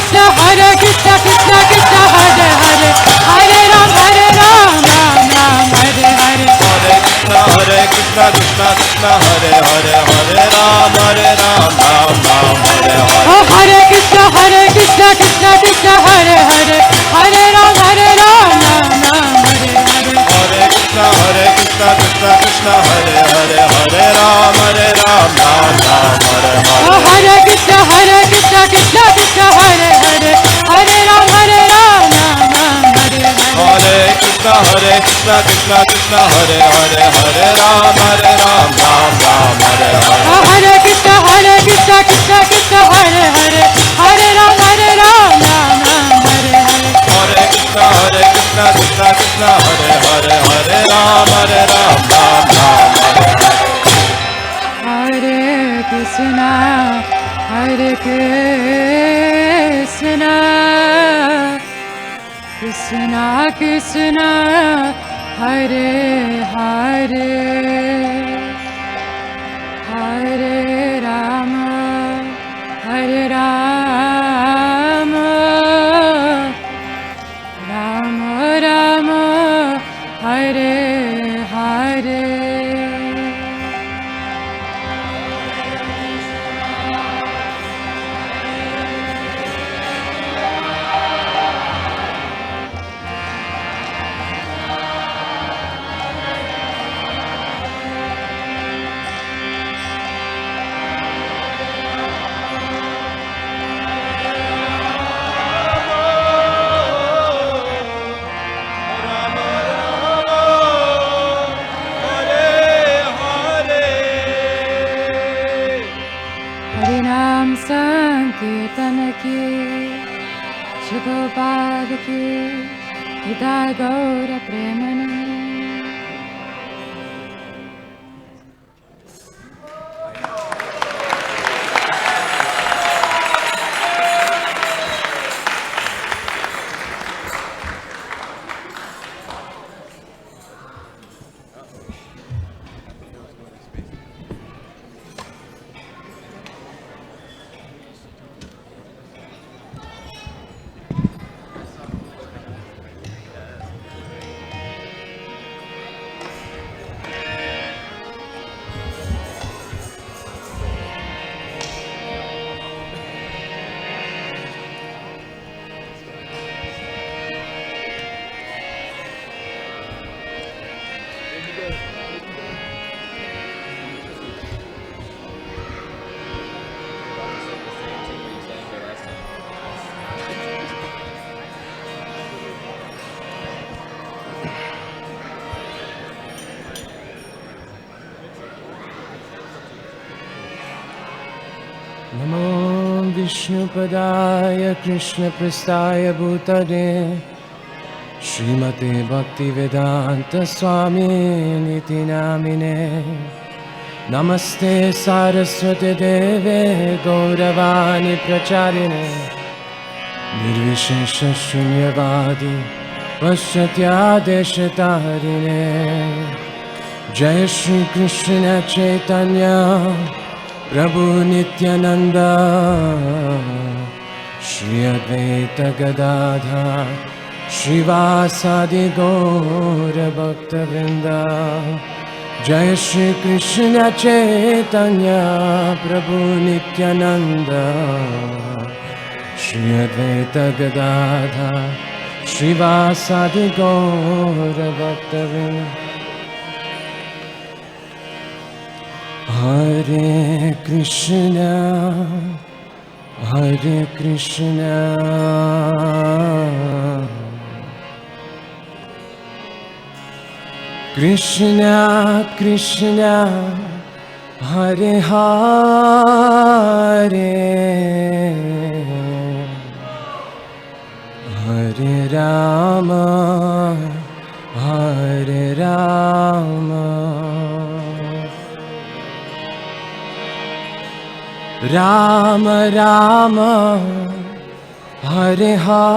Krishna Hare Krishna Krishna Krishna Hare Hare Hare Ram Ram Ram Hare Hare Hare Krishna Krishna Krishna Hare Hare Hare Ram Ram Hare Hare Oh Hare Krishna Krishna Krishna Hare Hare Hare Ram Ram Hare Hare Hare Krishna Krishna Krishna Hare Hare Hare Ram Hare Hare Oh Hare Krishna Krishna Krishna Hare Hare Hare Ram Hare Hare Hare Krishna Krishna Krishna Hare Hare Hare Ram Hare Hare Oh Hare Krishna Krishna Krishna Hare Hare Hare Ram Hare Hare Hare Krishna Krishna Krishna Hare Hare Hare Ram Hare Hare Krishna Krishna Krishna Hare Hare Hare Rama Hare Rama Rama Rama Hare Hare Harinam Sankirtan ki Shubhopad ki Hidaya Gaura Premana Namo Vishnupadaya Krishna Prastaya Bhutale Srimate Bhaktivedanta Swami Niti Namine Namaste Saraswate Deve Gauravani Pracharine Nirvishesha Shunyavadi Paschatya Deshatarine Jai Shri Krishna Chaitanya Prabhu Nityananda Shri Advaita Gadadhar Shrivasadi Gaura Bhakta Vrinda Jai Shri Krishna Chaitanya Prabhu Nityananda Shri Advaita Gadadhar Shrivasadi Gaura Bhakta Vrinda Hare Krishna Krishna Krishna Hare Hare Hare Rama Hare Rama Rama Rama Hare Hare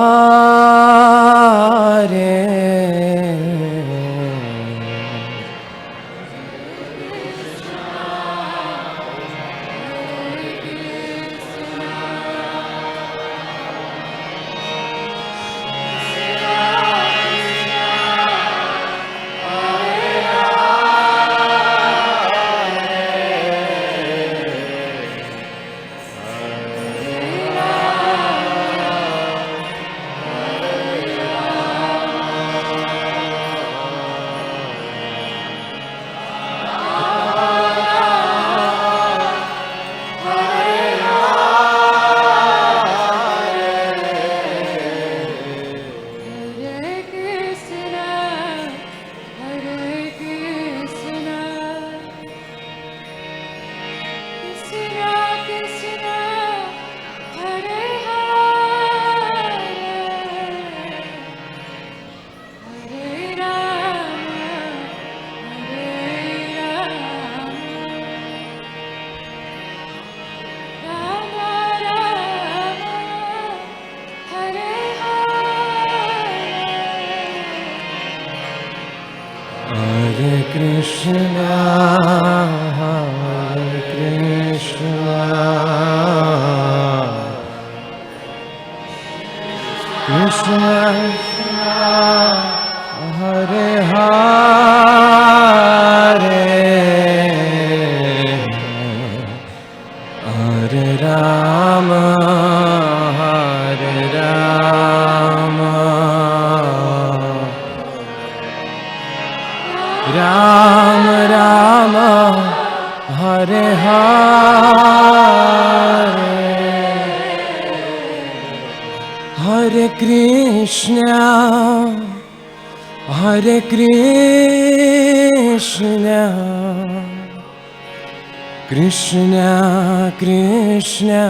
Krishna Krishna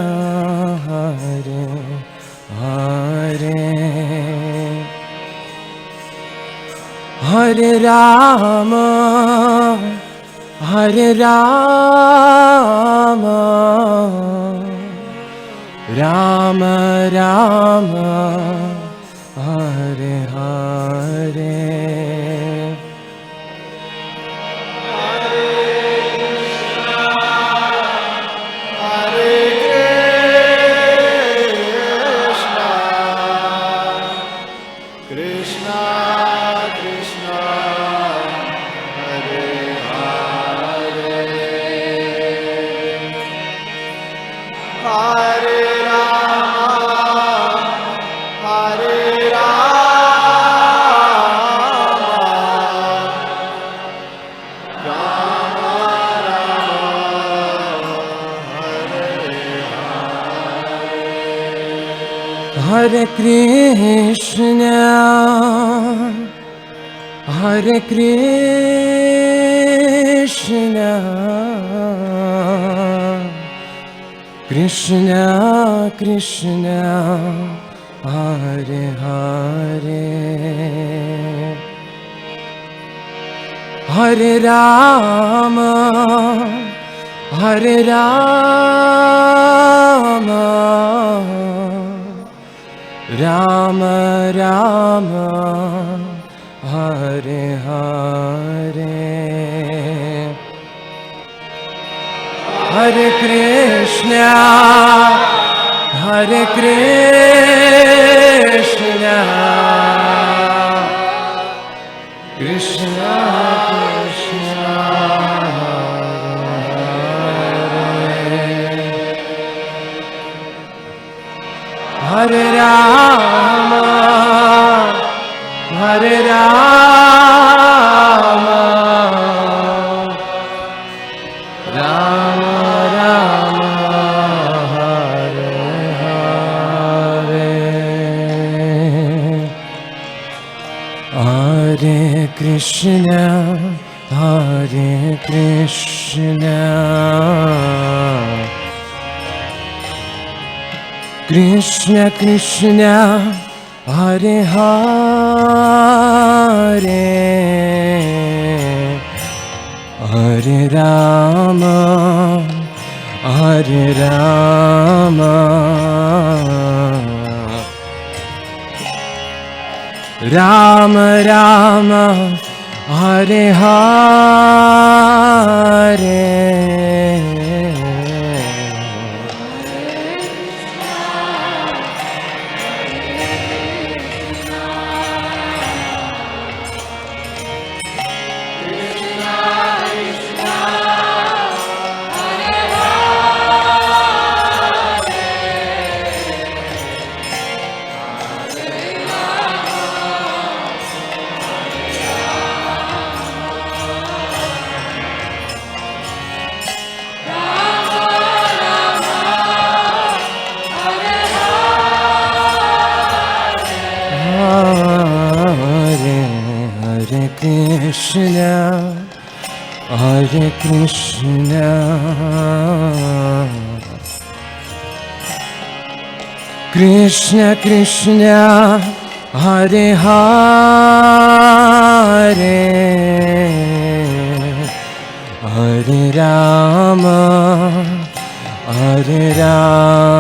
Hare Hare Hare Rama Hare Rama Rama Rama Hare Hare Hare Krishna Hare Krishna Krishna Krishna Hare Hare Hare Rama Hare Rama Rama Rama Hare Hare Hare Krishna Hare Krishna Krishna Krishna Hare Rama Hare Rama Rama Rama Hare Hare Hare Krishna Hare Krishna Krishna Krishna Hare Hare Hare Rama Hare Rama Rama Rama Hare Hare Krishna Hare Krishna Krishna Krishna Hare Hare Hare Rama Hare Rama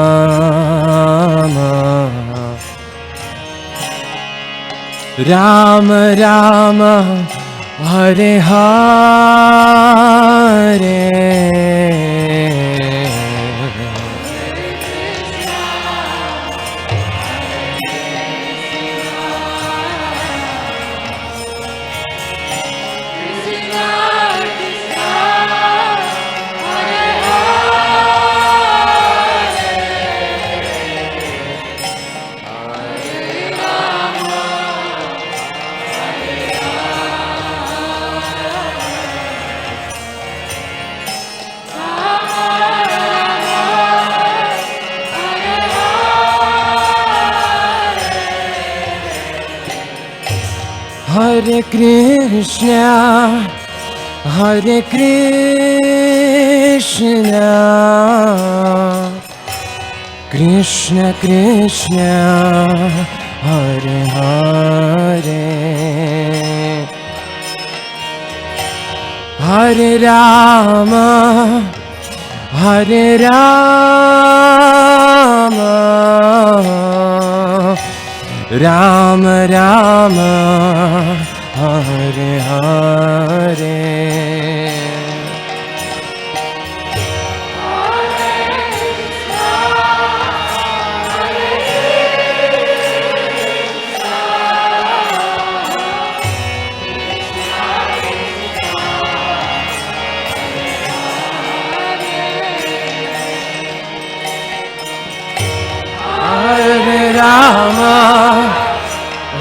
Rama Rama Hare Hare Hare Krishna, Hare Krishna, Krishna Krishna, Hare Hare, Hare Rama, Hare Rama, Rama Rama, Hare Hare. Hare Rama,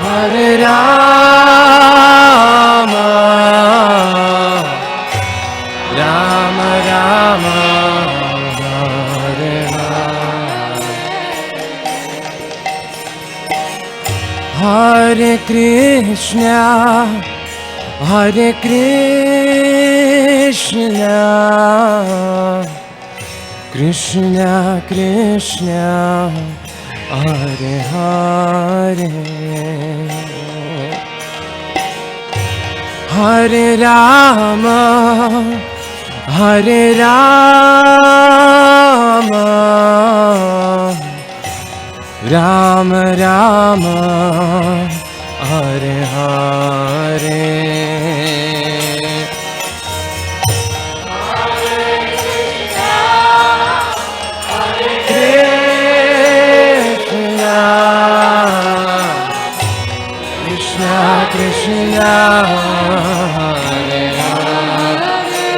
Hare Rama, Rama Rama, Hare Hare. Hare Krishna, Hare Krishna, Krishna Krishna, Hare Hare, Hare Rama, Hare Rama, Rama Rama, Hare Hare. Krishna, Hare Hare,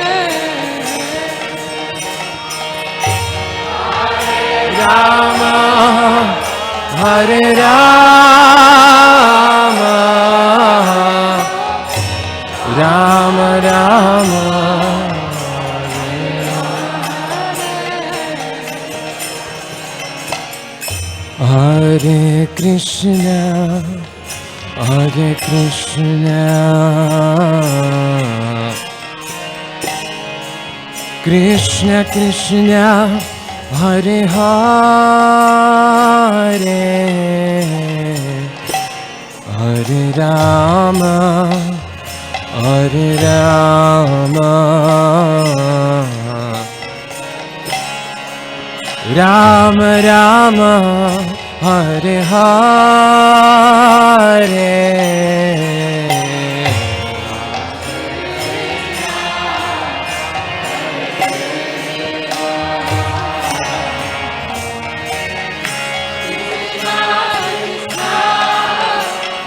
Rama, Hare Rama, Rama Rama, Hare Krishna, Hare Krishna, Krishna Krishna, Hare Hare, Hare Rama, Hare Rama, Rama Rama, Hare Hare.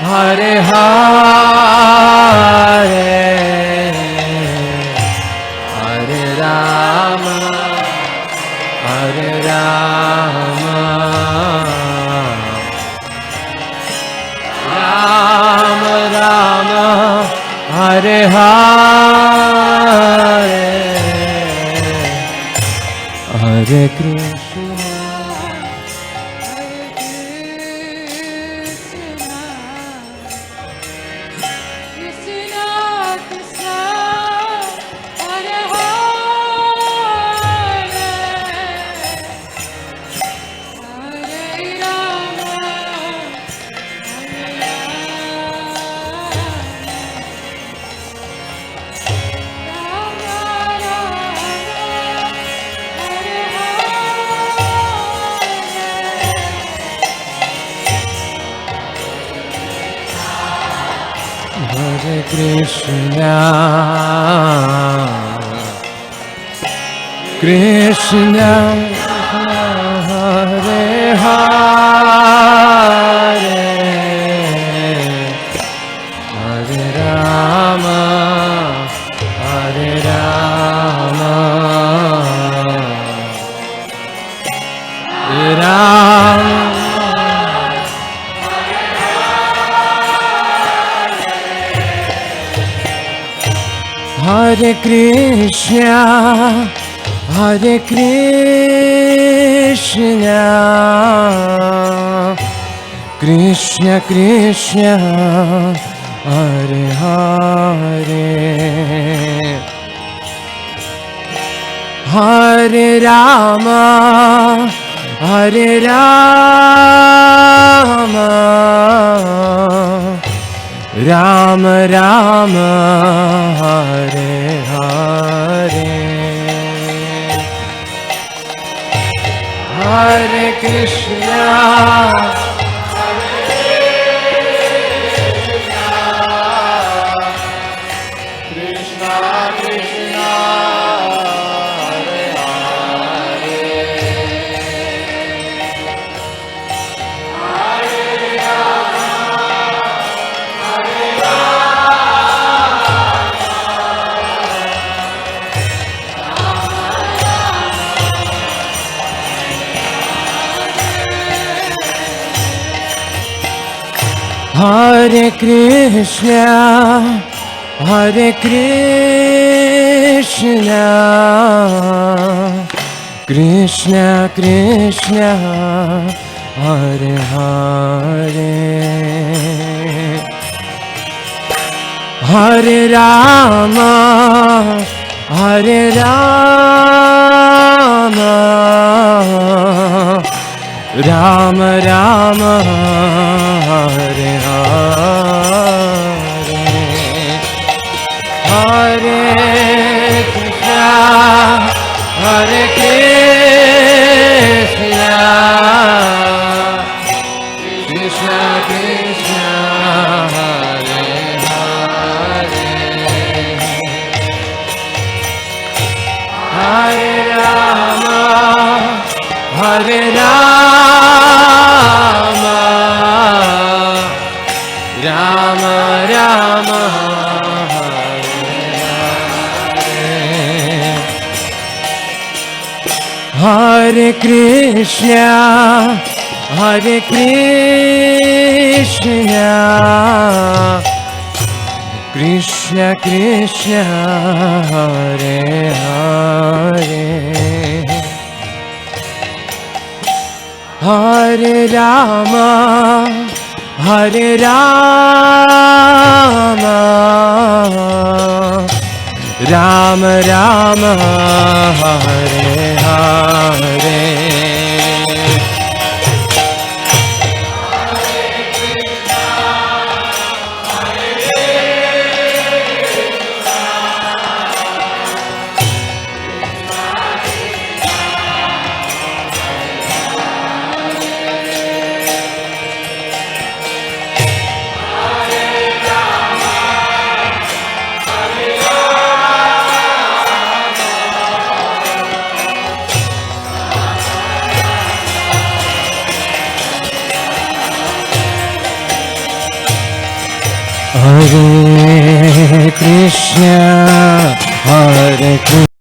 Hare Hare, Hare Rama, Hare Rama, Rama Rama, Hare Hare, Hare Krishna. Krishna, Krishna Hare Hare, Hare Rama, Hare Rama, Rama Hare Krishna, Hare Krishna, Krishna Krishna, Hare Hare, Hare Rama, Hare Rama, Rama Rama, Hare Hare, Hare Krishna, Krishna Krishna, Hare Hare Krishna, Hare Krishna, Krishna Krishna, Hare Hare, Hare Rama, Hare Rama, Rama Rama, Hare Hare, Hare Krishna, Hare Krishna, Krishna Krishna, Hare Hare, Hare Rama, Hare Rama, Rama Rama, Hare Krishna, Hare Krishna, Krishna Krishna, Hare Hare, Hare Rama, Hare Rama, Rama Rama, Hare Hare, Hare Krishna, Hare Krishna.